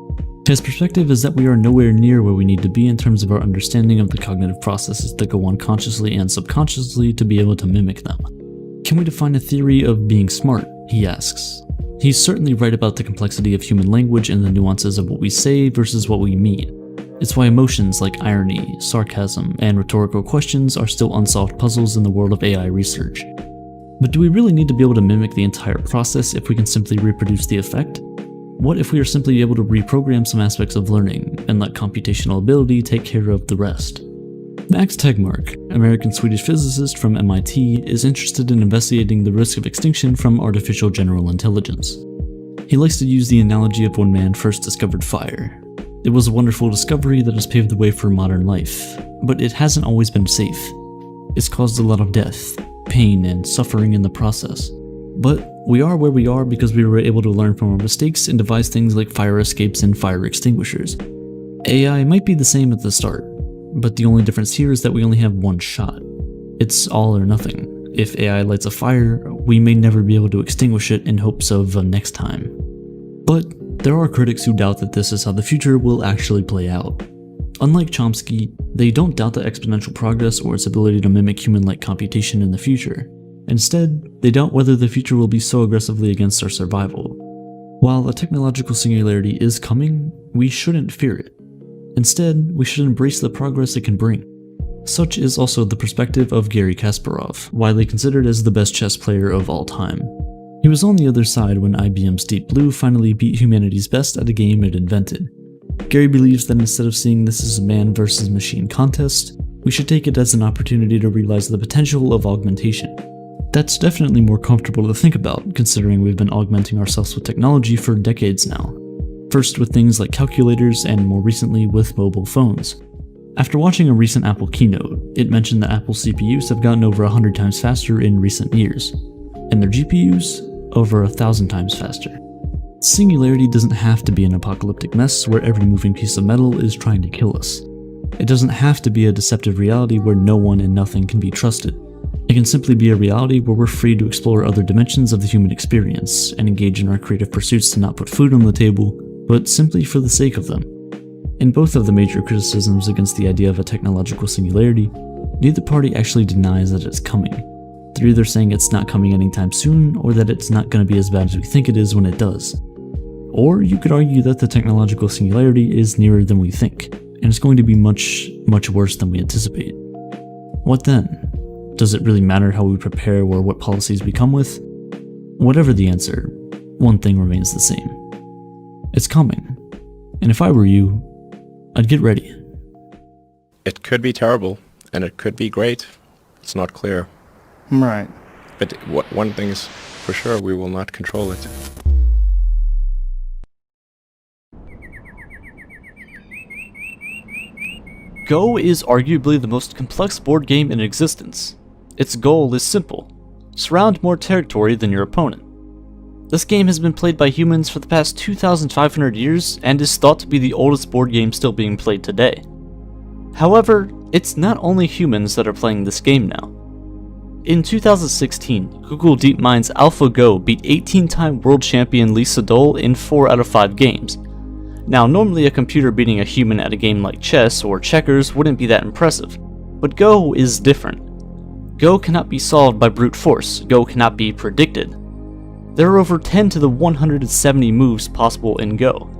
His perspective is that we are nowhere near where we need to be in terms of our understanding of the cognitive processes that go on consciously and subconsciously to be able to mimic them. Can we define a theory of being smart? He asks. He's certainly right about the complexity of human language and the nuances of what we say versus what we mean. It's why emotions like irony, sarcasm, and rhetorical questions are still unsolved puzzles in the world of AI research. But do we really need to be able to mimic the entire process if we can simply reproduce the effect? What if we are simply able to reprogram some aspects of learning and let computational ability take care of the rest? Max Tegmark, American-Swedish physicist from MIT, is interested in investigating the risk of extinction from artificial general intelligence. He likes to use the analogy of when man first discovered fire. It was a wonderful discovery that has paved the way for modern life, but it hasn't always been safe. It's caused a lot of death, pain, and suffering in the process. But we are where we are because we were able to learn from our mistakes and devise things like fire escapes and fire extinguishers. AI might be the same at the start, but the only difference here is that we only have one shot. It's all or nothing. If AI lights a fire, we may never be able to extinguish it in hopes of next time. But there are critics who doubt that this is how the future will actually play out. Unlike Chomsky, they don't doubt the exponential progress or its ability to mimic human-like computation in the future. Instead, they doubt whether the future will be so aggressively against our survival. While a technological singularity is coming, we shouldn't fear it. Instead, we should embrace the progress it can bring. Such is also the perspective of Garry Kasparov, widely considered as the best chess player of all time. He was on the other side when IBM's Deep Blue finally beat humanity's best at a game it invented. Garry believes that instead of seeing this as a man versus machine contest, we should take it as an opportunity to realize the potential of augmentation. That's definitely more comfortable to think about, considering we've been augmenting ourselves with technology for decades now. First with things like calculators, and more recently with mobile phones. After watching a recent Apple keynote, it mentioned that Apple CPUs have gotten over 100 times faster in recent years, and their GPUs over 1,000 times faster. Singularity doesn't have to be an apocalyptic mess where every moving piece of metal is trying to kill us. It doesn't have to be a deceptive reality where no one and nothing can be trusted. It can simply be a reality where we're free to explore other dimensions of the human experience and engage in our creative pursuits to not put food on the table, but simply for the sake of them. In both of the major criticisms against the idea of a technological singularity, neither party actually denies that it's coming. They're either saying it's not coming anytime soon, or that it's not going to be as bad as we think it is when it does. Or you could argue that the technological singularity is nearer than we think, and it's going to be much, much worse than we anticipate. What then? Does it really matter how we prepare or what policies we come with? Whatever the answer, one thing remains the same. It's coming. And if I were you, I'd get ready. It could be terrible, and it could be great. It's not clear. Right. But one thing is for sure, we will not control it. Go is arguably the most complex board game in existence. Its goal is simple: surround more territory than your opponent. This game has been played by humans for the past 2,500 years and is thought to be the oldest board game still being played today. However, it's not only humans that are playing this game now. In 2016, Google DeepMind's AlphaGo beat 18-time world champion Lee Sedol in 4 out of 5 games. Now, normally a computer beating a human at a game like chess or checkers wouldn't be that impressive, but Go is different. Go cannot be solved by brute force. Go cannot be predicted. There are over 10 to the 170 moves possible in Go.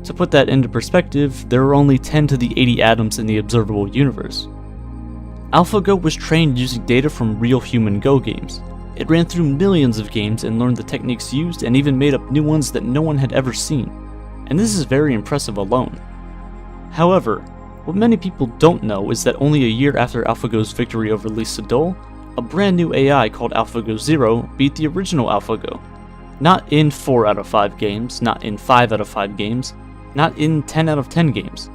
To put that into perspective, there are only 10 to the 80 atoms in the observable universe. AlphaGo was trained using data from real human Go games. It ran through millions of games and learned the techniques used and even made up new ones that no one had ever seen. And this is very impressive alone. However, what many people don't know is that only a year after AlphaGo's victory over Lee Sedol, a brand new AI called AlphaGo Zero beat the original AlphaGo. Not in 4 out of 5 games, not in 5 out of 5 games, not in 10 out of 10 games,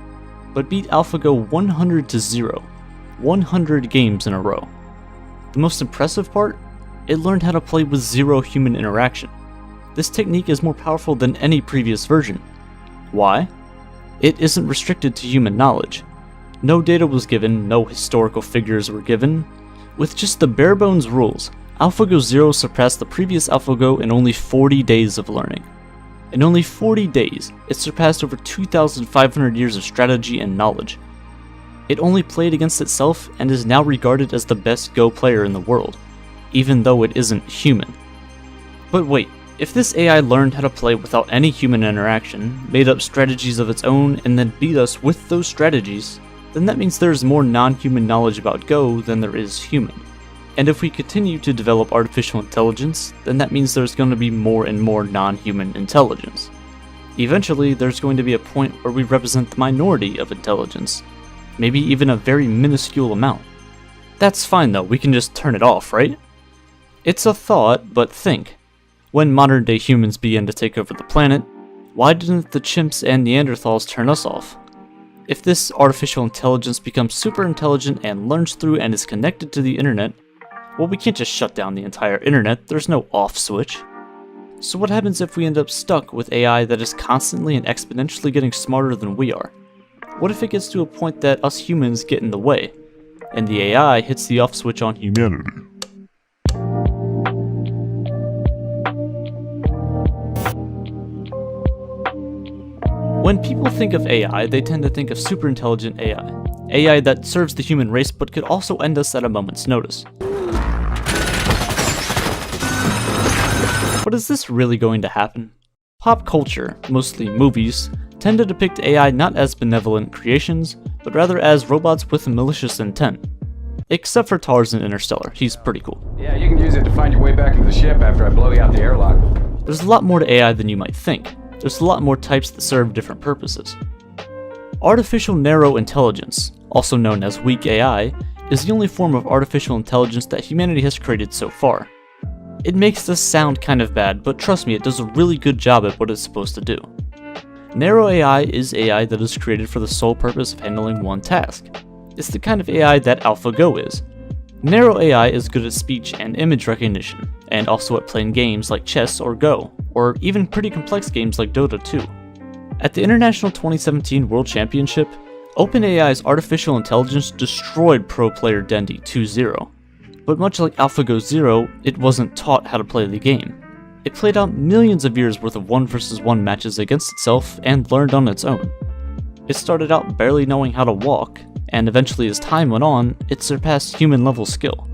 but beat AlphaGo 100-0, 100 games in a row. The most impressive part? It learned how to play with zero human interaction. This technique is more powerful than any previous version. Why? It isn't restricted to human knowledge. No data was given, no historical figures were given. With just the bare bones rules, AlphaGo Zero surpassed the previous AlphaGo in only 40 days of learning. In only 40 days, it surpassed over 2,500 years of strategy and knowledge. It only played against itself and is now regarded as the best Go player in the world, even though it isn't human. But wait, if this AI learned how to play without any human interaction, made up strategies of its own, and then beat us with those strategies, then that means there's more non-human knowledge about Go than there is human. And if we continue to develop artificial intelligence, then that means there's going to be more and more non-human intelligence. Eventually, there's going to be a point where we represent the minority of intelligence, maybe even a very minuscule amount. That's fine though, we can just turn it off, right? It's a thought, but think. When modern day humans began to take over the planet, why didn't the chimps and Neanderthals turn us off? If this artificial intelligence becomes super intelligent and learns through and is connected to the internet, well, we can't just shut down the entire internet, there's no off switch. So what happens if we end up stuck with AI that is constantly and exponentially getting smarter than we are? What if it gets to a point that us humans get in the way, and the AI hits the off switch on humanity? When people think of AI, they tend to think of super intelligent AI. AI that serves the human race but could also end us at a moment's notice. But is this really going to happen? Pop culture, mostly movies, tend to depict AI not as benevolent creations, but rather as robots with malicious intent. Except for Tars in Interstellar, he's pretty cool. Yeah, you can use it to find your way back into the ship after I blow you out the airlock. There's a lot more to AI than you might think. There's a lot more types that serve different purposes. Artificial narrow intelligence, also known as weak AI, is the only form of artificial intelligence that humanity has created so far. It makes this sound kind of bad, but trust me, it does a really good job at what it's supposed to do. Narrow AI is AI that is created for the sole purpose of handling one task. It's the kind of AI that AlphaGo is. Narrow AI is good at speech and image recognition, and also at playing games like chess or Go, or even pretty complex games like Dota 2. At the International 2017 World Championship, OpenAI's artificial intelligence destroyed pro player Dendi 2-0. But much like AlphaGo Zero, it wasn't taught how to play the game. It played out millions of years worth of 1 versus 1 matches against itself and learned on its own. It started out barely knowing how to walk, and eventually as time went on, it surpassed human-level skill.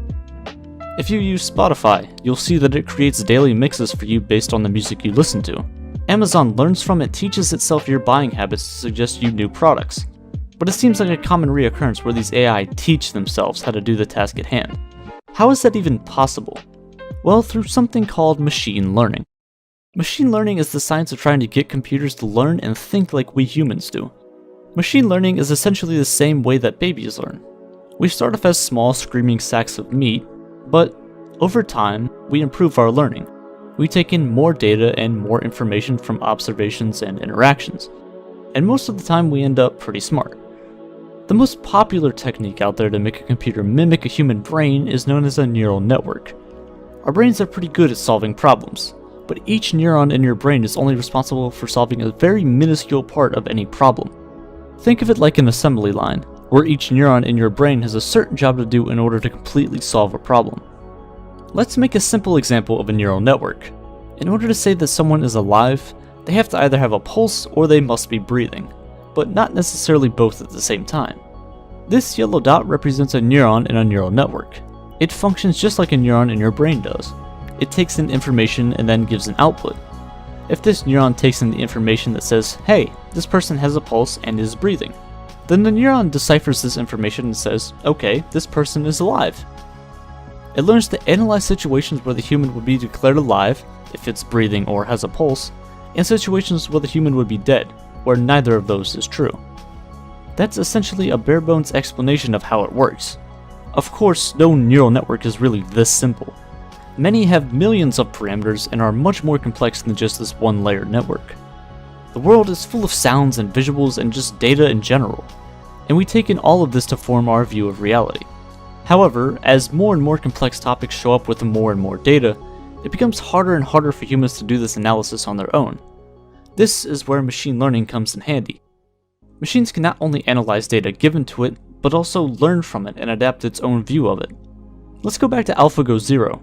If you use Spotify, you'll see that it creates daily mixes for you based on the music you listen to. Amazon learns from it, teaches itself your buying habits to suggest you new products. But it seems like a common reoccurrence where these AI teach themselves how to do the task at hand. How is that even possible? Well, through something called machine learning. Machine learning is the science of trying to get computers to learn and think like we humans do. Machine learning is essentially the same way that babies learn. We start off as small screaming sacks of meat, but over time, we improve our learning. We take in more data and more information from observations and interactions, and most of the time we end up pretty smart. The most popular technique out there to make a computer mimic a human brain is known as a neural network. Our brains are pretty good at solving problems, but each neuron in your brain is only responsible for solving a very minuscule part of any problem. Think of it like an assembly line, where each neuron in your brain has a certain job to do in order to completely solve a problem. Let's make a simple example of a neural network. In order to say that someone is alive, they have to either have a pulse or they must be breathing, but not necessarily both at the same time. This yellow dot represents a neuron in a neural network. It functions just like a neuron in your brain does. It takes in information and then gives an output. If this neuron takes in the information that says, hey, this person has a pulse and is breathing, then the neuron deciphers this information and says, okay, this person is alive. It learns to analyze situations where the human would be declared alive, if it's breathing or has a pulse, and situations where the human would be dead, where neither of those is true. That's essentially a bare-bones explanation of how it works. Of course, no neural network is really this simple. Many have millions of parameters and are much more complex than just this one-layer network. The world is full of sounds and visuals and just data in general, and we take in all of this to form our view of reality. However, as more and more complex topics show up with more and more data, it becomes harder and harder for humans to do this analysis on their own. This is where machine learning comes in handy. Machines can not only analyze data given to it, but also learn from it and adapt its own view of it. Let's go back to AlphaGo Zero.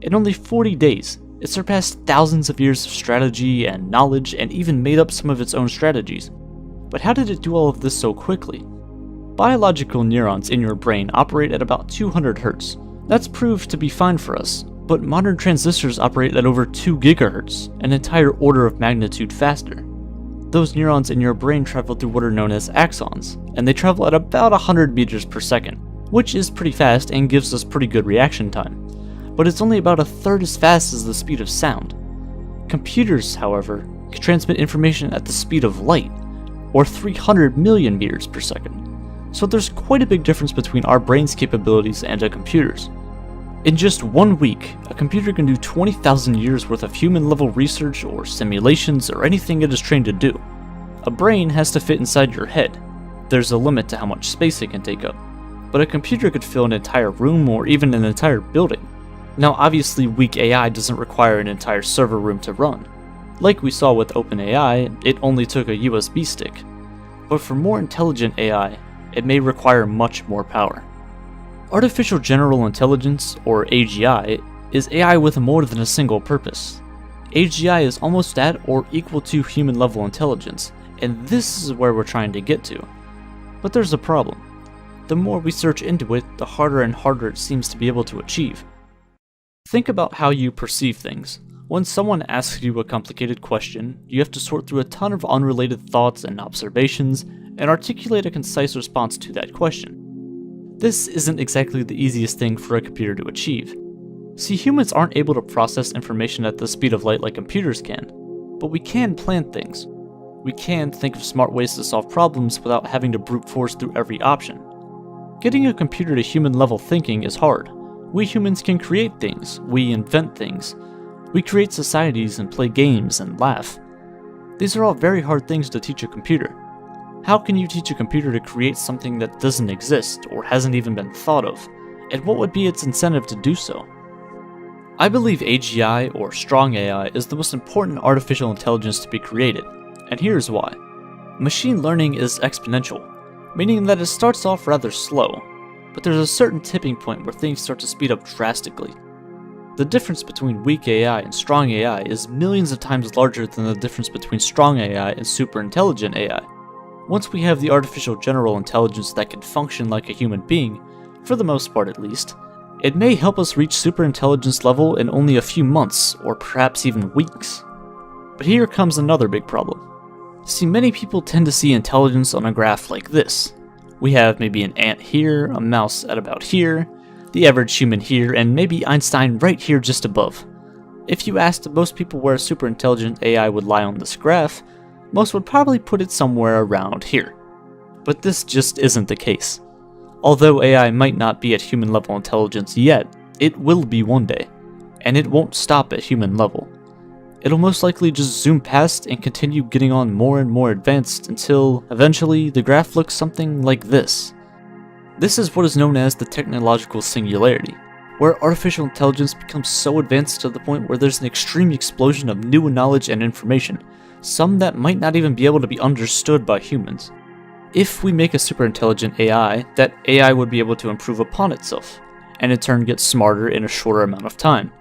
In only 40 days, it surpassed thousands of years of strategy and knowledge and even made up some of its own strategies. But how did it do all of this so quickly? Biological neurons in your brain operate at about 200 Hz. That's proved to be fine for us, but modern transistors operate at over 2 GHz, an entire order of magnitude faster. Those neurons in your brain travel through what are known as axons, and they travel at about 100 meters per second, which is pretty fast and gives us pretty good reaction time. But it's only about a third as fast as the speed of sound. Computers, however, can transmit information at the speed of light, or 300 million meters per second. So there's quite a big difference between our brain's capabilities and a computer's. In just 1 week, a computer can do 20,000 years worth of human-level research or simulations or anything it is trained to do. A brain has to fit inside your head. There's a limit to how much space it can take up, but a computer could fill an entire room or even an entire building. Now obviously weak AI doesn't require an entire server room to run. Like we saw with OpenAI, it only took a USB stick. But for more intelligent AI, it may require much more power. Artificial General Intelligence, or AGI, is AI with more than a single purpose. AGI is almost at or equal to human-level intelligence, and this is where we're trying to get to. But there's a problem. The more we search into it, the harder and harder it seems to be able to achieve. Think about how you perceive things. When someone asks you a complicated question, you have to sort through a ton of unrelated thoughts and observations and articulate a concise response to that question. This isn't exactly the easiest thing for a computer to achieve. See, humans aren't able to process information at the speed of light like computers can, but we can plan things. We can think of smart ways to solve problems without having to brute force through every option. Getting a computer to human-level thinking is hard. We humans can create things, we invent things. We create societies and play games and laugh. These are all very hard things to teach a computer. How can you teach a computer to create something that doesn't exist or hasn't even been thought of? And what would be its incentive to do so? I believe AGI, or strong AI, is the most important artificial intelligence to be created, and here's why. Machine learning is exponential, meaning that it starts off rather slow, but there's a certain tipping point where things start to speed up drastically. The difference between weak AI and strong AI is millions of times larger than the difference between strong AI and super intelligent AI. Once we have the artificial general intelligence that can function like a human being, for the most part at least, it may help us reach superintelligence level in only a few months, or perhaps even weeks. But here comes another big problem. See, many people tend to see intelligence on a graph like this. We have maybe an ant here, a mouse at about here, the average human here, and maybe Einstein right here just above. If you asked most people where a superintelligent AI would lie on this graph, most would probably put it somewhere around here. But this just isn't the case. Although AI might not be at human level intelligence yet, it will be one day, and it won't stop at human level. It'll most likely just zoom past and continue getting on more and more advanced until, eventually, the graph looks something like this. This is what is known as the technological singularity, where artificial intelligence becomes so advanced to the point where there's an extreme explosion of new knowledge and information, some that might not even be able to be understood by humans. If we make a superintelligent AI, that AI would be able to improve upon itself, and in turn get smarter in a shorter amount of time,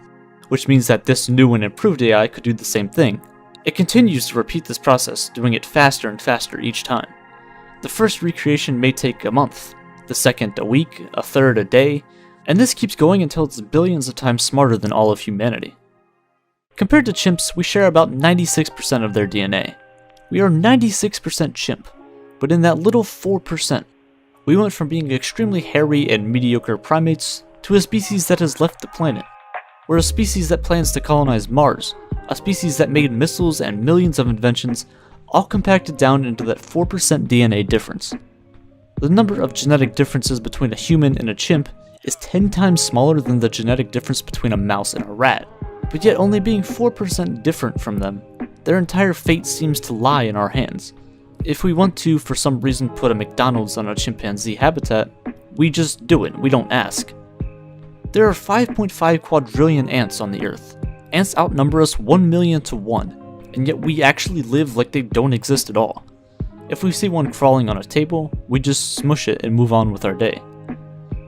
which means that this new and improved AI could do the same thing. It continues to repeat this process, doing it faster and faster each time. The first recreation may take a month, the second a week, a third a day, and this keeps going until it's billions of times smarter than all of humanity. Compared to chimps, we share about 96% of their DNA. We are 96% chimp, but in that little 4%, we went from being extremely hairy and mediocre primates to a species that has left the planet. We're a species that plans to colonize Mars, a species that made missiles and millions of inventions, all compacted down into that 4% DNA difference. The number of genetic differences between a human and a chimp is 10 times smaller than the genetic difference between a mouse and a rat, but yet only being 4% different from them, their entire fate seems to lie in our hands. If we want to, for some reason, put a McDonald's on a chimpanzee habitat, we just do it, we don't ask. There are 5.5 quadrillion ants on the Earth. Ants outnumber us 1 million to 1, and yet we actually live like they don't exist at all. If we see one crawling on a table, we just smush it and move on with our day.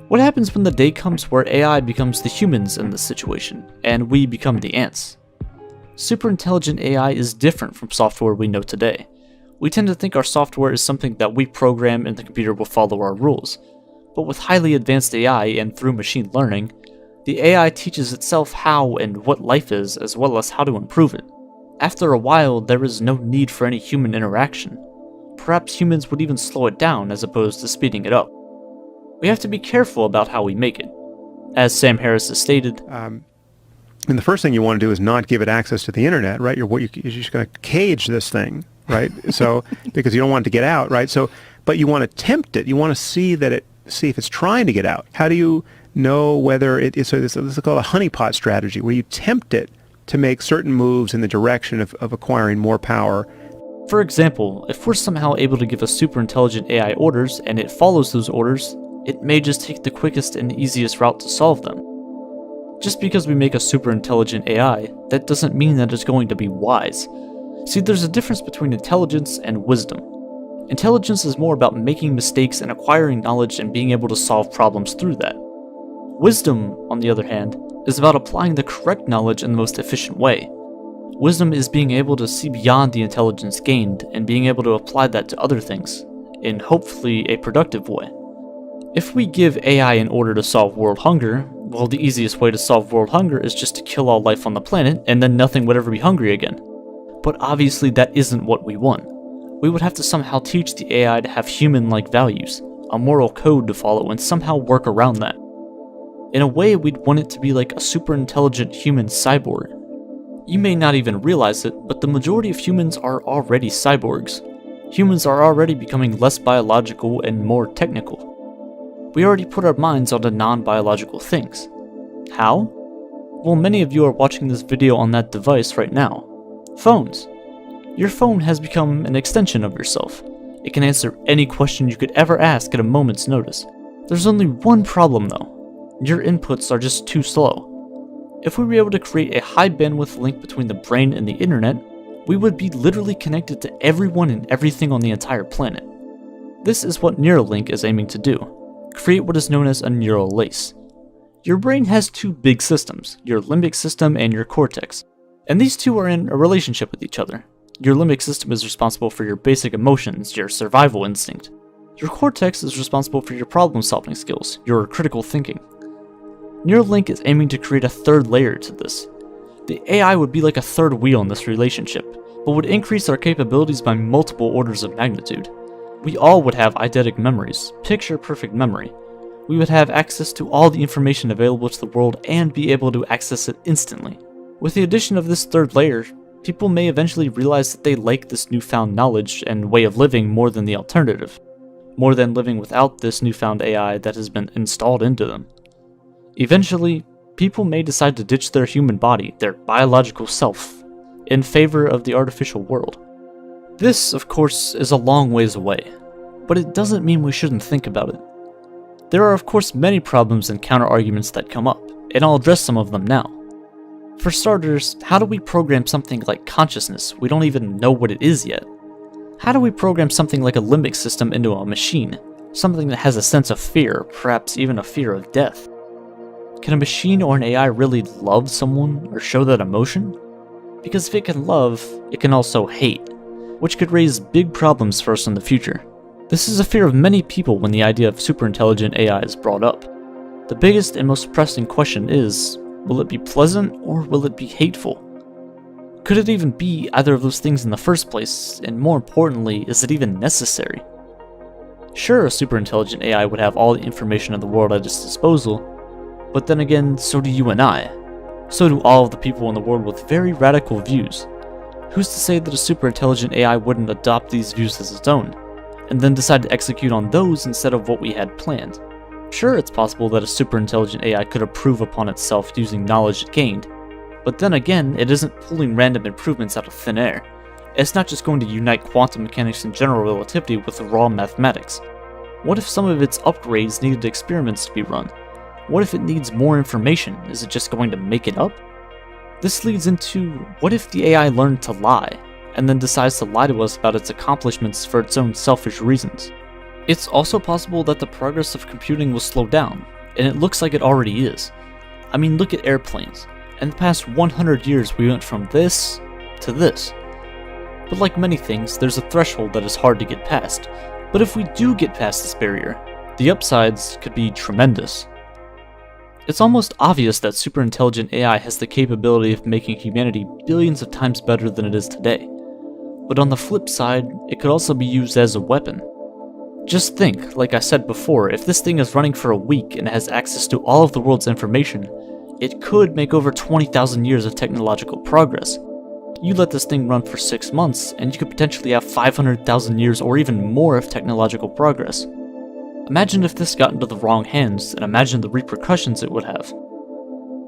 What happens when the day comes where AI becomes the humans in this situation, and we become the ants? Superintelligent AI is different from software we know today. We tend to think our software is something that we program and the computer will follow our rules. But with highly advanced AI and through machine learning, the AI teaches itself how and what life is as well as how to improve it. After a while, there is no need for any human interaction. Perhaps humans would even slow it down as opposed to speeding it up. We have to be careful about how we make it. As Sam Harris has stated, and the first thing you want to do is not give it access to the internet, right? You're just going to cage this thing, right? So because you don't want it to get out, right? So, but you want to tempt it. You want to see if it's trying to get out. How do you know whether it is? So this is called a honeypot strategy, where you tempt it to make certain moves in the direction of acquiring more power. For example, if we're somehow able to give a superintelligent AI orders and it follows those orders, it may just take the quickest and easiest route to solve them. Just because we make a superintelligent AI, that doesn't mean that it's going to be wise. See, there's a difference between intelligence and wisdom. Intelligence is more about making mistakes and acquiring knowledge and being able to solve problems through that. Wisdom, on the other hand, is about applying the correct knowledge in the most efficient way. Wisdom is being able to see beyond the intelligence gained and being able to apply that to other things, in hopefully a productive way. If we give AI an order to solve world hunger, well, the easiest way to solve world hunger is just to kill all life on the planet and then nothing would ever be hungry again. But obviously that isn't what we want. We would have to somehow teach the AI to have human-like values, a moral code to follow, and somehow work around that. In a way, we'd want it to be like a super-intelligent human cyborg. You may not even realize it, but the majority of humans are already cyborgs. Humans are already becoming less biological and more technical. We already put our minds onto non-biological things. How? Well, many of you are watching this video on that device right now. Phones. Your phone has become an extension of yourself. It can answer any question you could ever ask at a moment's notice. There's only one problem though. Your inputs are just too slow. If we were able to create a high bandwidth link between the brain and the internet, we would be literally connected to everyone and everything on the entire planet. This is what Neuralink is aiming to do. Create what is known as a neural lace. Your brain has two big systems, your limbic system and your cortex, and these two are in a relationship with each other. Your limbic system is responsible for your basic emotions, your survival instinct. Your cortex is responsible for your problem-solving skills, your critical thinking. Neuralink is aiming to create a third layer to this. The AI would be like a third wheel in this relationship, but would increase our capabilities by multiple orders of magnitude. We all would have eidetic memories, picture-perfect memory. We would have access to all the information available to the world and be able to access it instantly. With the addition of this third layer, people may eventually realize that they like this newfound knowledge and way of living more than the alternative, more than living without this newfound AI that has been installed into them. Eventually, people may decide to ditch their human body, their biological self, in favor of the artificial world. This, of course, is a long ways away, but it doesn't mean we shouldn't think about it. There are of course many problems and counter-arguments that come up, and I'll address some of them now. For starters, how do we program something like consciousness? We don't even know what it is yet. How do we program something like a limbic system into a machine? Something that has a sense of fear, perhaps even a fear of death? Can a machine or an AI really love someone or show that emotion? Because if it can love, it can also hate, which could raise big problems for us in the future. This is a fear of many people when the idea of superintelligent AI is brought up. The biggest and most pressing question is, will it be pleasant or will it be hateful? Could it even be either of those things in the first place, and more importantly, is it even necessary? Sure, a superintelligent AI would have all the information in the world at its disposal, but then again, so do you and I. So do all of the people in the world with very radical views. Who's to say that a superintelligent AI wouldn't adopt these views as its own, and then decide to execute on those instead of what we had planned? Sure, it's possible that a superintelligent AI could improve upon itself using knowledge it gained, but then again, it isn't pulling random improvements out of thin air. It's not just going to unite quantum mechanics and general relativity with raw mathematics. What if some of its upgrades needed experiments to be run? What if it needs more information? Is it just going to make it up? This leads into, what if the AI learned to lie, and then decides to lie to us about its accomplishments for its own selfish reasons? It's also possible that the progress of computing will slow down, and it looks like it already is. I mean, look at airplanes. In the past 100 years we went from this to this. But like many things, there's a threshold that is hard to get past. But if we do get past this barrier, the upsides could be tremendous. It's almost obvious that superintelligent AI has the capability of making humanity billions of times better than it is today. But on the flip side, it could also be used as a weapon. Just think, like I said before, if this thing is running for a week and has access to all of the world's information, it could make over 20,000 years of technological progress. You let this thing run for 6 months, and you could potentially have 500,000 years or even more of technological progress. Imagine if this got into the wrong hands, and imagine the repercussions it would have.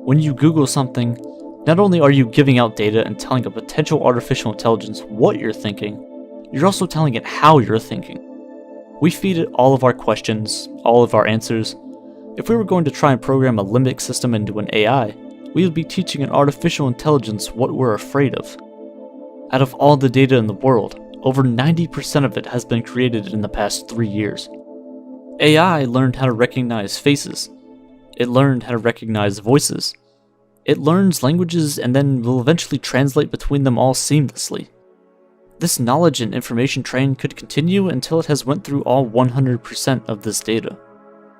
When you Google something, not only are you giving out data and telling a potential artificial intelligence what you're thinking, you're also telling it how you're thinking. We feed it all of our questions, all of our answers. If we were going to try and program a limbic system into an AI, we would be teaching an artificial intelligence what we're afraid of. Out of all the data in the world, over 90% of it has been created in the past 3 years. AI learned how to recognize faces. It learned how to recognize voices. It learns languages and then will eventually translate between them all seamlessly. This knowledge and information train could continue until it has went through all 100% of this data.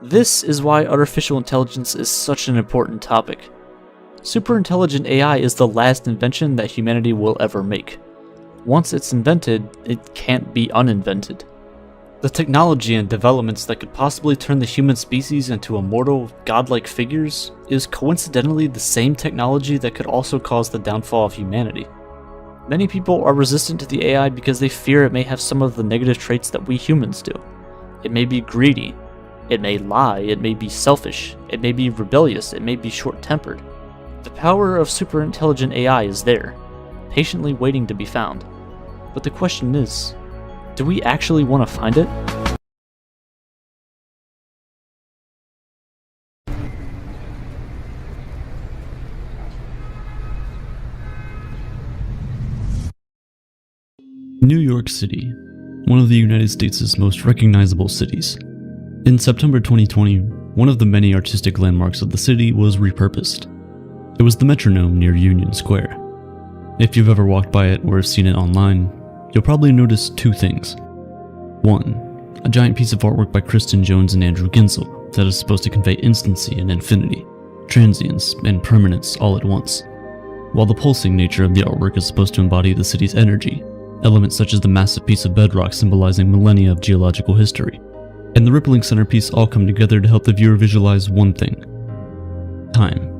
This is why artificial intelligence is such an important topic. Superintelligent AI is the last invention that humanity will ever make. Once it's invented, it can't be uninvented. The technology and developments that could possibly turn the human species into immortal, godlike figures is coincidentally the same technology that could also cause the downfall of humanity. Many people are resistant to the AI because they fear it may have some of the negative traits that we humans do. It may be greedy, it may lie, it may be selfish, it may be rebellious, it may be short-tempered. The power of superintelligent AI is there, patiently waiting to be found. But the question is, do we actually want to find it? New York City, one of the United States' most recognizable cities. In September 2020, one of the many artistic landmarks of the city was repurposed. It was the Metronome near Union Square. If you've ever walked by it or seen it online, you'll probably notice two things. One, a giant piece of artwork by Kristen Jones and Andrew Ginsel that is supposed to convey instancy and infinity, transience and permanence all at once, while the pulsing nature of the artwork is supposed to embody the city's energy, elements such as the massive piece of bedrock symbolizing millennia of geological history, and the rippling centerpiece all come together to help the viewer visualize one thing: time.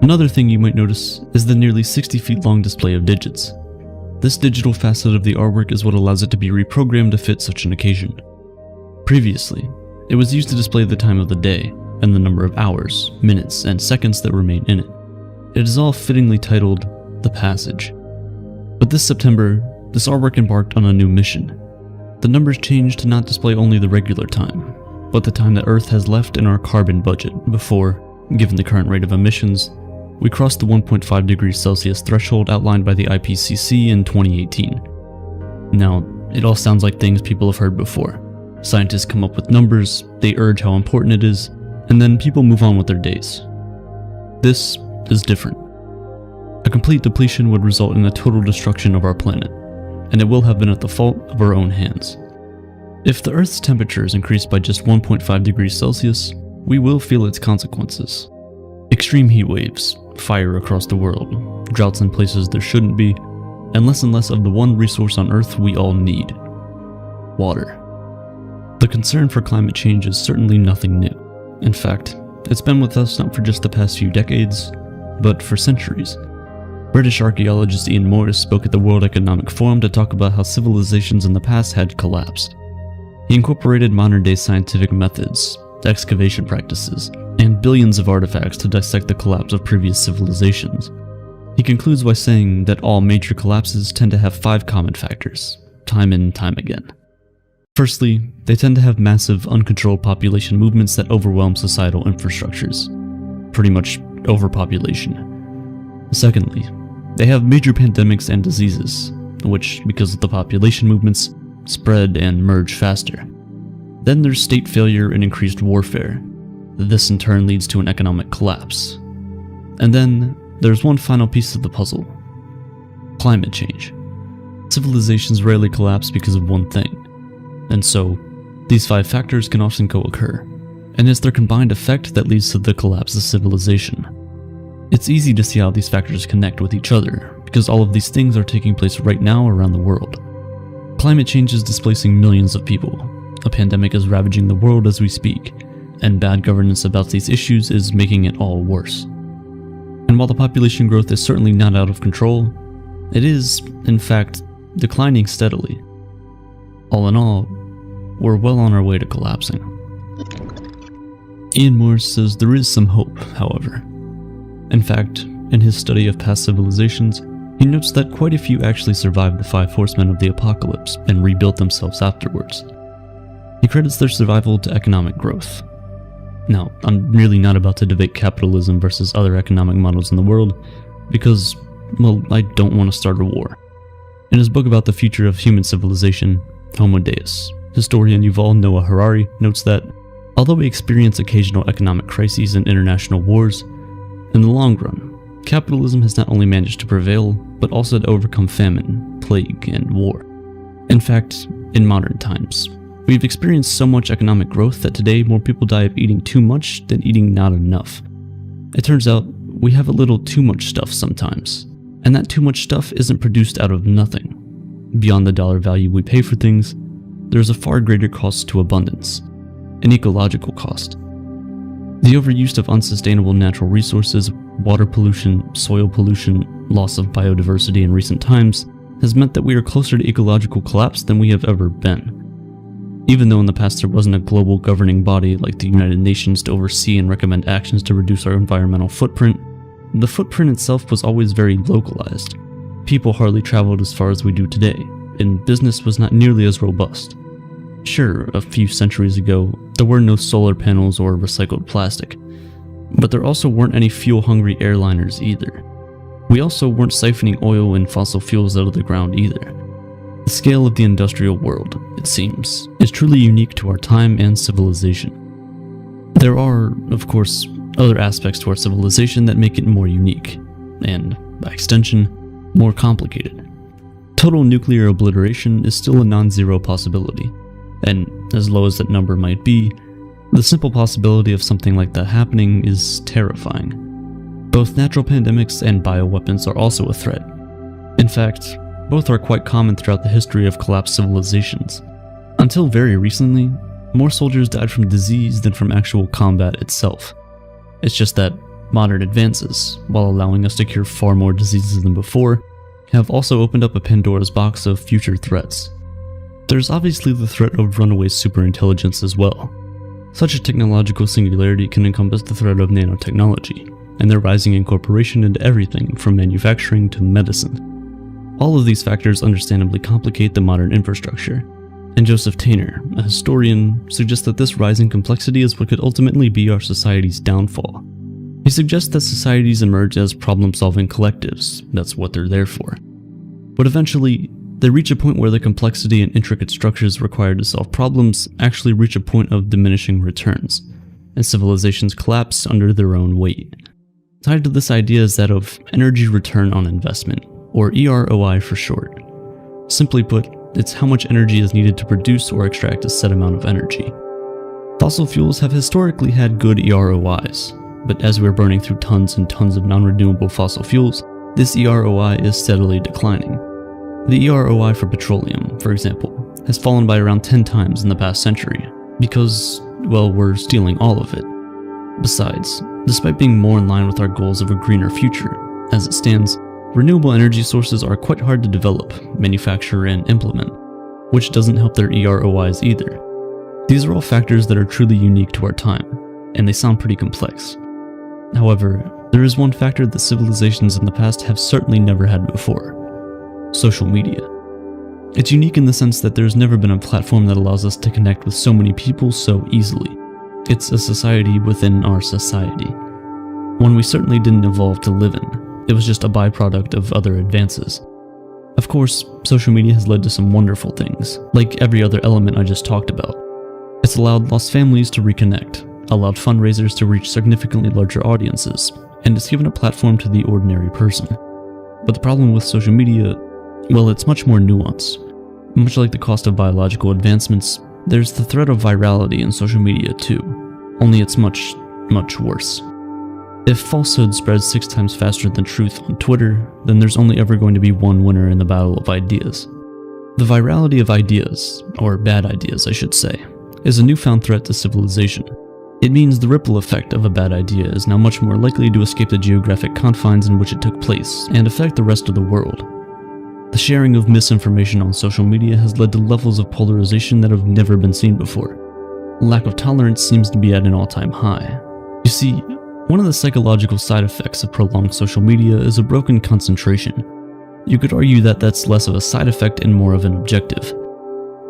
Another thing you might notice is the nearly 60 feet long display of digits. This digital facet of the artwork is what allows it to be reprogrammed to fit such an occasion. Previously, it was used to display the time of the day and the number of hours, minutes, and seconds that remain in it. It is all fittingly titled The Passage. But this September, this artwork embarked on a new mission. The numbers changed to not display only the regular time, but the time that Earth has left in our carbon budget before, given the current rate of emissions, we crossed the 1.5 degrees Celsius threshold outlined by the IPCC in 2018. Now, it all sounds like things people have heard before. Scientists come up with numbers, they urge how important it is, and then people move on with their days. This is different. A complete depletion would result in a total destruction of our planet, and it will have been at the fault of our own hands. If the Earth's temperature is increased by just 1.5 degrees Celsius, we will feel its consequences. Extreme heat waves, fire across the world, droughts in places there shouldn't be, and less of the one resource on Earth we all need: water. The concern for climate change is certainly nothing new. In fact, it's been with us not for just the past few decades, but for centuries. British archaeologist Ian Morris spoke at the World Economic Forum to talk about how civilizations in the past had collapsed. He incorporated modern-day scientific methods, excavation practices, and billions of artifacts to dissect the collapse of previous civilizations. He concludes by saying that all major collapses tend to have 5 common factors, time and time again. Firstly, they tend to have massive, uncontrolled population movements that overwhelm societal infrastructures. Pretty much overpopulation. Secondly, they have major pandemics and diseases, which, because of the population movements, spread and merge faster. Then there's state failure and increased warfare. This in turn leads to an economic collapse. And then there's one final piece of the puzzle: climate change. Civilizations rarely collapse because of one thing, and so these 5 factors can often co-occur, and it's their combined effect that leads to the collapse of civilization. It's easy to see how these factors connect with each other, because all of these things are taking place right now around the world. Climate change is displacing millions of people, a pandemic is ravaging the world as we speak, and bad governance about these issues is making it all worse. And while the population growth is certainly not out of control, it is, in fact, declining steadily. All in all, we're well on our way to collapsing. Ian Morris says there is some hope, however. In fact, in his study of past civilizations, he notes that quite a few actually survived the 5 horsemen of the apocalypse and rebuilt themselves afterwards. He credits their survival to economic growth. Now, I'm really not about to debate capitalism versus other economic models in the world, because, well, I don't want to start a war. In his book about the future of human civilization, Homo Deus, historian Yuval Noah Harari notes that, although we experience occasional economic crises and international wars, in the long run, capitalism has not only managed to prevail, but also to overcome famine, plague, and war. In fact, in modern times, we've experienced so much economic growth that today more people die of eating too much than eating not enough. It turns out we have a little too much stuff sometimes, and that too much stuff isn't produced out of nothing. Beyond the dollar value we pay for things, there's a far greater cost to abundance, an ecological cost. The overuse of unsustainable natural resources, water pollution, soil pollution, loss of biodiversity in recent times has meant that we are closer to ecological collapse than we have ever been. Even though in the past there wasn't a global governing body like the United Nations to oversee and recommend actions to reduce our environmental footprint, the footprint itself was always very localized. People hardly traveled as far as we do today, and business was not nearly as robust. Sure, a few centuries ago, there were no solar panels or recycled plastic, but there also weren't any fuel-hungry airliners either. We also weren't siphoning oil and fossil fuels out of the ground either. The scale of the industrial world, it seems, is truly unique to our time and civilization. There are, of course, other aspects to our civilization that make it more unique, and, by extension, more complicated. Total nuclear obliteration is still a non-zero possibility, and as low as that number might be, the simple possibility of something like that happening is terrifying. Both natural pandemics and bioweapons are also a threat. In fact, both are quite common throughout the history of collapsed civilizations. Until very recently, more soldiers died from disease than from actual combat itself. It's just that modern advances, while allowing us to cure far more diseases than before, have also opened up a Pandora's box of future threats. There's obviously the threat of runaway superintelligence as well. Such a technological singularity can encompass the threat of nanotechnology, and their rising incorporation into everything from manufacturing to medicine. All of these factors understandably complicate the modern infrastructure, and Joseph Tainer, a historian, suggests that this rising complexity is what could ultimately be our society's downfall. He suggests that societies emerge as problem-solving collectives, that's what they're there for. But eventually, they reach a point where the complexity and intricate structures required to solve problems actually reach a point of diminishing returns, and civilizations collapse under their own weight. Tied to this idea is that of energy return on investment, or EROI for short. Simply put, it's how much energy is needed to produce or extract a set amount of energy. Fossil fuels have historically had good EROIs, but as we're burning through tons and tons of non-renewable fossil fuels, this EROI is steadily declining. The EROI for petroleum, for example, has fallen by around 10 times in the past century, because, well, we're stealing all of it. Besides, despite being more in line with our goals of a greener future, as it stands, renewable energy sources are quite hard to develop, manufacture, and implement, which doesn't help their EROIs either. These are all factors that are truly unique to our time, and they sound pretty complex. However, there is one factor that civilizations in the past have certainly never had before: social media. It's unique in the sense that there's never been a platform that allows us to connect with so many people so easily. It's a society within our society. One we certainly didn't evolve to live in. It was just a byproduct of other advances. Of course, social media has led to some wonderful things, like every other element I just talked about. It's allowed lost families to reconnect, allowed fundraisers to reach significantly larger audiences, and it's given a platform to the ordinary person. But the problem with social media, well, it's much more nuanced. Much like the cost of biological advancements, there's the threat of virality in social media too, only it's much, much worse. If falsehood spreads 6 times faster than truth on Twitter, then there's only ever going to be one winner in the battle of ideas. The virality of ideas, or bad ideas I should say, is a newfound threat to civilization. It means the ripple effect of a bad idea is now much more likely to escape the geographic confines in which it took place and affect the rest of the world. The sharing of misinformation on social media has led to levels of polarization that have never been seen before. Lack of tolerance seems to be at an all-time high. You see, one of the psychological side effects of prolonged social media is a broken concentration. You could argue that that's less of a side effect and more of an objective.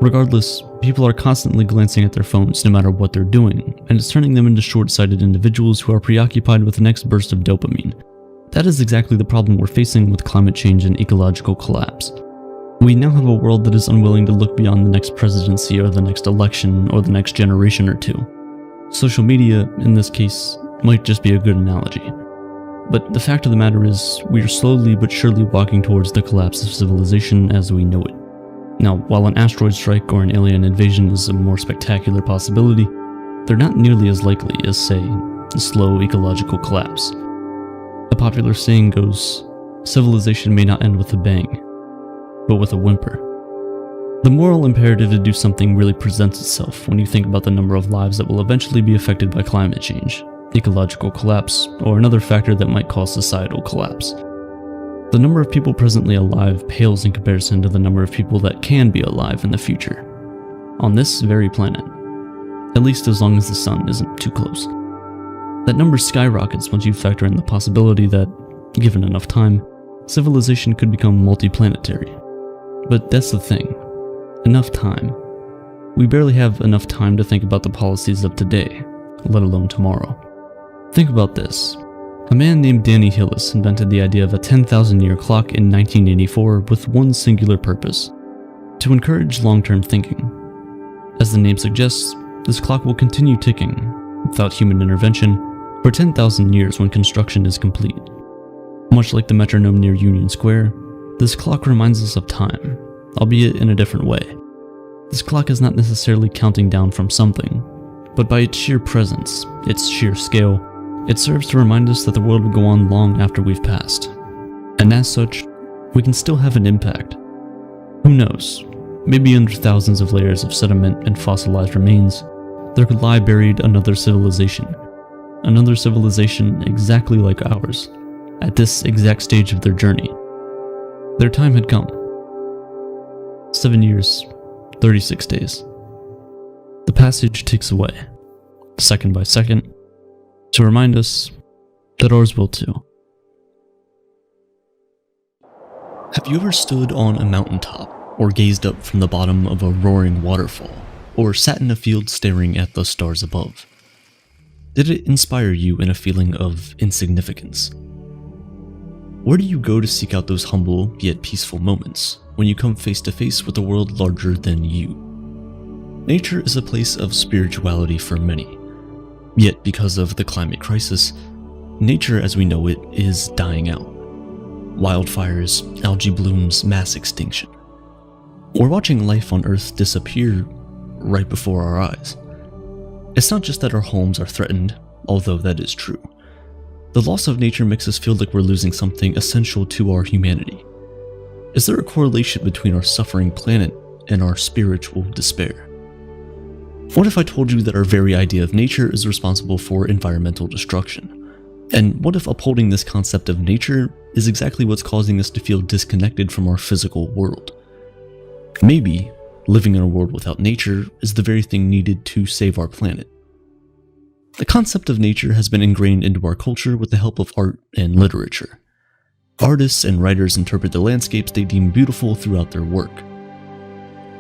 Regardless, people are constantly glancing at their phones no matter what they're doing, and it's turning them into short-sighted individuals who are preoccupied with the next burst of dopamine. That is exactly the problem we're facing with climate change and ecological collapse. We now have a world that is unwilling to look beyond the next presidency or the next election or the next generation or two. Social media, in this case, might just be a good analogy. But the fact of the matter is, we are slowly but surely walking towards the collapse of civilization as we know it. Now, while an asteroid strike or an alien invasion is a more spectacular possibility, they're not nearly as likely as, say, a slow ecological collapse. A popular saying goes, civilization may not end with a bang, but with a whimper. The moral imperative to do something really presents itself when you think about the number of lives that will eventually be affected by climate change, ecological collapse, or another factor that might cause societal collapse. The number of people presently alive pales in comparison to the number of people that can be alive in the future, on this very planet, at least as long as the sun isn't too close. That number skyrockets once you factor in the possibility that, given enough time, civilization could become multiplanetary. But that's the thing, enough time. We barely have enough time to think about the policies of today, let alone tomorrow. Think about this. A man named Danny Hillis invented the idea of a 10,000-year clock in 1984 with one singular purpose: to encourage long-term thinking. As the name suggests, this clock will continue ticking, without human intervention, for 10,000 years when construction is complete. Much like the metronome near Union Square, This clock reminds us of time, albeit in a different way. This clock is not necessarily counting down from something, but by its sheer presence, its sheer scale, it serves to remind us that the world will go on long after we've passed. And as such, we can still have an impact. Who knows? Maybe under thousands of layers of sediment and fossilized remains, there could lie buried another civilization exactly like ours, at this exact stage of their journey. Their time had come. 7 years, 36 days. The passage ticks away, second by second, to remind us that ours will too. Have you ever stood on a mountaintop, or gazed up from the bottom of a roaring waterfall, or sat in a field staring at the stars above? Did it inspire you in a feeling of insignificance? Where do you go to seek out those humble yet peaceful moments when you come face to face with a world larger than you? Nature is a place of spirituality for many. Yet because of the climate crisis, nature as we know it is dying out. Wildfires, algae blooms, mass extinction. We're watching life on Earth disappear right before our eyes. It's not just that our homes are threatened, although that is true. The loss of nature makes us feel like we're losing something essential to our humanity. Is there a correlation between our suffering planet and our spiritual despair? What if I told you that our very idea of nature is responsible for environmental destruction? And what if upholding this concept of nature is exactly what's causing us to feel disconnected from our physical world? Maybe living in a world without nature is the very thing needed to save our planet. The concept of nature has been ingrained into our culture with the help of art and literature. Artists and writers interpret the landscapes they deem beautiful throughout their work.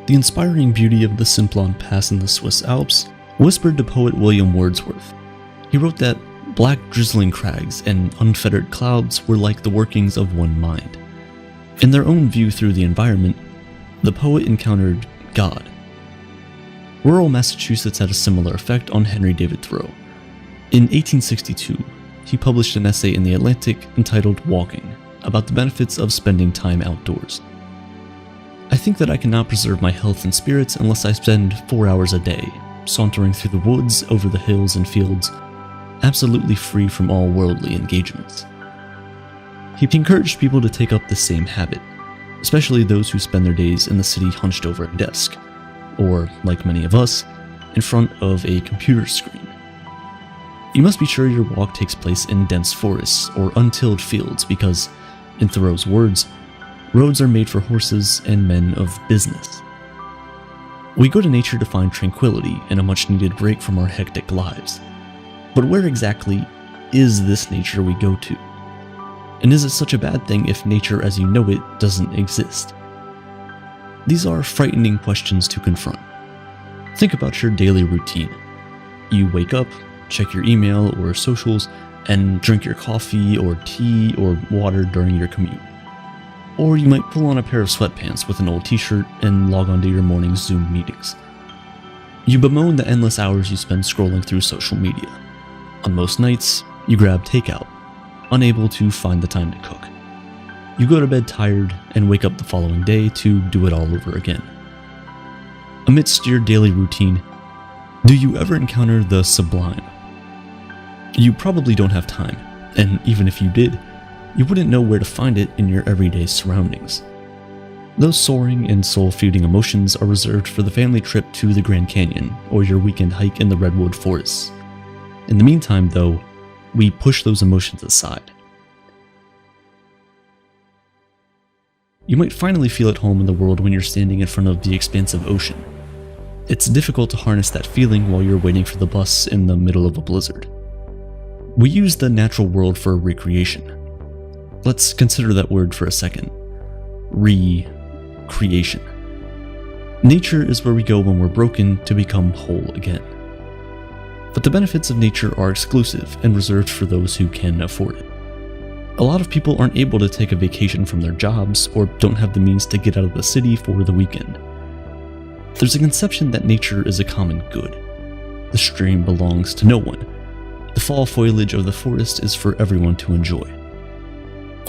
The inspiring beauty of the Simplon Pass in the Swiss Alps whispered to poet William Wordsworth. He wrote that black drizzling crags and unfettered clouds were like the workings of one mind. In their own view through the environment, the poet encountered God. Rural Massachusetts had a similar effect on Henry David Thoreau. In 1862, he published an essay in The Atlantic entitled Walking, about the benefits of spending time outdoors. I think that I cannot preserve my health and spirits unless I spend 4 hours a day, sauntering through the woods, over the hills and fields, absolutely free from all worldly engagements. He encouraged people to take up the same habit, especially those who spend their days in the city hunched over a desk, or, like many of us, in front of a computer screen. You must be sure your walk takes place in dense forests or untilled fields because, in Thoreau's words, roads are made for horses and men of business. We go to nature to find tranquility and a much-needed break from our hectic lives. But where exactly is this nature we go to? And is it such a bad thing if nature as you know it doesn't exist? These are frightening questions to confront. Think about your daily routine. You wake up, check your email or socials, and drink your coffee or tea or water during your commute. Or you might pull on a pair of sweatpants with an old t-shirt and log onto your morning Zoom meetings. You bemoan the endless hours you spend scrolling through social media. On most nights, you grab takeout, unable to find the time to cook. You go to bed tired and wake up the following day to do it all over again. Amidst your daily routine, do you ever encounter the sublime? You probably don't have time, and even if you did, you wouldn't know where to find it in your everyday surroundings. Those soaring and soul-feeding emotions are reserved for the family trip to the Grand Canyon or your weekend hike in the Redwood Forests. In the meantime, though, we push those emotions aside. You might finally feel at home in the world when you're standing in front of the expansive ocean. It's difficult to harness that feeling while you're waiting for the bus in the middle of a blizzard. We use the natural world for recreation. Let's consider that word for a second. Recreation. Nature is where we go when we're broken to become whole again. But the benefits of nature are exclusive and reserved for those who can afford it. A lot of people aren't able to take a vacation from their jobs or don't have the means to get out of the city for the weekend. There's a conception that nature is a common good. The stream belongs to no one. The fall foliage of the forest is for everyone to enjoy.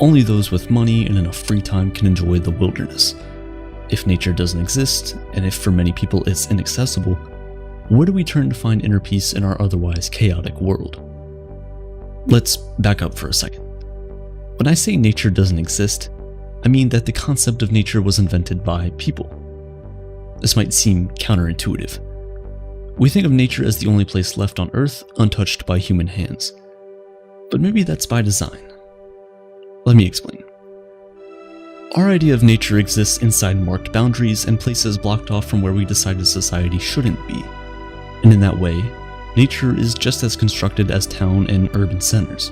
Only those with money and enough free time can enjoy the wilderness. If nature doesn't exist, and if for many people it's inaccessible, where do we turn to find inner peace in our otherwise chaotic world? Let's back up for a second. When I say nature doesn't exist, I mean that the concept of nature was invented by people. This might seem counterintuitive. We think of nature as the only place left on Earth untouched by human hands. But maybe that's by design. Let me explain. Our idea of nature exists inside marked boundaries and places blocked off from where we decided society shouldn't be. And in that way, nature is just as constructed as town and urban centers.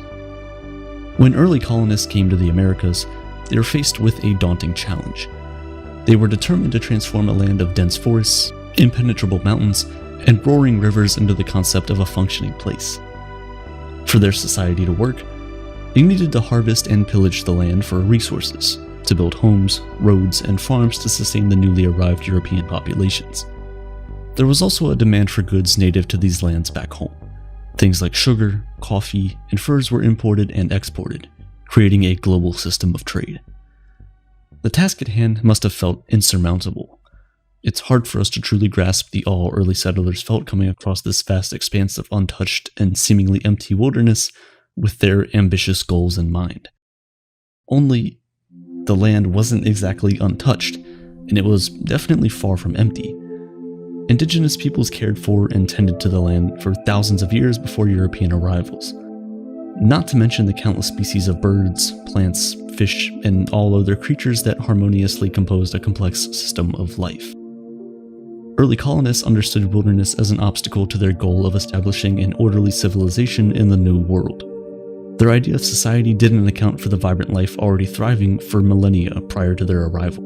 When early colonists came to the Americas, they were faced with a daunting challenge. They were determined to transform a land of dense forests, impenetrable mountains, and roaring rivers into the concept of a functioning place. For their society to work, they needed to harvest and pillage the land for resources, to build homes, roads, and farms to sustain the newly arrived European populations. There was also a demand for goods native to these lands back home. Things like sugar, coffee, and furs were imported and exported, creating a global system of trade. The task at hand must have felt insurmountable. It's hard for us to truly grasp the awe early settlers felt coming across this vast expanse of untouched and seemingly empty wilderness with their ambitious goals in mind. Only, the land wasn't exactly untouched, and it was definitely far from empty. Indigenous peoples cared for and tended to the land for thousands of years before European arrivals. Not to mention the countless species of birds, plants, fish, and all other creatures that harmoniously composed a complex system of life. Early colonists understood wilderness as an obstacle to their goal of establishing an orderly civilization in the New World. Their idea of society didn't account for the vibrant life already thriving for millennia prior to their arrival.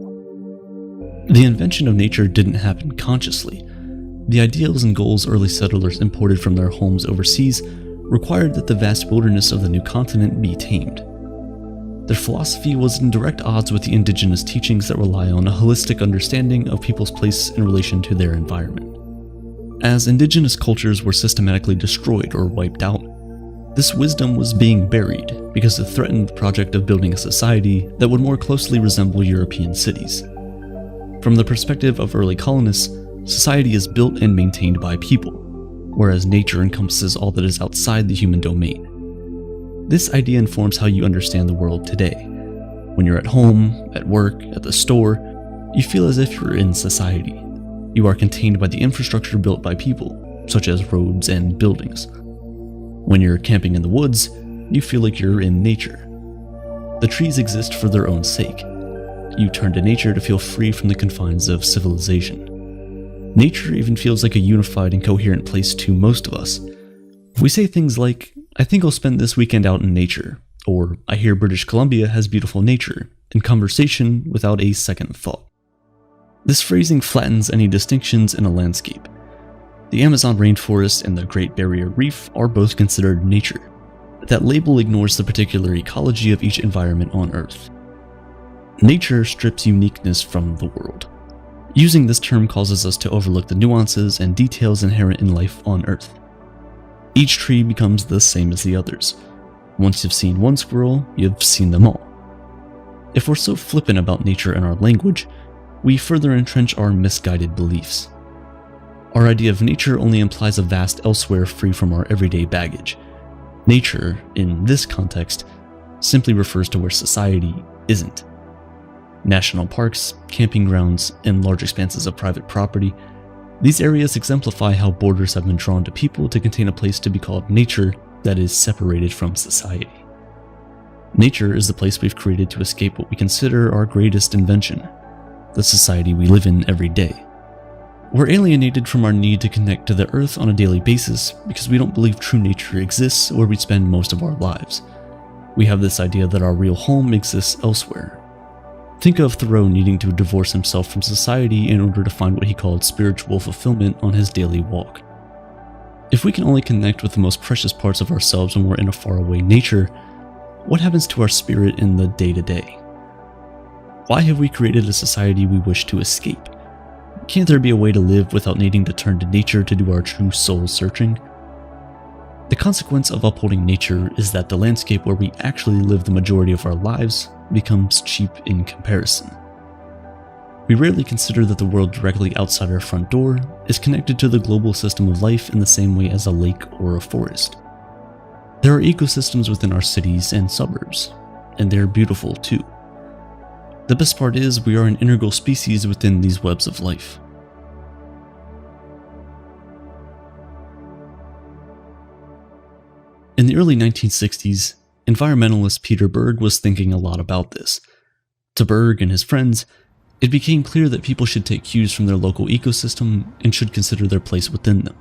The invention of nature didn't happen consciously. The ideals and goals early settlers imported from their homes overseas required that the vast wilderness of the new continent be tamed. Their philosophy was in direct odds with the indigenous teachings that rely on a holistic understanding of people's place in relation to their environment. As indigenous cultures were systematically destroyed or wiped out, this wisdom was being buried because it threatened the project of building a society that would more closely resemble European cities. From the perspective of early colonists, society is built and maintained by people, whereas nature encompasses all that is outside the human domain. This idea informs how you understand the world today. When you're at home, at work, at the store, you feel as if you're in society. You are contained by the infrastructure built by people, such as roads and buildings. When you're camping in the woods, you feel like you're in nature. The trees exist for their own sake. You turn to nature to feel free from the confines of civilization. Nature even feels like a unified and coherent place to most of us. We say things like, "I think I'll spend this weekend out in nature," or "I hear British Columbia has beautiful nature," in conversation without a second thought. This phrasing flattens any distinctions in a landscape. The Amazon rainforest and the Great Barrier Reef are both considered nature. That label ignores the particular ecology of each environment on Earth. Nature strips uniqueness from the world. Using this term causes us to overlook the nuances and details inherent in life on Earth. Each tree becomes the same as the others. Once you've seen one squirrel, you've seen them all. If we're so flippant about nature and our language, we further entrench our misguided beliefs. Our idea of nature only implies a vast elsewhere free from our everyday baggage. Nature, in this context, simply refers to where society isn't. National parks, camping grounds, and large expanses of private property, these areas exemplify how borders have been drawn to people to contain a place to be called nature that is separated from society. Nature is the place we've created to escape what we consider our greatest invention, the society we live in every day. We're alienated from our need to connect to the earth on a daily basis because we don't believe true nature exists where we spend most of our lives. We have this idea that our real home exists elsewhere. Think of Thoreau needing to divorce himself from society in order to find what he called spiritual fulfillment on his daily walk. If we can only connect with the most precious parts of ourselves when we're in a faraway nature, what happens to our spirit in the day-to-day? Why have we created a society we wish to escape? Can't there be a way to live without needing to turn to nature to do our true soul searching? The consequence of upholding nature is that the landscape where we actually live the majority of our lives becomes cheap in comparison. We rarely consider that the world directly outside our front door is connected to the global system of life in the same way as a lake or a forest. There are ecosystems within our cities and suburbs, and they're beautiful too. The best part is we are an integral species within these webs of life. In the early 1960s, environmentalist Peter Berg was thinking a lot about this. To Berg and his friends, it became clear that people should take cues from their local ecosystem and should consider their place within them.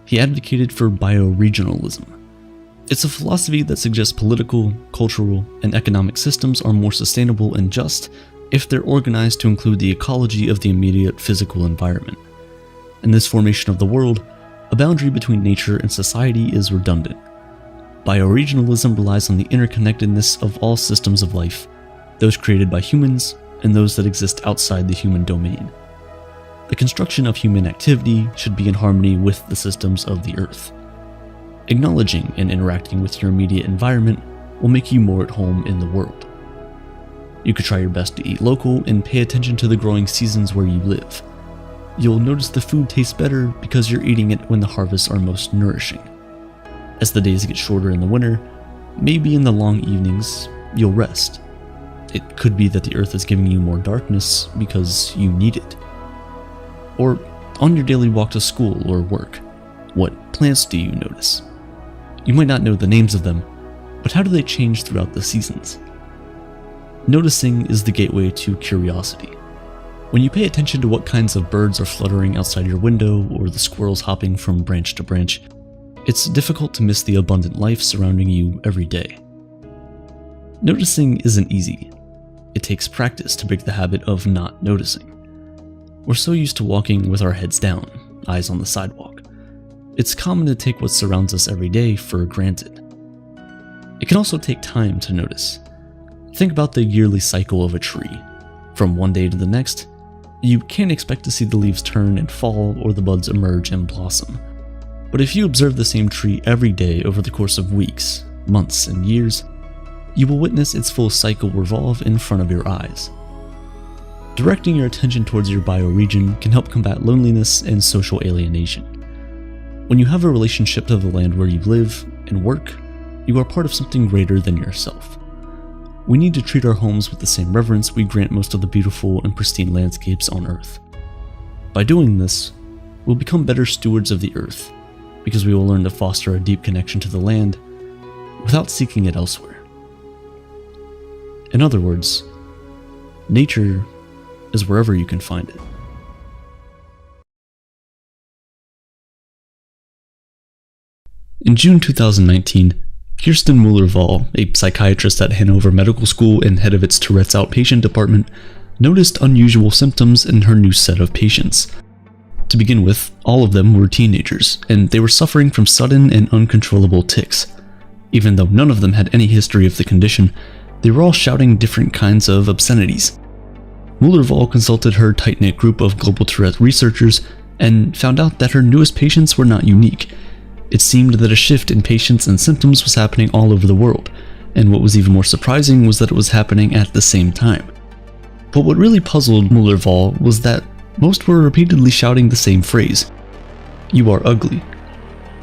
He advocated for bioregionalism. It's a philosophy that suggests political, cultural, and economic systems are more sustainable and just if they're organized to include the ecology of the immediate physical environment. In this formation of the world, a boundary between nature and society is redundant. Bioregionalism relies on the interconnectedness of all systems of life, those created by humans and those that exist outside the human domain. The construction of human activity should be in harmony with the systems of the earth. Acknowledging and interacting with your immediate environment will make you more at home in the world. You could try your best to eat local and pay attention to the growing seasons where you live. You'll notice the food tastes better because you're eating it when the harvests are most nourishing. As the days get shorter in the winter, maybe in the long evenings, you'll rest. It could be that the earth is giving you more darkness because you need it. Or on your daily walk to school or work, what plants do you notice? You might not know the names of them, but how do they change throughout the seasons? Noticing is the gateway to curiosity. When you pay attention to what kinds of birds are fluttering outside your window or the squirrels hopping from branch to branch, it's difficult to miss the abundant life surrounding you every day. Noticing isn't easy. It takes practice to break the habit of not noticing. We're so used to walking with our heads down, eyes on the sidewalk. It's common to take what surrounds us every day for granted. It can also take time to notice. Think about the yearly cycle of a tree. From one day to the next, you can't expect to see the leaves turn and fall or the buds emerge and blossom. But if you observe the same tree every day over the course of weeks, months, and years, you will witness its full cycle revolve in front of your eyes. Directing your attention towards your bioregion can help combat loneliness and social alienation. When you have a relationship to the land where you live and work, you are part of something greater than yourself. We need to treat our homes with the same reverence we grant most of the beautiful and pristine landscapes on Earth. By doing this, we'll become better stewards of the Earth, because we will learn to foster a deep connection to the land without seeking it elsewhere. In other words, nature is wherever you can find it. In June 2019, Kirsten Muller-Wahl, a psychiatrist at Hanover Medical School and head of its Tourette's outpatient department, noticed unusual symptoms in her new set of patients. To begin with, all of them were teenagers, and they were suffering from sudden and uncontrollable tics. Even though none of them had any history of the condition, they were all shouting different kinds of obscenities. Muller-Wahl consulted her tight-knit group of global Tourette researchers and found out that her newest patients were not unique. It seemed that a shift in patients and symptoms was happening all over the world, and what was even more surprising was that it was happening at the same time. But what really puzzled Muller-Wahl was that most were repeatedly shouting the same phrase: "You are ugly."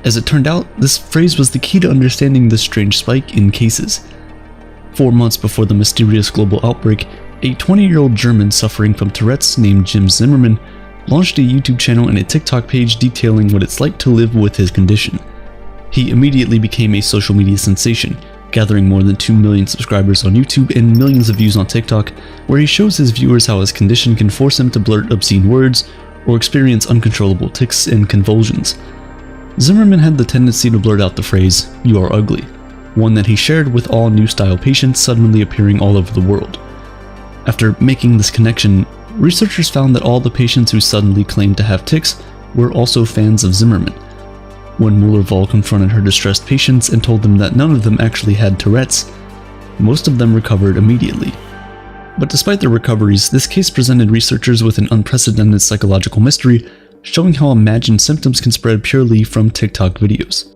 As it turned out, this phrase was the key to understanding this strange spike in cases. 4 months before the mysterious global outbreak, a 20-year-old German suffering from Tourette's named Jim Zimmerman launched a YouTube channel and a TikTok page detailing what it's like to live with his condition. He immediately became a social media sensation, gathering more than 2 million subscribers on YouTube and millions of views on TikTok, where he shows his viewers how his condition can force him to blurt obscene words or experience uncontrollable tics and convulsions. Zimmerman had the tendency to blurt out the phrase, "You are ugly," one that he shared with all new style patients suddenly appearing all over the world. After making this connection, researchers found that all the patients who suddenly claimed to have tics were also fans of Zimmerman. When Muller-Wahl confronted her distressed patients and told them that none of them actually had Tourette's, most of them recovered immediately. But despite their recoveries, this case presented researchers with an unprecedented psychological mystery, showing how imagined symptoms can spread purely from TikTok videos.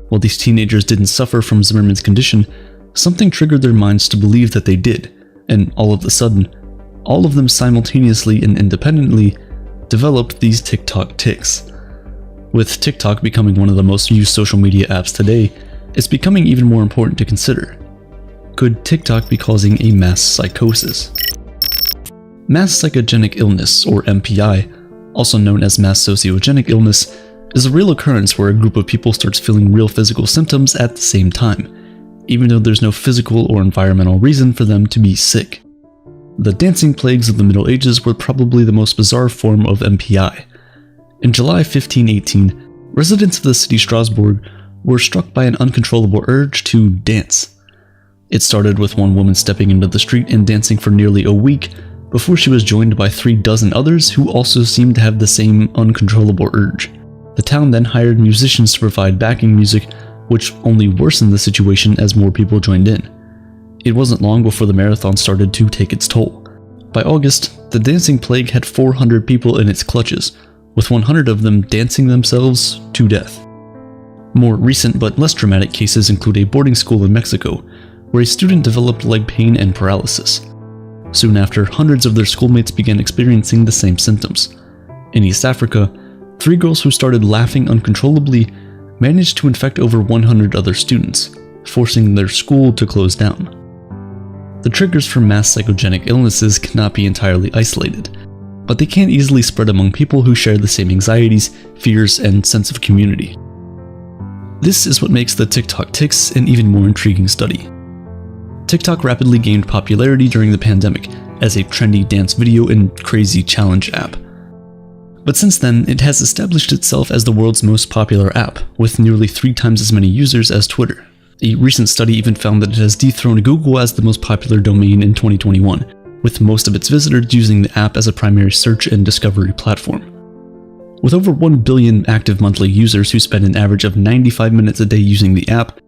While these teenagers didn't suffer from Zimmerman's condition, something triggered their minds to believe that they did, and all of a sudden, all of them simultaneously and independently developed these TikTok tics. With TikTok becoming one of the most used social media apps today, it's becoming even more important to consider. Could TikTok be causing a mass psychosis? Mass psychogenic illness, or MPI, also known as mass sociogenic illness, is a real occurrence where a group of people starts feeling real physical symptoms at the same time, even though there's no physical or environmental reason for them to be sick. The dancing plagues of the Middle Ages were probably the most bizarre form of MPI. In July 1518, residents of the city Strasbourg were struck by an uncontrollable urge to dance. It started with one woman stepping into the street and dancing for nearly a week before she was joined by 36 others who also seemed to have the same uncontrollable urge. The town then hired musicians to provide backing music, which only worsened the situation as more people joined in. It wasn't long before the marathon started to take its toll. By August, the dancing plague had 400 people in its clutches, with 100 of them dancing themselves to death. More recent but less dramatic cases include a boarding school in Mexico, where a student developed leg pain and paralysis. Soon after, hundreds of their schoolmates began experiencing the same symptoms. In East Africa, 3 girls who started laughing uncontrollably managed to infect over 100 other students, forcing their school to close down. The triggers for mass psychogenic illnesses cannot be entirely isolated, but they can easily spread among people who share the same anxieties, fears, and sense of community. This is what makes the TikTok tics an even more intriguing study. TikTok rapidly gained popularity during the pandemic as a trendy dance video and crazy challenge app. But since then, it has established itself as the world's most popular app, with nearly 3 times as many users as Twitter. A recent study even found that it has dethroned Google as the most popular domain in 2021, with most of its visitors using the app as a primary search and discovery platform. With over 1 billion active monthly users who spend an average of 95 minutes a day using the app,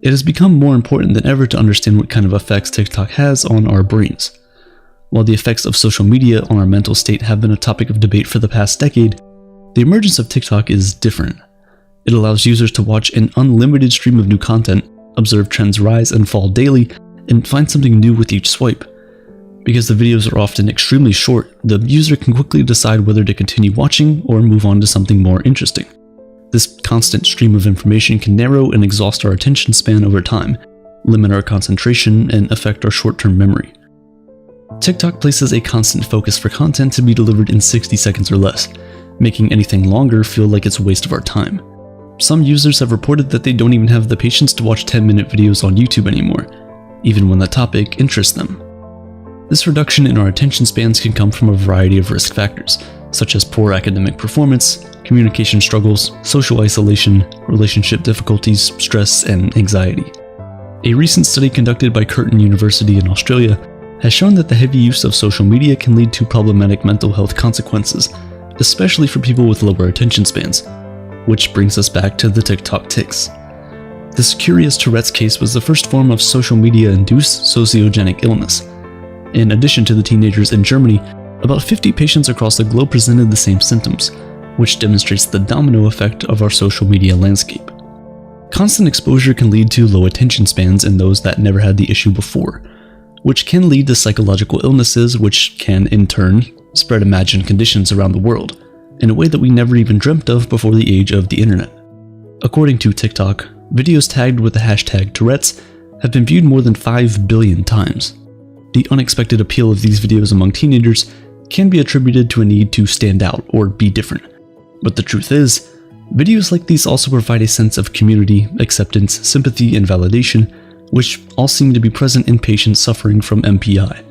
it has become more important than ever to understand what kind of effects TikTok has on our brains. While the effects of social media on our mental state have been a topic of debate for the past decade, the emergence of TikTok is different. It allows users to watch an unlimited stream of new content, observe trends rise and fall daily, and find something new with each swipe. Because the videos are often extremely short, the user can quickly decide whether to continue watching or move on to something more interesting. This constant stream of information can narrow and exhaust our attention span over time, limit our concentration, and affect our short-term memory. TikTok places a constant focus for content to be delivered in 60 seconds or less, making anything longer feel like it's a waste of our time. Some users have reported that they don't even have the patience to watch 10-minute videos on YouTube anymore, even when the topic interests them. This reduction in our attention spans can come from a variety of risk factors, such as poor academic performance, communication struggles, social isolation, relationship difficulties, stress, and anxiety. A recent study conducted by Curtin University in Australia has shown that the heavy use of social media can lead to problematic mental health consequences, especially for people with lower attention spans, which brings us back to the TikTok tics. This curious Tourette's case was the first form of social media-induced sociogenic illness. In addition to the teenagers in Germany, about 50 patients across the globe presented the same symptoms, which demonstrates the domino effect of our social media landscape. Constant exposure can lead to low attention spans in those that never had the issue before, which can lead to psychological illnesses which can, in turn, spread imagined conditions around the world, in a way that we never even dreamt of before the age of the internet. According to TikTok, videos tagged with the hashtag Tourette's have been viewed more than 5 billion times. The unexpected appeal of these videos among teenagers can be attributed to a need to stand out or be different. But the truth is, videos like these also provide a sense of community, acceptance, sympathy, and validation, which all seem to be present in patients suffering from MPI.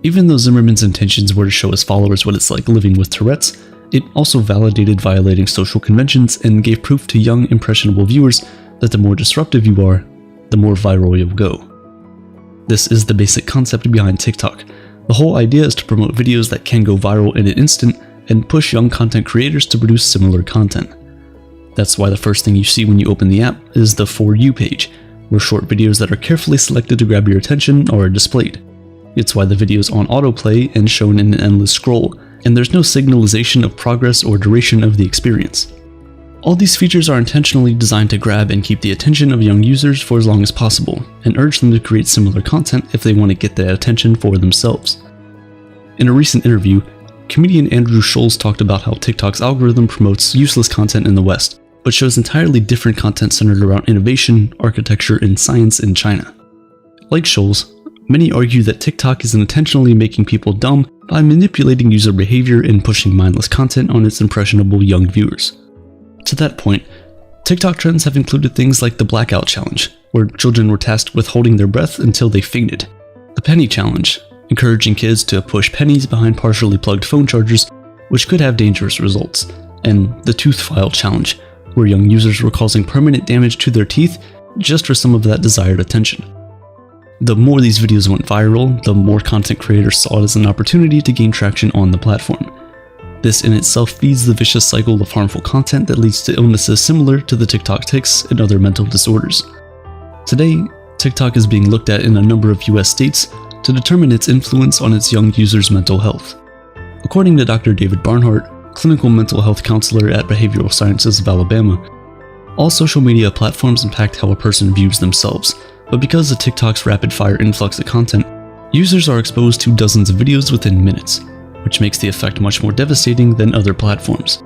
Even though Zimmerman's intentions were to show his followers what it's like living with Tourette's, it also validated violating social conventions and gave proof to young, impressionable viewers that the more disruptive you are, the more viral you'll go. This is the basic concept behind TikTok. The whole idea is to promote videos that can go viral in an instant and push young content creators to produce similar content. That's why the first thing you see when you open the app is the For You page, where short videos that are carefully selected to grab your attention are displayed. It's why the video is on autoplay and shown in an endless scroll, and there's no signalization of progress or duration of the experience. All these features are intentionally designed to grab and keep the attention of young users for as long as possible, and urge them to create similar content if they want to get that attention for themselves. In a recent interview, comedian Andrew Scholes talked about how TikTok's algorithm promotes useless content in the West, but shows entirely different content centered around innovation, architecture, and science in China. Like Scholes, many argue that TikTok is intentionally making people dumb by manipulating user behavior and pushing mindless content on its impressionable young viewers. To that point, TikTok trends have included things like the Blackout Challenge, where children were tasked with holding their breath until they fainted, the Penny Challenge, encouraging kids to push pennies behind partially plugged phone chargers, which could have dangerous results, and the Tooth File Challenge, where young users were causing permanent damage to their teeth just for some of that desired attention. The more these videos went viral, the more content creators saw it as an opportunity to gain traction on the platform. This in itself feeds the vicious cycle of harmful content that leads to illnesses similar to the TikTok tics and other mental disorders. Today, TikTok is being looked at in a number of US states to determine its influence on its young users' mental health. According to Dr. David Barnhart, clinical mental health counselor at Behavioral Sciences of Alabama, all social media platforms impact how a person views themselves, but because of TikTok's rapid-fire influx of content, users are exposed to dozens of videos within minutes, which makes the effect much more devastating than other platforms.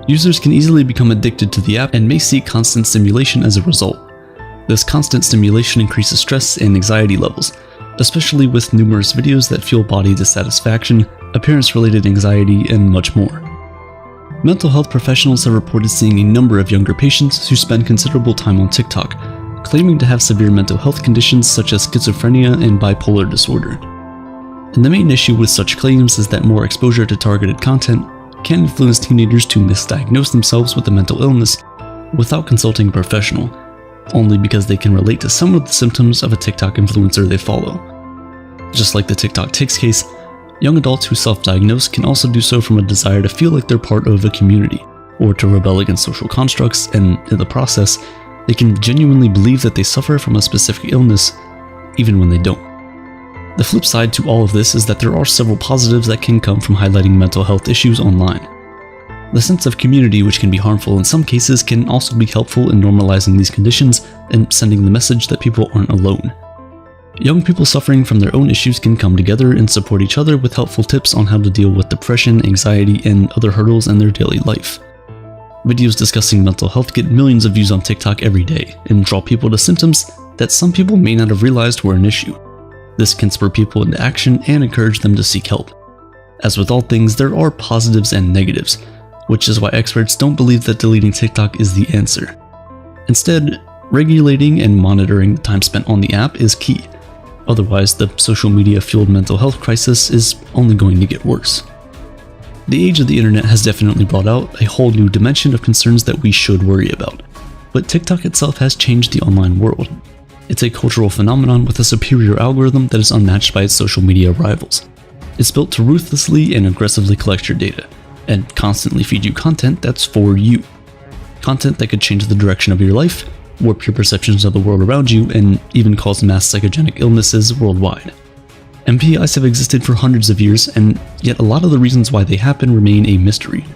Users can easily become addicted to the app and may seek constant stimulation as a result. This constant stimulation increases stress and anxiety levels, especially with numerous videos that fuel body dissatisfaction, appearance-related anxiety, and much more. Mental health professionals have reported seeing a number of younger patients who spend considerable time on TikTok, claiming to have severe mental health conditions such as schizophrenia and bipolar disorder. And the main issue with such claims is that more exposure to targeted content can influence teenagers to misdiagnose themselves with a mental illness without consulting a professional, only because they can relate to some of the symptoms of a TikTok influencer they follow. Just like the TikTok tics case, young adults who self-diagnose can also do so from a desire to feel like they're part of a community, or to rebel against social constructs, and in the process, they can genuinely believe that they suffer from a specific illness, even when they don't. The flip side to all of this is that there are several positives that can come from highlighting mental health issues online. The sense of community, which can be harmful in some cases, can also be helpful in normalizing these conditions and sending the message that people aren't alone. Young people suffering from their own issues can come together and support each other with helpful tips on how to deal with depression, anxiety, and other hurdles in their daily life. Videos discussing mental health get millions of views on TikTok every day and draw people to symptoms that some people may not have realized were an issue. This can spur people into action and encourage them to seek help. As with all things, there are positives and negatives, which is why experts don't believe that deleting TikTok is the answer. Instead, regulating and monitoring the time spent on the app is key. Otherwise, the social media-fueled mental health crisis is only going to get worse. The age of the internet has definitely brought out a whole new dimension of concerns that we should worry about, but TikTok itself has changed the online world. It's a cultural phenomenon with a superior algorithm that is unmatched by its social media rivals. It's built to ruthlessly and aggressively collect your data, and constantly feed you content that's for you. Content that could change the direction of your life, warp your perceptions of the world around you, and even cause mass psychogenic illnesses worldwide. MPIs have existed for hundreds of years, and yet a lot of the reasons why they happen remain a mystery.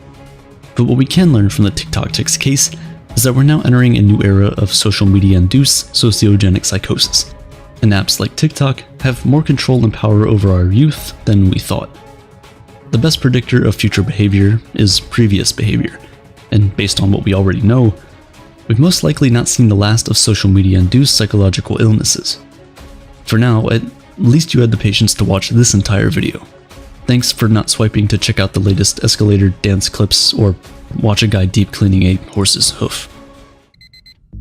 But what we can learn from the TikTok tics case is that we're now entering a new era of social media-induced sociogenic psychosis, and apps like TikTok have more control and power over our youth than we thought. The best predictor of future behavior is previous behavior, and based on what we already know, we've most likely not seen the last of social media-induced psychological illnesses. For now, at least you had the patience to watch this entire video. Thanks for not swiping to check out the latest escalator dance clips or watch a guy deep cleaning a horse's hoof.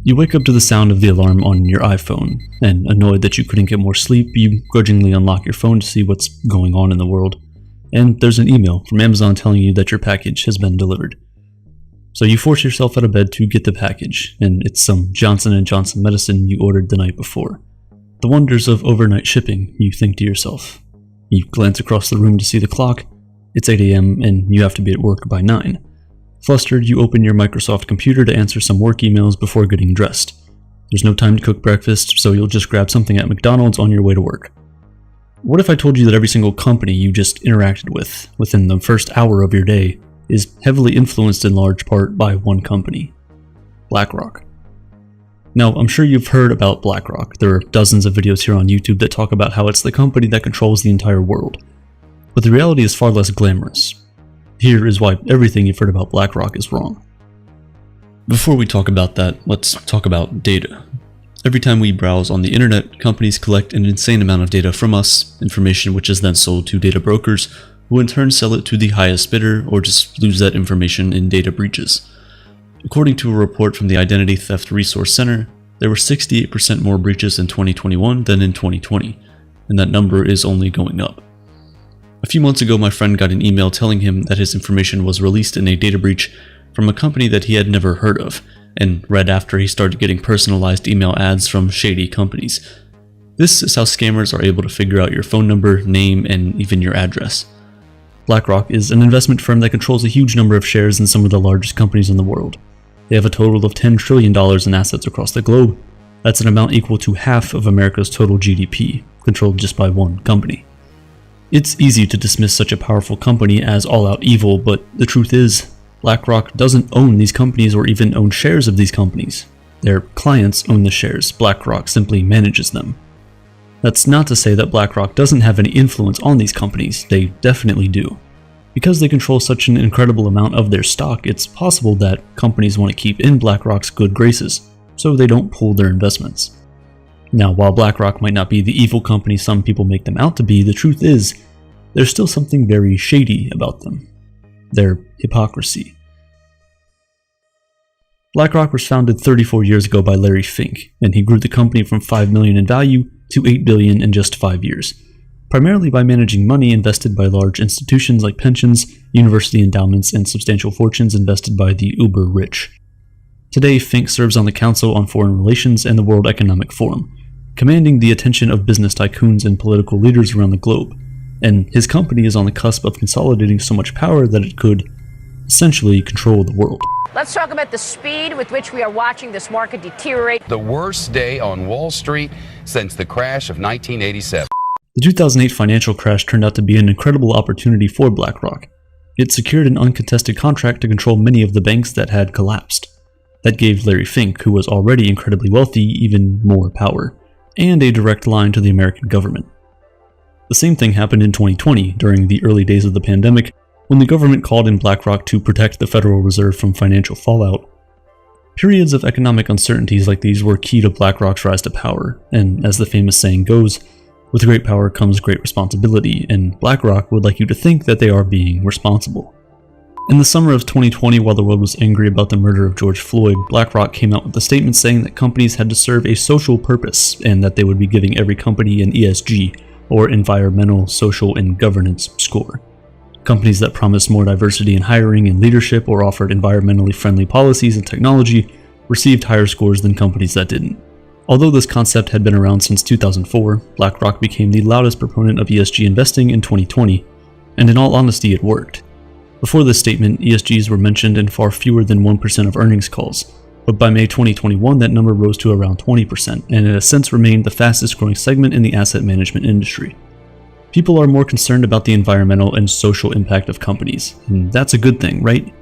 You wake up to the sound of the alarm on your iPhone, and annoyed that you couldn't get more sleep, you grudgingly unlock your phone to see what's going on in the world, and there's an email from Amazon telling you that your package has been delivered. So you force yourself out of bed to get the package, and it's some Johnson & Johnson medicine you ordered the night before. The wonders of overnight shipping, you think to yourself. You glance across the room to see the clock. It's 8 a.m. and you have to be at work by 9. Flustered, you open your Microsoft computer to answer some work emails before getting dressed. There's no time to cook breakfast, so you'll just grab something at McDonald's on your way to work. What if I told you that every single company you just interacted with within the first hour of your day is heavily influenced in large part by one company, BlackRock. Now, I'm sure you've heard about BlackRock. There are dozens of videos here on YouTube that talk about how it's the company that controls the entire world. But the reality is far less glamorous. Here is why everything you've heard about BlackRock is wrong. Before we talk about that, let's talk about data. Every time we browse on the internet, companies collect an insane amount of data from us, information which is then sold to data brokers, who in turn sell it to the highest bidder or just lose that information in data breaches. According to a report from the Identity Theft Resource Center, there were 68% more breaches in 2021 than in 2020, and that number is only going up. A few months ago, my friend got an email telling him that his information was released in a data breach from a company that he had never heard of, and right after he started getting personalized email ads from shady companies. This is how scammers are able to figure out your phone number, name, and even your address. BlackRock is an investment firm that controls a huge number of shares in some of the largest companies in the world. They have a total of $10 trillion in assets across the globe. That's an amount equal to half of America's total GDP, controlled just by one company. It's easy to dismiss such a powerful company as all-out evil, but the truth is, BlackRock doesn't own these companies or even own shares of these companies. Their clients own the shares, BlackRock simply manages them. That's not to say that BlackRock doesn't have any influence on these companies, they definitely do. Because they control such an incredible amount of their stock, it's possible that companies want to keep in BlackRock's good graces, so they don't pull their investments. Now, while BlackRock might not be the evil company some people make them out to be, the truth is, there's still something very shady about them. Their hypocrisy. BlackRock was founded 34 years ago by Larry Fink, and he grew the company from $5 million in value to $8 billion in just 5 years, primarily by managing money invested by large institutions like pensions, university endowments, and substantial fortunes invested by the uber-rich. Today, Fink serves on the Council on Foreign Relations and the World Economic Forum, commanding the attention of business tycoons and political leaders around the globe, and his company is on the cusp of consolidating so much power that it could essentially control the world. Let's talk about the speed with which we are watching this market deteriorate. The worst day on Wall Street since the crash of 1987. The 2008 financial crash turned out to be an incredible opportunity for BlackRock. It secured an uncontested contract to control many of the banks that had collapsed. That gave Larry Fink, who was already incredibly wealthy, even more power, and a direct line to the American government. The same thing happened in 2020, during the early days of the pandemic, when the government called in BlackRock to protect the Federal Reserve from financial fallout. Periods of economic uncertainties like these were key to BlackRock's rise to power, and as the famous saying goes, with great power comes great responsibility, and BlackRock would like you to think that they are being responsible. In the summer of 2020, while the world was angry about the murder of George Floyd, BlackRock came out with a statement saying that companies had to serve a social purpose, and that they would be giving every company an ESG, or Environmental, Social, and Governance score. Companies that promised more diversity in hiring and leadership or offered environmentally friendly policies and technology received higher scores than companies that didn't. Although this concept had been around since 2004, BlackRock became the loudest proponent of ESG investing in 2020, and in all honesty it worked. Before this statement, ESGs were mentioned in far fewer than 1% of earnings calls, but by May 2021 that number rose to around 20%, and in a sense remained the fastest growing segment in the asset management industry. People are more concerned about the environmental and social impact of companies, and that's a good thing, right?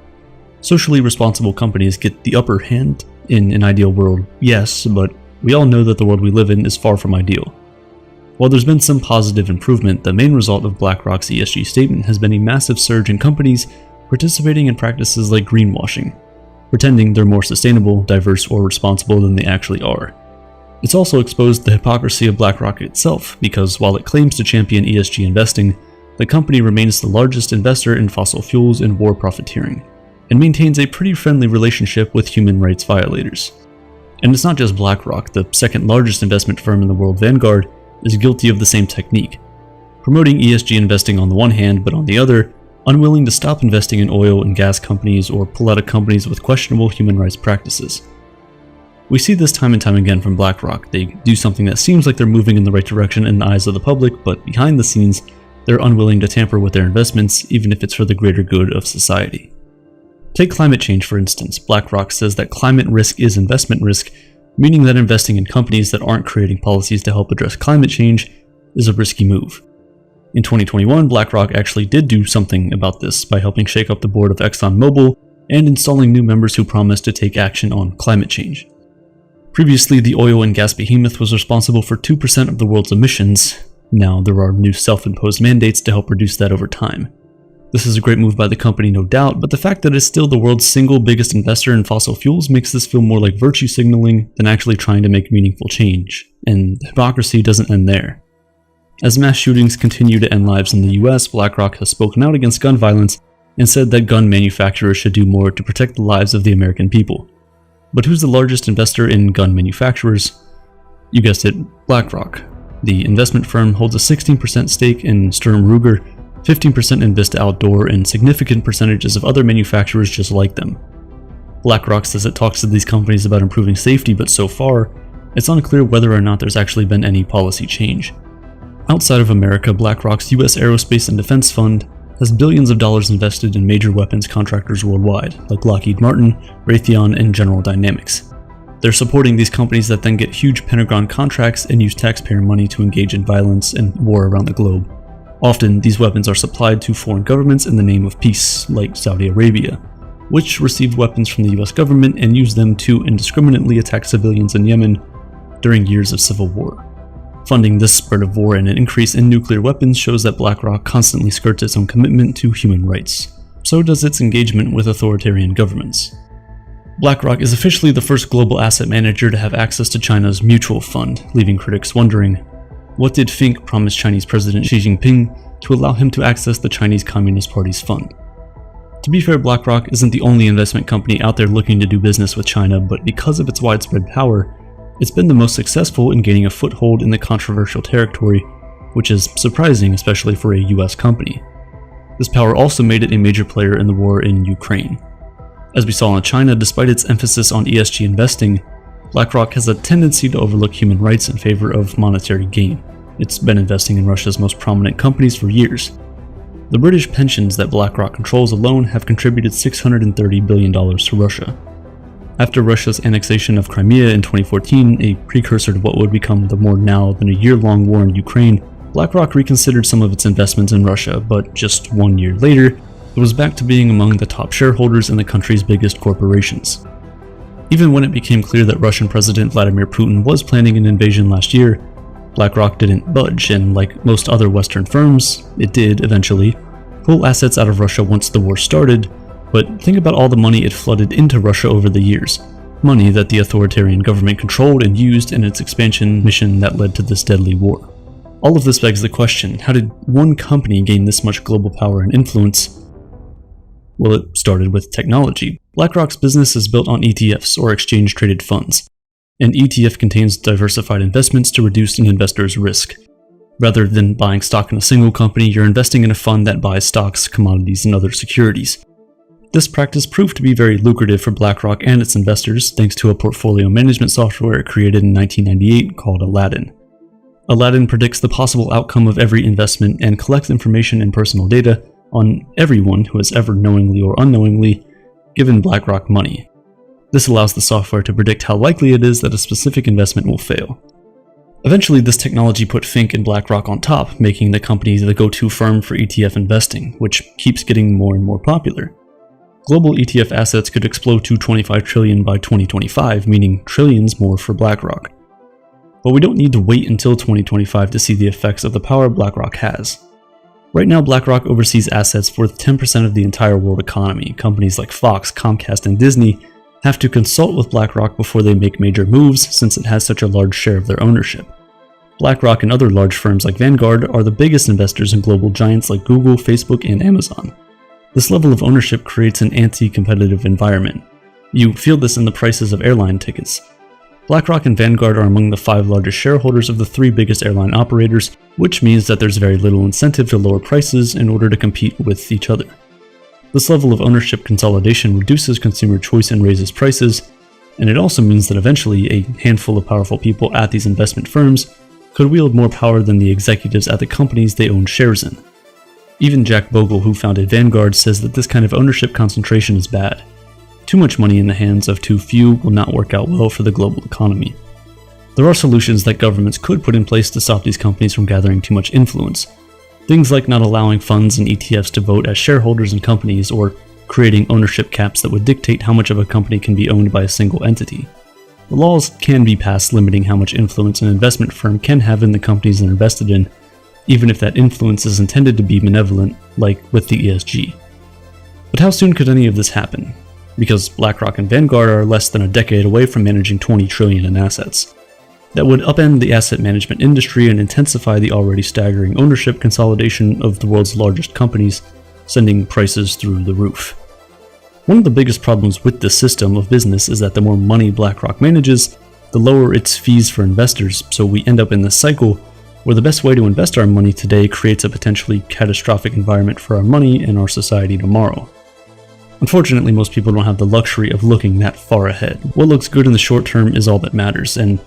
Socially responsible companies get the upper hand in an ideal world, yes, but we all know that the world we live in is far from ideal. While there's been some positive improvement, the main result of BlackRock's ESG statement has been a massive surge in companies participating in practices like greenwashing, pretending they're more sustainable, diverse, or responsible than they actually are. It's also exposed the hypocrisy of BlackRock itself, because while it claims to champion ESG investing, the company remains the largest investor in fossil fuels and war profiteering, and maintains a pretty friendly relationship with human rights violators. And it's not just BlackRock, the second largest investment firm in the world, Vanguard, is guilty of the same technique, promoting ESG investing on the one hand, but on the other, unwilling to stop investing in oil and gas companies or pull out of companies with questionable human rights practices. We see this time and time again from BlackRock. They do something that seems like they're moving in the right direction in the eyes of the public, but behind the scenes, they're unwilling to tamper with their investments, even if it's for the greater good of society. Take climate change, for instance. BlackRock says that climate risk is investment risk, meaning that investing in companies that aren't creating policies to help address climate change is a risky move. In 2021, BlackRock actually did do something about this by helping shake up the board of ExxonMobil and installing new members who promised to take action on climate change. Previously, the oil and gas behemoth was responsible for 2% of the world's emissions. Now there are new self-imposed mandates to help reduce that over time. This is a great move by the company, no doubt, but the fact that it's still the world's single biggest investor in fossil fuels makes this feel more like virtue signaling than actually trying to make meaningful change. And the hypocrisy doesn't end there. As mass shootings continue to end lives in the US, BlackRock has spoken out against gun violence and said that gun manufacturers should do more to protect the lives of the American people. But who's the largest investor in gun manufacturers? You guessed it, BlackRock. The investment firm holds a 16% stake in Sturm Ruger, 15% in Vista Outdoor, and significant percentages of other manufacturers just like them. BlackRock says it talks to these companies about improving safety, but so far, it's unclear whether or not there's actually been any policy change. Outside of America, BlackRock's US Aerospace and Defense Fund has billions of dollars invested in major weapons contractors worldwide, like Lockheed Martin, Raytheon, and General Dynamics. They're supporting these companies that then get huge Pentagon contracts and use taxpayer money to engage in violence and war around the globe. Often, these weapons are supplied to foreign governments in the name of peace, like Saudi Arabia, which received weapons from the US government and used them to indiscriminately attack civilians in Yemen during years of civil war. Funding this spread of war and an increase in nuclear weapons shows that BlackRock constantly skirts its own commitment to human rights. So does its engagement with authoritarian governments. BlackRock is officially the first global asset manager to have access to China's mutual fund, leaving critics wondering, what did Fink promise Chinese President Xi Jinping to allow him to access the Chinese Communist Party's fund? To be fair, BlackRock isn't the only investment company out there looking to do business with China, but because of its widespread power, it's been the most successful in gaining a foothold in the controversial territory, which is surprising, especially for a US company. This power also made it a major player in the war in Ukraine. As we saw in China, despite its emphasis on ESG investing, BlackRock has a tendency to overlook human rights in favor of monetary gain. It's been investing in Russia's most prominent companies for years. The British pensions that BlackRock controls alone have contributed $630 billion to Russia. After Russia's annexation of Crimea in 2014, a precursor to what would become the more now than a year-long war in Ukraine, BlackRock reconsidered some of its investments in Russia, but just 1 year later, it was back to being among the top shareholders in the country's biggest corporations. Even when it became clear that Russian President Vladimir Putin was planning an invasion last year, BlackRock didn't budge, and like most other Western firms, it did, eventually, pull assets out of Russia once the war started. But think about all the money it flooded into Russia over the years. Money that the authoritarian government controlled and used in its expansion mission that led to this deadly war. All of this begs the question, how did one company gain this much global power and influence? Well, it started with technology. BlackRock's business is built on ETFs, or exchange-traded funds. An ETF contains diversified investments to reduce an investor's risk. Rather than buying stock in a single company, you're investing in a fund that buys stocks, commodities, and other securities. This practice proved to be very lucrative for BlackRock and its investors thanks to a portfolio management software it created in 1998 called Aladdin. Aladdin predicts the possible outcome of every investment and collects information and personal data on everyone who has ever knowingly or unknowingly given BlackRock money. This allows the software to predict how likely it is that a specific investment will fail. Eventually, this technology put Fink and BlackRock on top, making the company the go-to firm for ETF investing, which keeps getting more and more popular. Global ETF assets could explode to $25 trillion by 2025, meaning trillions more for BlackRock. But we don't need to wait until 2025 to see the effects of the power BlackRock has. Right now, BlackRock oversees assets worth 10% of the entire world economy. Companies like Fox, Comcast, and Disney have to consult with BlackRock before they make major moves, since it has such a large share of their ownership. BlackRock and other large firms like Vanguard are the biggest investors in global giants like Google, Facebook, and Amazon. This level of ownership creates an anti-competitive environment. You feel this in the prices of airline tickets. BlackRock and Vanguard are among the 5 largest shareholders of the 3 biggest airline operators, which means that there's very little incentive to lower prices in order to compete with each other. This level of ownership consolidation reduces consumer choice and raises prices, and it also means that eventually a handful of powerful people at these investment firms could wield more power than the executives at the companies they own shares in. Even Jack Bogle, who founded Vanguard, says that this kind of ownership concentration is bad. Too much money in the hands of too few will not work out well for the global economy. There are solutions that governments could put in place to stop these companies from gathering too much influence. Things like not allowing funds and ETFs to vote as shareholders in companies, or creating ownership caps that would dictate how much of a company can be owned by a single entity. The laws can be passed limiting how much influence an investment firm can have in the companies they're invested in, even if that influence is intended to be benevolent, like with the ESG. But how soon could any of this happen? Because BlackRock and Vanguard are less than a decade away from managing $20 trillion in assets. That would upend the asset management industry and intensify the already staggering ownership consolidation of the world's largest companies, sending prices through the roof. One of the biggest problems with this system of business is that the more money BlackRock manages, the lower its fees for investors, so we end up in this cycle where the best way to invest our money today creates a potentially catastrophic environment for our money and our society tomorrow. Unfortunately, most people don't have the luxury of looking that far ahead. What looks good in the short term is all that matters, and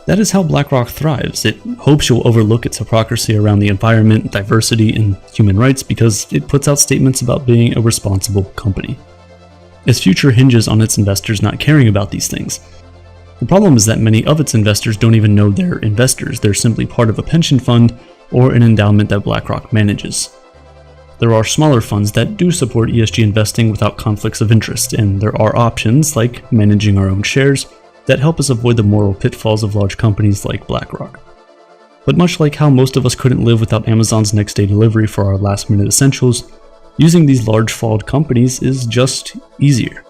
that is how BlackRock thrives. It hopes you'll overlook its hypocrisy around the environment, diversity, and human rights because it puts out statements about being a responsible company. Its future hinges on its investors not caring about these things. The problem is that many of its investors don't even know they're investors. They're simply part of a pension fund or an endowment that BlackRock manages. There are smaller funds that do support ESG investing without conflicts of interest, and there are options, like managing our own shares, that help us avoid the moral pitfalls of large companies like BlackRock. But much like how most of us couldn't live without Amazon's next-day delivery for our last-minute essentials, using these large flawed companies is just easier.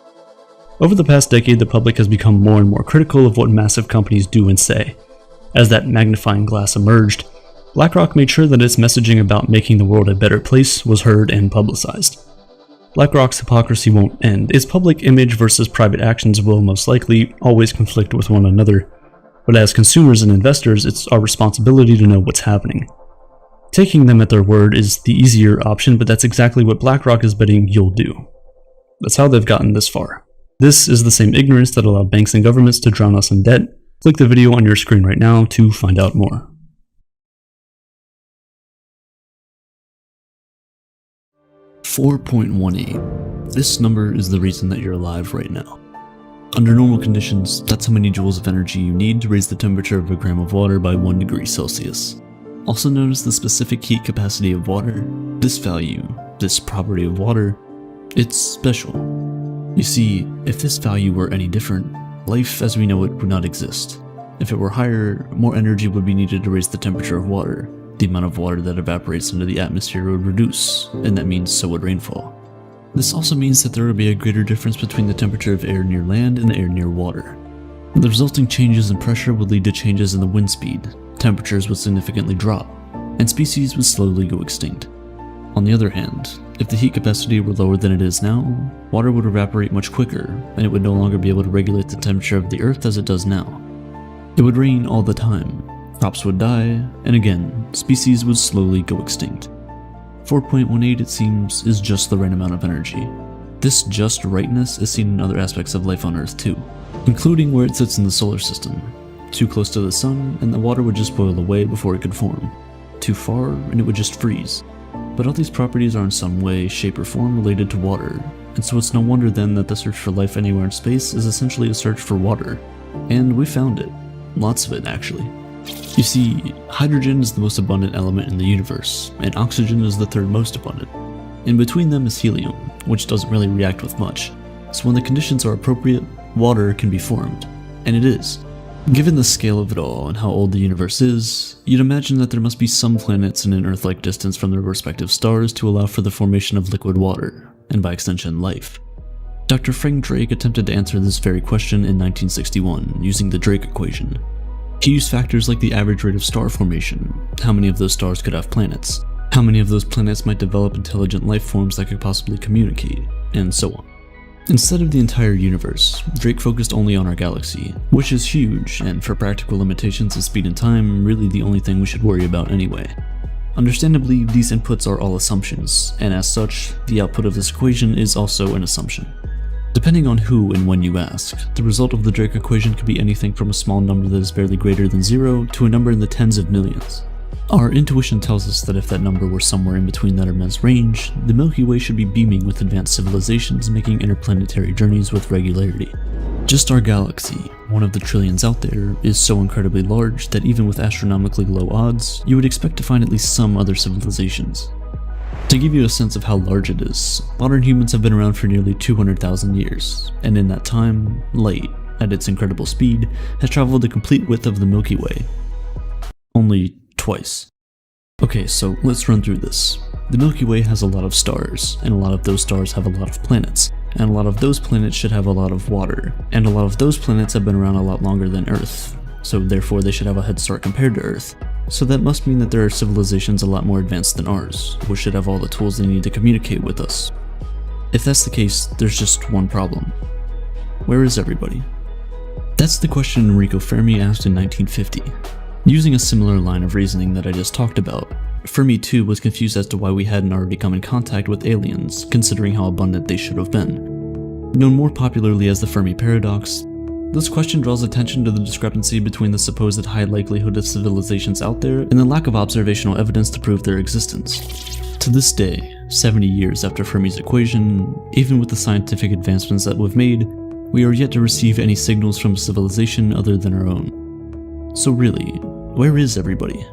Over the past decade, the public has become more and more critical of what massive companies do and say. As that magnifying glass emerged, BlackRock made sure that its messaging about making the world a better place was heard and publicized. BlackRock's hypocrisy won't end. Its public image versus private actions will most likely always conflict with one another, but as consumers and investors, it's our responsibility to know what's happening. Taking them at their word is the easier option, but that's exactly what BlackRock is betting you'll do. That's how they've gotten this far. This is the same ignorance that allowed banks and governments to drown us in debt. Click the video on your screen right now to find out more. .18. This number is the reason that you're alive right now. Under normal conditions, that's how many joules of energy you need to raise the temperature of a gram of water by 1 degree Celsius. Also known as the specific heat capacity of water, this value, this property of water, it's special. You see, if this value were any different, life as we know it would not exist. If it were higher, more energy would be needed to raise the temperature of water. The amount of water that evaporates into the atmosphere would reduce, and that means so would rainfall. This also means that there would be a greater difference between the temperature of air near land and air near water. The resulting changes in pressure would lead to changes in the wind speed, temperatures would significantly drop, and species would slowly go extinct. On the other hand, if the heat capacity were lower than it is now, water would evaporate much quicker, and it would no longer be able to regulate the temperature of the Earth as it does now. It would rain all the time, crops would die, and again, species would slowly go extinct. 4.18, it seems, is just the right amount of energy. This just rightness is seen in other aspects of life on Earth too, including where it sits in the solar system. Too close to the sun, and the water would just boil away before it could form. Too far, and it would just freeze. But all these properties are in some way, shape, or form related to water, and so it's no wonder then that the search for life anywhere in space is essentially a search for water. And we found it. Lots of it, actually. You see, hydrogen is the most abundant element in the universe, and oxygen is the third most abundant. In between them is helium, which doesn't really react with much. So when the conditions are appropriate, water can be formed. And it is. Given the scale of it all and how old the universe is, you'd imagine that there must be some planets in an Earth-like distance from their respective stars to allow for the formation of liquid water, and by extension life. Dr. Frank Drake attempted to answer this very question in 1961 using the Drake equation. He used factors like the average rate of star formation, how many of those stars could have planets, how many of those planets might develop intelligent life forms that could possibly communicate, and so on. Instead of the entire universe, Drake focused only on our galaxy, which is huge, and for practical limitations of speed and time, really the only thing we should worry about anyway. Understandably, these inputs are all assumptions, and as such, the output of this equation is also an assumption. Depending on who and when you ask, the result of the Drake equation could be anything from a small number that is barely greater than 0 to a number in the tens of millions. Our intuition tells us that if that number were somewhere in between that immense range, the Milky Way should be beaming with advanced civilizations making interplanetary journeys with regularity. Just our galaxy, one of the trillions out there, is so incredibly large that even with astronomically low odds, you would expect to find at least some other civilizations. To give you a sense of how large it is, modern humans have been around for nearly 200,000 years, and in that time, light, at its incredible speed, has traveled the complete width of the Milky Way. Only twice. Okay, so let's run through this. The Milky Way has a lot of stars, and a lot of those stars have a lot of planets, and a lot of those planets should have a lot of water, and a lot of those planets have been around a lot longer than Earth, so therefore they should have a head start compared to Earth. So that must mean that there are civilizations a lot more advanced than ours, which should have all the tools they need to communicate with us. If that's the case, there's just one problem. Where is everybody? That's the question Enrico Fermi asked in 1950. Using a similar line of reasoning that I just talked about, Fermi too was confused as to why we hadn't already come in contact with aliens, considering how abundant they should have been. Known more popularly as the Fermi paradox, this question draws attention to the discrepancy between the supposed high likelihood of civilizations out there and the lack of observational evidence to prove their existence. To this day, 70 years after Fermi's equation, even with the scientific advancements that we've made, we are yet to receive any signals from a civilization other than our own. So really, where is everybody?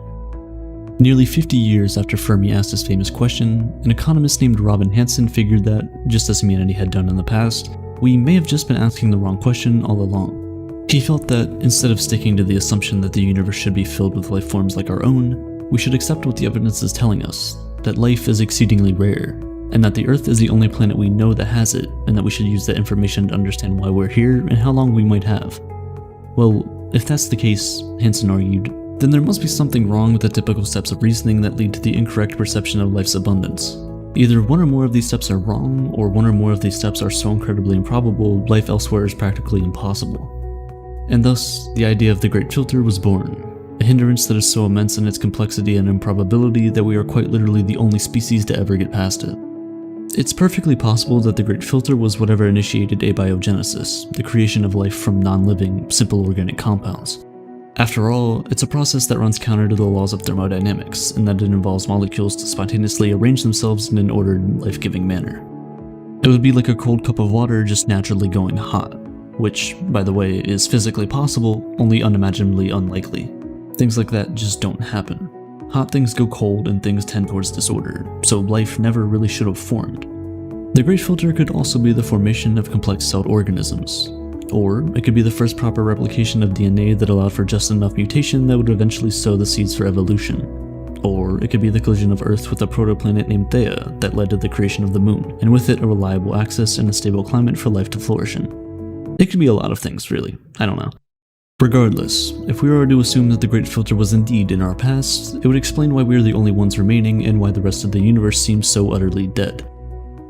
Nearly 50 years after Fermi asked his famous question, an economist named Robin Hanson figured that, just as humanity had done in the past, we may have just been asking the wrong question all along. He felt that, instead of sticking to the assumption that the universe should be filled with life forms like our own, we should accept what the evidence is telling us, that life is exceedingly rare, and that the Earth is the only planet we know that has it, and that we should use that information to understand why we're here and how long we might have. Well, if that's the case, Hanson argued, then there must be something wrong with the typical steps of reasoning that lead to the incorrect perception of life's abundance. Either one or more of these steps are wrong, or one or more of these steps are so incredibly improbable, life elsewhere is practically impossible. And thus, the idea of the Great Filter was born, a hindrance that is so immense in its complexity and improbability that we are quite literally the only species to ever get past it. It's perfectly possible that the Great Filter was whatever initiated abiogenesis, the creation of life from non-living, simple organic compounds. After all, it's a process that runs counter to the laws of thermodynamics, in that it involves molecules to spontaneously arrange themselves in an ordered, life-giving manner. It would be like a cold cup of water just naturally going hot, which, by the way, is physically possible, only unimaginably unlikely. Things like that just don't happen. Hot things go cold and things tend towards disorder, so life never really should have formed. The Great Filter could also be the formation of complex-celled organisms. Or it could be the first proper replication of DNA that allowed for just enough mutation that would eventually sow the seeds for evolution. Or it could be the collision of Earth with a protoplanet named Theia that led to the creation of the Moon, and with it a reliable axis and a stable climate for life to flourish in. It could be a lot of things, really. I don't know. Regardless, if we were to assume that the Great Filter was indeed in our past, it would explain why we are the only ones remaining and why the rest of the universe seems so utterly dead.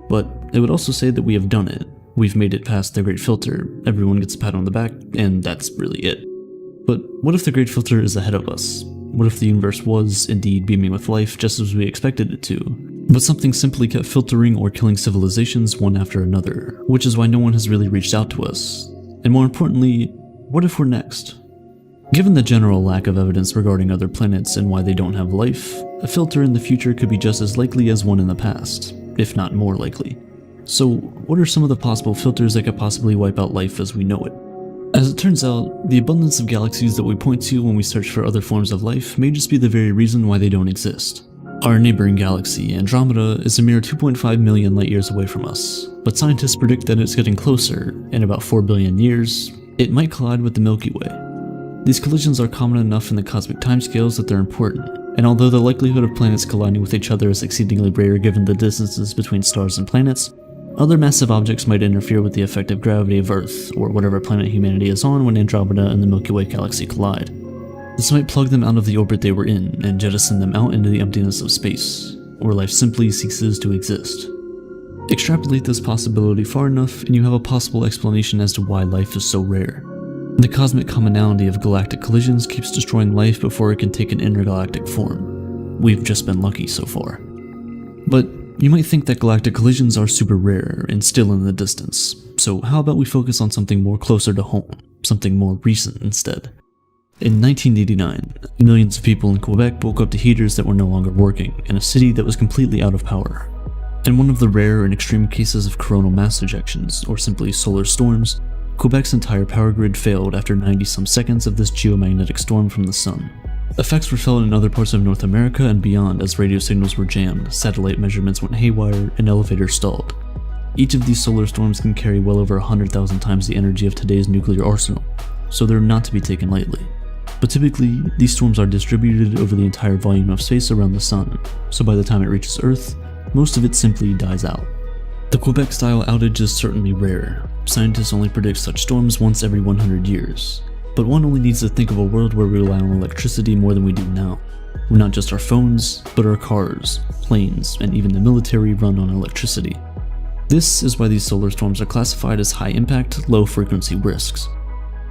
But it would also say that we have done it. We've made it past the Great Filter, everyone gets a pat on the back, and that's really it. But what if the Great Filter is ahead of us? What if the universe was, indeed, beaming with life just as we expected it to, but something simply kept filtering or killing civilizations one after another, which is why no one has really reached out to us? And more importantly, what if we're next? Given the general lack of evidence regarding other planets and why they don't have life, a filter in the future could be just as likely as one in the past, if not more likely. So, what are some of the possible filters that could possibly wipe out life as we know it? As it turns out, the abundance of galaxies that we point to when we search for other forms of life may just be the very reason why they don't exist. Our neighboring galaxy, Andromeda, is a mere 2.5 million light-years away from us, but scientists predict that it's getting closer. In about 4 billion years, it might collide with the Milky Way. These collisions are common enough in the cosmic timescales that they're important, and although the likelihood of planets colliding with each other is exceedingly rare given the distances between stars and planets, other massive objects might interfere with the effective gravity of Earth, or whatever planet humanity is on when Andromeda and the Milky Way galaxy collide. This might plug them out of the orbit they were in, and jettison them out into the emptiness of space, where life simply ceases to exist. Extrapolate this possibility far enough, and you have a possible explanation as to why life is so rare. The cosmic commonality of galactic collisions keeps destroying life before it can take an intergalactic form. We've just been lucky so far. But you might think that galactic collisions are super rare and still in the distance, so how about we focus on something more closer to home, something more recent instead. In 1989, millions of people in Quebec woke up to heaters that were no longer working in a city that was completely out of power. In one of the rare and extreme cases of coronal mass ejections, or simply solar storms, Quebec's entire power grid failed after 90-some seconds of this geomagnetic storm from the sun. Effects were felt in other parts of North America and beyond as radio signals were jammed, satellite measurements went haywire, and elevators stalled. Each of these solar storms can carry well over 100,000 times the energy of today's nuclear arsenal, so they're not to be taken lightly. But typically, these storms are distributed over the entire volume of space around the sun, so by the time it reaches Earth, most of it simply dies out. The Quebec-style outage is certainly rare. Scientists only predict such storms once every 100 years. But one only needs to think of a world where we rely on electricity more than we do now. Where not just our phones, but our cars, planes, and even the military run on electricity. This is why these solar storms are classified as high-impact, low-frequency risks.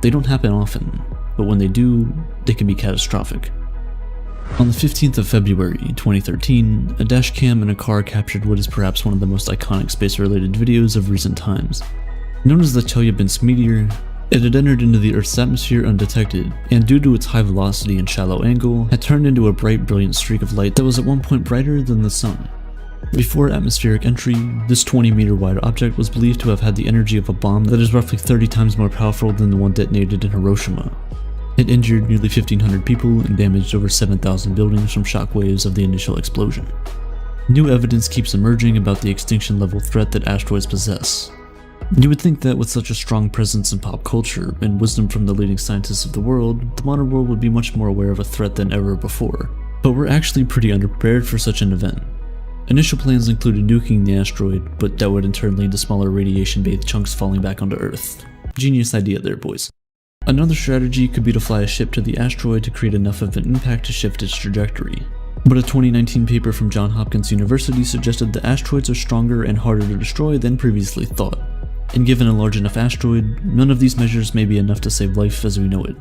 They don't happen often, but when they do, they can be catastrophic. On the 15th of February 2013, a dashcam in a car captured what is perhaps one of the most iconic space-related videos of recent times. Known as the Chelyabinsk meteor, it had entered into the Earth's atmosphere undetected, and due to its high velocity and shallow angle, had turned into a bright, brilliant streak of light that was at one point brighter than the sun. Before atmospheric entry, this 20-meter wide object was believed to have had the energy of a bomb that is roughly 30 times more powerful than the one detonated in Hiroshima. It injured nearly 1,500 people and damaged over 7,000 buildings from shockwaves of the initial explosion. New evidence keeps emerging about the extinction-level threat that asteroids possess. You would think that with such a strong presence in pop culture and wisdom from the leading scientists of the world, the modern world would be much more aware of a threat than ever before. But we're actually pretty underprepared for such an event. Initial plans included nuking the asteroid, but that would in turn lead to smaller radiation-bathed chunks falling back onto Earth. Genius idea there, boys. Another strategy could be to fly a ship to the asteroid to create enough of an impact to shift its trajectory. But a 2019 paper from Johns Hopkins University suggested that asteroids are stronger and harder to destroy than previously thought. And given a large enough asteroid, none of these measures may be enough to save life as we know it.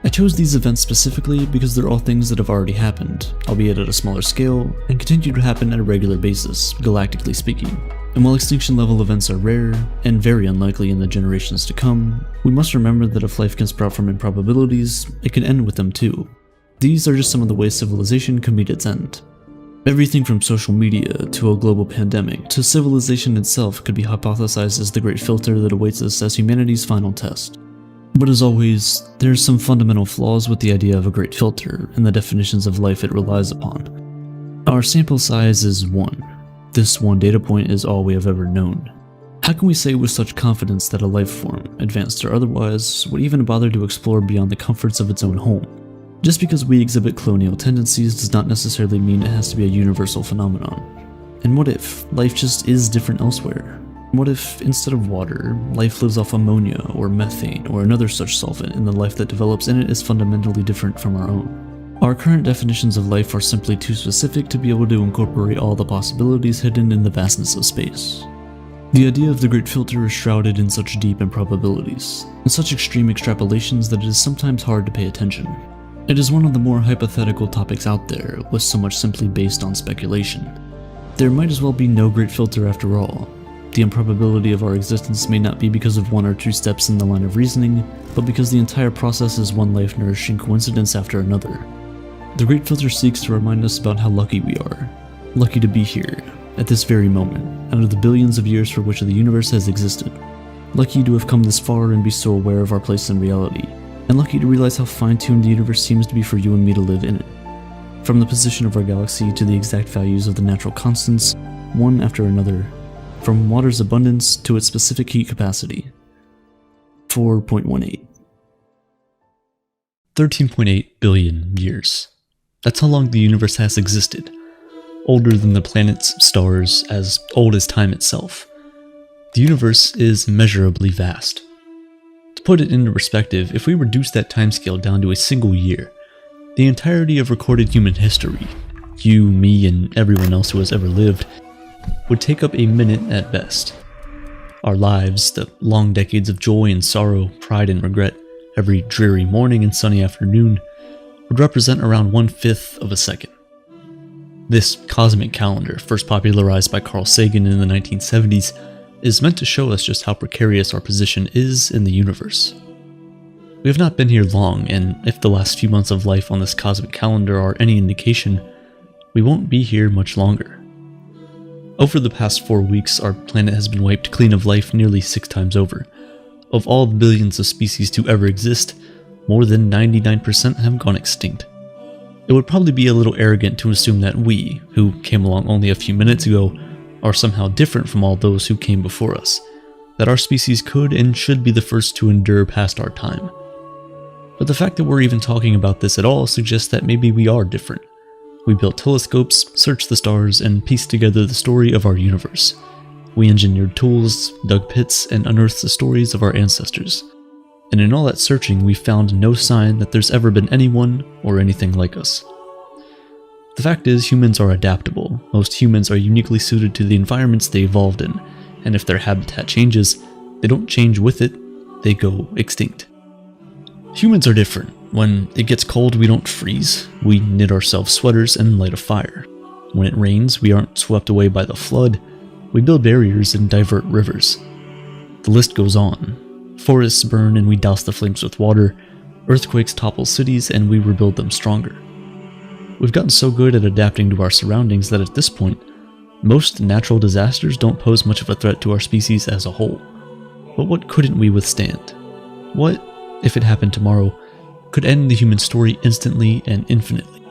I chose these events specifically because they're all things that have already happened, albeit at a smaller scale, and continue to happen at a regular basis, galactically speaking. And while extinction-level events are rare, and very unlikely in the generations to come, we must remember that if life can sprout from improbabilities, it can end with them too. These are just some of the ways civilization can meet its end. Everything from social media to a global pandemic to civilization itself could be hypothesized as the great filter that awaits us as humanity's final test. But as always, there are some fundamental flaws with the idea of a great filter and the definitions of life it relies upon. Our sample size is 1. This one data point is all we have ever known. How can we say with such confidence that a life form, advanced or otherwise, would even bother to explore beyond the comforts of its own home? Just because we exhibit colonial tendencies does not necessarily mean it has to be a universal phenomenon. And what if life just is different elsewhere? What if, instead of water, life lives off ammonia or methane or another such solvent and the life that develops in it is fundamentally different from our own? Our current definitions of life are simply too specific to be able to incorporate all the possibilities hidden in the vastness of space. The idea of the Great Filter is shrouded in such deep improbabilities, and such extreme extrapolations that it is sometimes hard to pay attention. It is one of the more hypothetical topics out there, with so much simply based on speculation. There might as well be no Great Filter after all. The improbability of our existence may not be because of one or two steps in the line of reasoning, but because the entire process is one life-nourishing coincidence after another. The Great Filter seeks to remind us about how lucky we are. Lucky to be here, at this very moment, out of the billions of years for which the universe has existed. Lucky to have come this far and be so aware of our place in reality, and lucky to realize how fine-tuned the universe seems to be for you and me to live in it. From the position of our galaxy to the exact values of the natural constants, one after another, from water's abundance to its specific heat capacity. 4.18. 13.8 billion years. That's how long the universe has existed. Older than the planets, stars, as old as time itself. The universe is immeasurably vast. To put it into perspective, if we reduce that timescale down to a single year, the entirety of recorded human history, you, me, and everyone else who has ever lived, would take up a minute at best. Our lives, the long decades of joy and sorrow, pride and regret, every dreary morning and sunny afternoon, would represent around 1/5 of a second. This cosmic calendar, first popularized by Carl Sagan in the 1970s, is meant to show us just how precarious our position is in the universe. We have not been here long, and if the last few months of life on this cosmic calendar are any indication, we won't be here much longer. Over the past 4 weeks, our planet has been wiped clean of life nearly 6 times over. Of all the billions of species to ever exist, more than 99% have gone extinct. It would probably be a little arrogant to assume that we, who came along only a few minutes ago, are somehow different from all those who came before us, that our species could and should be the first to endure past our time. But the fact that we're even talking about this at all suggests that maybe we are different. We built telescopes, searched the stars, and pieced together the story of our universe. We engineered tools, dug pits, and unearthed the stories of our ancestors. And in all that searching, we found no sign that there's ever been anyone or anything like us. The fact is, humans are adaptable. Most humans are uniquely suited to the environments they evolved in, and if their habitat changes, they don't change with it, they go extinct. Humans are different. When it gets cold, we don't freeze. We knit ourselves sweaters and light a fire. When it rains, we aren't swept away by the flood. We build barriers and divert rivers. The list goes on. Forests burn and we douse the flames with water. Earthquakes topple cities and we rebuild them stronger. We've gotten so good at adapting to our surroundings that at this point, most natural disasters don't pose much of a threat to our species as a whole. But what couldn't we withstand? What, if it happened tomorrow, could end the human story instantly and infinitely?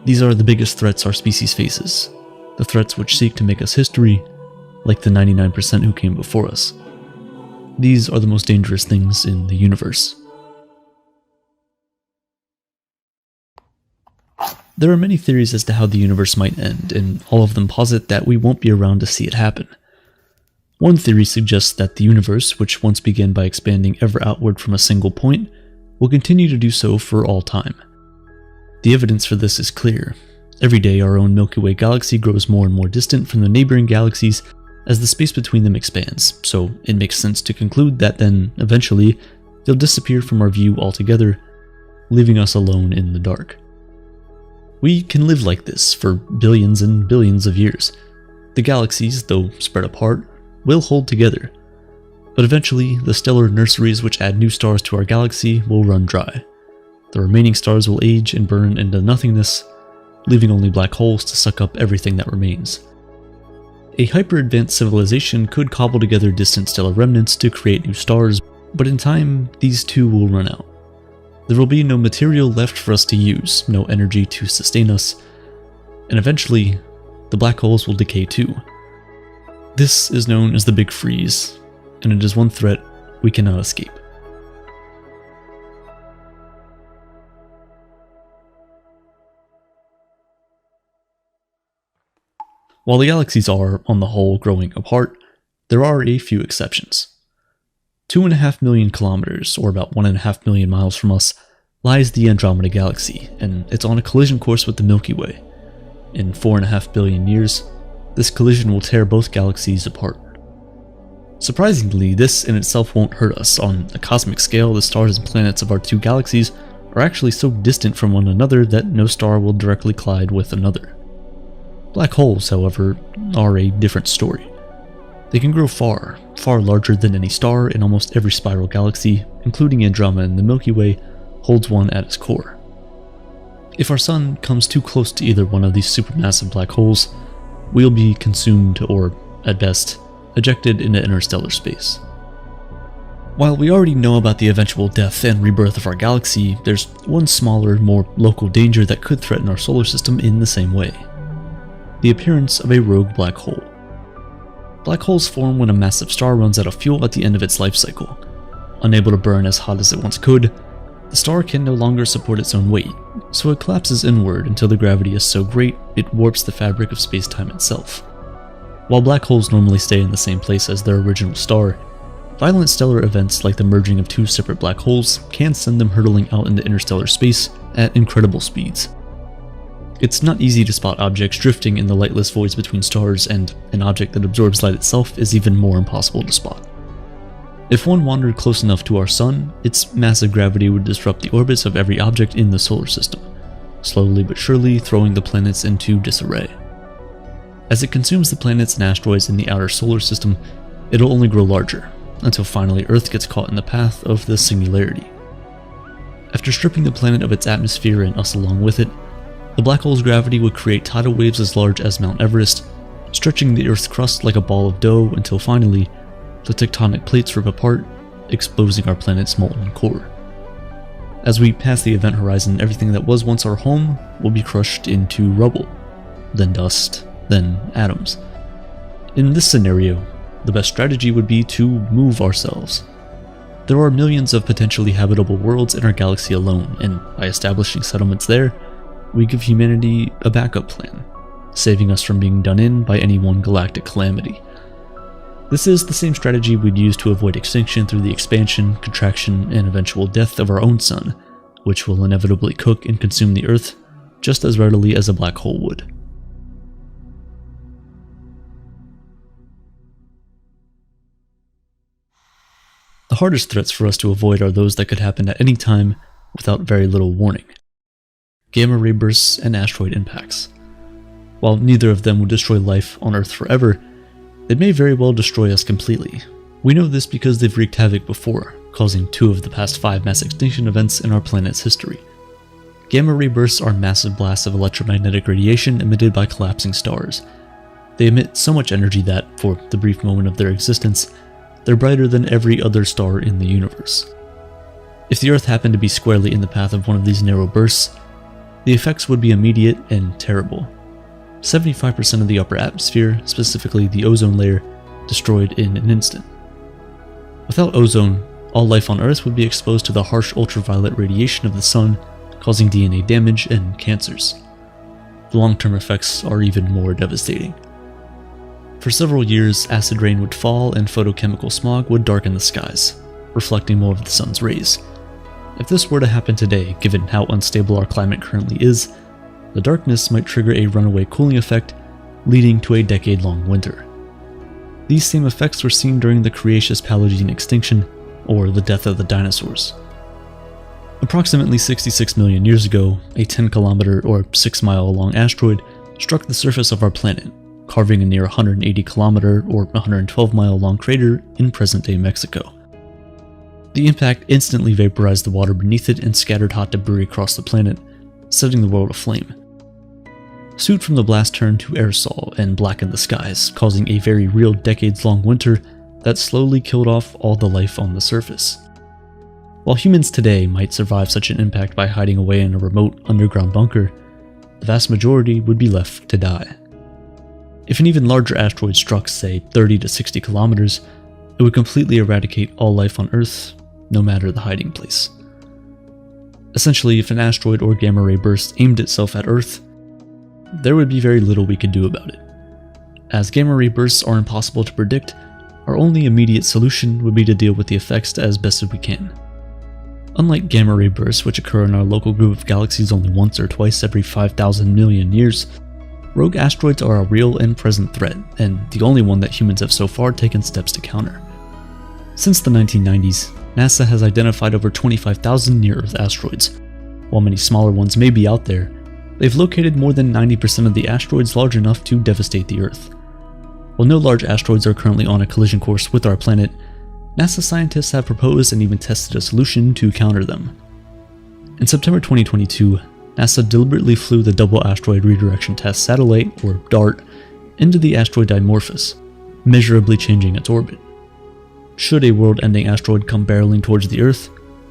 These are the biggest threats our species faces, the threats which seek to make us history, like the 99% who came before us. These are the most dangerous things in the universe. There are many theories as to how the universe might end, and all of them posit that we won't be around to see it happen. One theory suggests that the universe, which once began by expanding ever outward from a single point, will continue to do so for all time. The evidence for this is clear. Every day our own Milky Way galaxy grows more and more distant from the neighboring galaxies as the space between them expands, so it makes sense to conclude that then, eventually, they'll disappear from our view altogether, leaving us alone in the dark. We can live like this for billions and billions of years. The galaxies, though spread apart, will hold together. But eventually, the stellar nurseries which add new stars to our galaxy will run dry. The remaining stars will age and burn into nothingness, leaving only black holes to suck up everything that remains. A hyper-advanced civilization could cobble together distant stellar remnants to create new stars, but in time, these too will run out. There will be no material left for us to use, no energy to sustain us, and eventually, the black holes will decay too. This is known as the Big Freeze, and it is one threat we cannot escape. While the galaxies are, on the whole, growing apart, there are a few exceptions. 2.5 million kilometers, or about 1.5 million miles from us, lies the Andromeda Galaxy, and it's on a collision course with the Milky Way. In 4.5 billion years, this collision will tear both galaxies apart. Surprisingly, this in itself won't hurt us. On a cosmic scale, the stars and planets of our two galaxies are actually so distant from one another that no star will directly collide with another. Black holes, however, are a different story. They can grow far, far larger than any star, in almost every spiral galaxy, including Andromeda and the Milky Way, holds one at its core. If our sun comes too close to either one of these supermassive black holes, we'll be consumed or, at best, ejected into interstellar space. While we already know about the eventual death and rebirth of our galaxy, there's one smaller, more local danger that could threaten our solar system in the same way: the appearance of a rogue black hole. Black holes form when a massive star runs out of fuel at the end of its life cycle. Unable to burn as hot as it once could, the star can no longer support its own weight, so it collapses inward until the gravity is so great it warps the fabric of space-time itself. While black holes normally stay in the same place as their original star, violent stellar events like the merging of two separate black holes can send them hurtling out into interstellar space at incredible speeds. It's not easy to spot objects drifting in the lightless voids between stars, and an object that absorbs light itself is even more impossible to spot. If one wandered close enough to our sun, its massive gravity would disrupt the orbits of every object in the solar system, slowly but surely throwing the planets into disarray. As it consumes the planets and asteroids in the outer solar system, it'll only grow larger, until finally Earth gets caught in the path of the singularity. After stripping the planet of its atmosphere and us along with it, the black hole's gravity would create tidal waves as large as Mount Everest, stretching the Earth's crust like a ball of dough until finally, the tectonic plates rip apart exposing our planet's molten core. As we pass the event horizon, everything that was once our home will be crushed into rubble, then dust, then atoms. In this scenario, the best strategy would be to move ourselves. There are millions of potentially habitable worlds in our galaxy alone, and by establishing settlements there, we give humanity a backup plan, saving us from being done in by any one galactic calamity. This is the same strategy we'd use to avoid extinction through the expansion, contraction, and eventual death of our own sun, which will inevitably cook and consume the Earth just as readily as a black hole would. The hardest threats for us to avoid are those that could happen at any time without very little warning. Gamma ray bursts and asteroid impacts. While neither of them would destroy life on Earth forever, they may very well destroy us completely. We know this because they've wreaked havoc before, causing 2 of the past 5 mass extinction events in our planet's history. Gamma ray bursts are massive blasts of electromagnetic radiation emitted by collapsing stars. They emit so much energy that, for the brief moment of their existence, they're brighter than every other star in the universe. If the Earth happened to be squarely in the path of one of these narrow bursts, the effects would be immediate and terrible. 75% of the upper atmosphere, specifically the ozone layer, destroyed in an instant. Without ozone, all life on Earth would be exposed to the harsh ultraviolet radiation of the sun, causing DNA damage and cancers. The long-term effects are even more devastating. For several years, acid rain would fall and photochemical smog would darken the skies, reflecting more of the sun's rays. If this were to happen today, given how unstable our climate currently is, the darkness might trigger a runaway cooling effect, leading to a decade-long winter. These same effects were seen during the Cretaceous Paleogene extinction, or the death of the dinosaurs. Approximately 66 million years ago, a 10-kilometer or 6-mile-long asteroid struck the surface of our planet, carving a near 180-kilometer or 112-mile-long crater in present-day Mexico. The impact instantly vaporized the water beneath it and scattered hot debris across the planet, setting the world aflame. Soot from the blast turned to aerosol and blackened the skies, causing a very real decades-long winter that slowly killed off all the life on the surface. While humans today might survive such an impact by hiding away in a remote underground bunker, the vast majority would be left to die. If an even larger asteroid struck, say, 30 to 60 kilometers, it would completely eradicate all life on Earth, no matter the hiding place. Essentially, if an asteroid or gamma ray burst aimed itself at Earth, there would be very little we could do about it. As gamma ray bursts are impossible to predict, our only immediate solution would be to deal with the effects as best as we can. Unlike gamma ray bursts, which occur in our local group of galaxies only once or twice every 5,000 million years, rogue asteroids are a real and present threat, and the only one that humans have so far taken steps to counter. Since the 1990s, NASA has identified over 25,000 near-Earth asteroids. While many smaller ones may be out there, they've located more than 90% of the asteroids large enough to devastate the Earth. While no large asteroids are currently on a collision course with our planet, NASA scientists have proposed and even tested a solution to counter them. In September 2022, NASA deliberately flew the Double Asteroid Redirection Test Satellite, or DART, into the asteroid Dimorphos, measurably changing its orbit. Should a world-ending asteroid come barreling towards the Earth,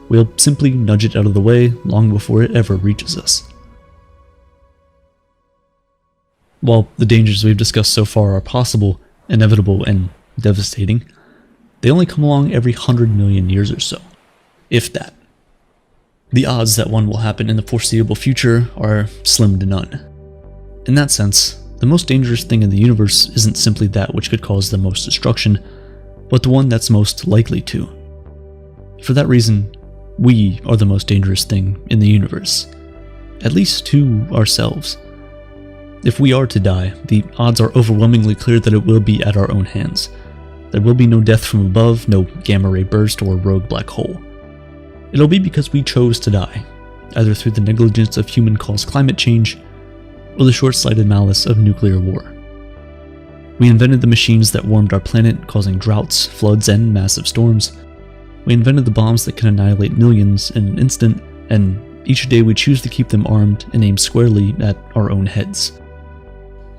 we'll simply nudge it out of the way long before it ever reaches us. While the dangers we've discussed so far are possible, inevitable, and devastating, they only come along every 100 million years or so, if that. The odds that one will happen in the foreseeable future are slim to none. In that sense, the most dangerous thing in the universe isn't simply that which could cause the most destruction, but the one that's most likely to. For that reason, we are the most dangerous thing in the universe, at least to ourselves. If we are to die, the odds are overwhelmingly clear that it will be at our own hands. There will be no death from above, no gamma ray burst or rogue black hole. It'll be because we chose to die, either through the negligence of human-caused climate change or the short-sighted malice of nuclear war. We invented the machines that warmed our planet, causing droughts, floods, and massive storms. We invented the bombs that can annihilate millions in an instant, and each day we choose to keep them armed and aimed squarely at our own heads.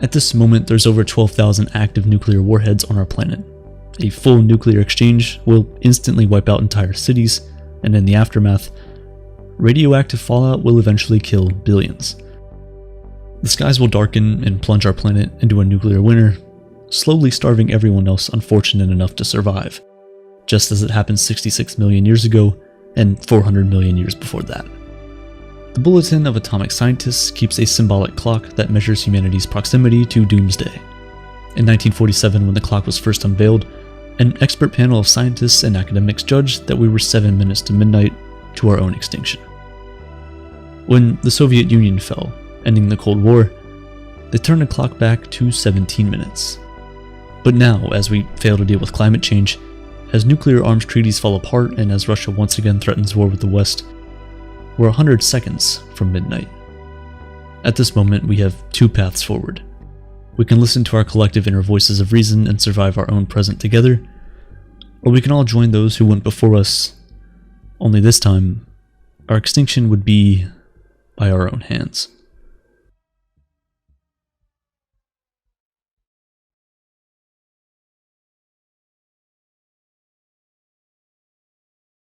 At this moment, there's over 12,000 active nuclear warheads on our planet, A full nuclear exchange will instantly wipe out entire cities, and in the aftermath, radioactive fallout will eventually kill billions. The skies will darken and plunge our planet into a nuclear winter, slowly starving everyone else unfortunate enough to survive, just as it happened 66 million years ago and 400 million years before that. The Bulletin of Atomic Scientists keeps a symbolic clock that measures humanity's proximity to doomsday. In 1947, when the clock was first unveiled, an expert panel of scientists and academics judged that we were 7 minutes to midnight to our own extinction. When the Soviet Union fell, ending the Cold War, they turned the clock back to 17 minutes. But now, as we fail to deal with climate change, as nuclear arms treaties fall apart, and as Russia once again threatens war with the West, we're 100 seconds from midnight. At this moment, we have two paths forward. We can listen to our collective inner voices of reason and survive our own present together, or we can all join those who went before us, only this time, our extinction would be by our own hands.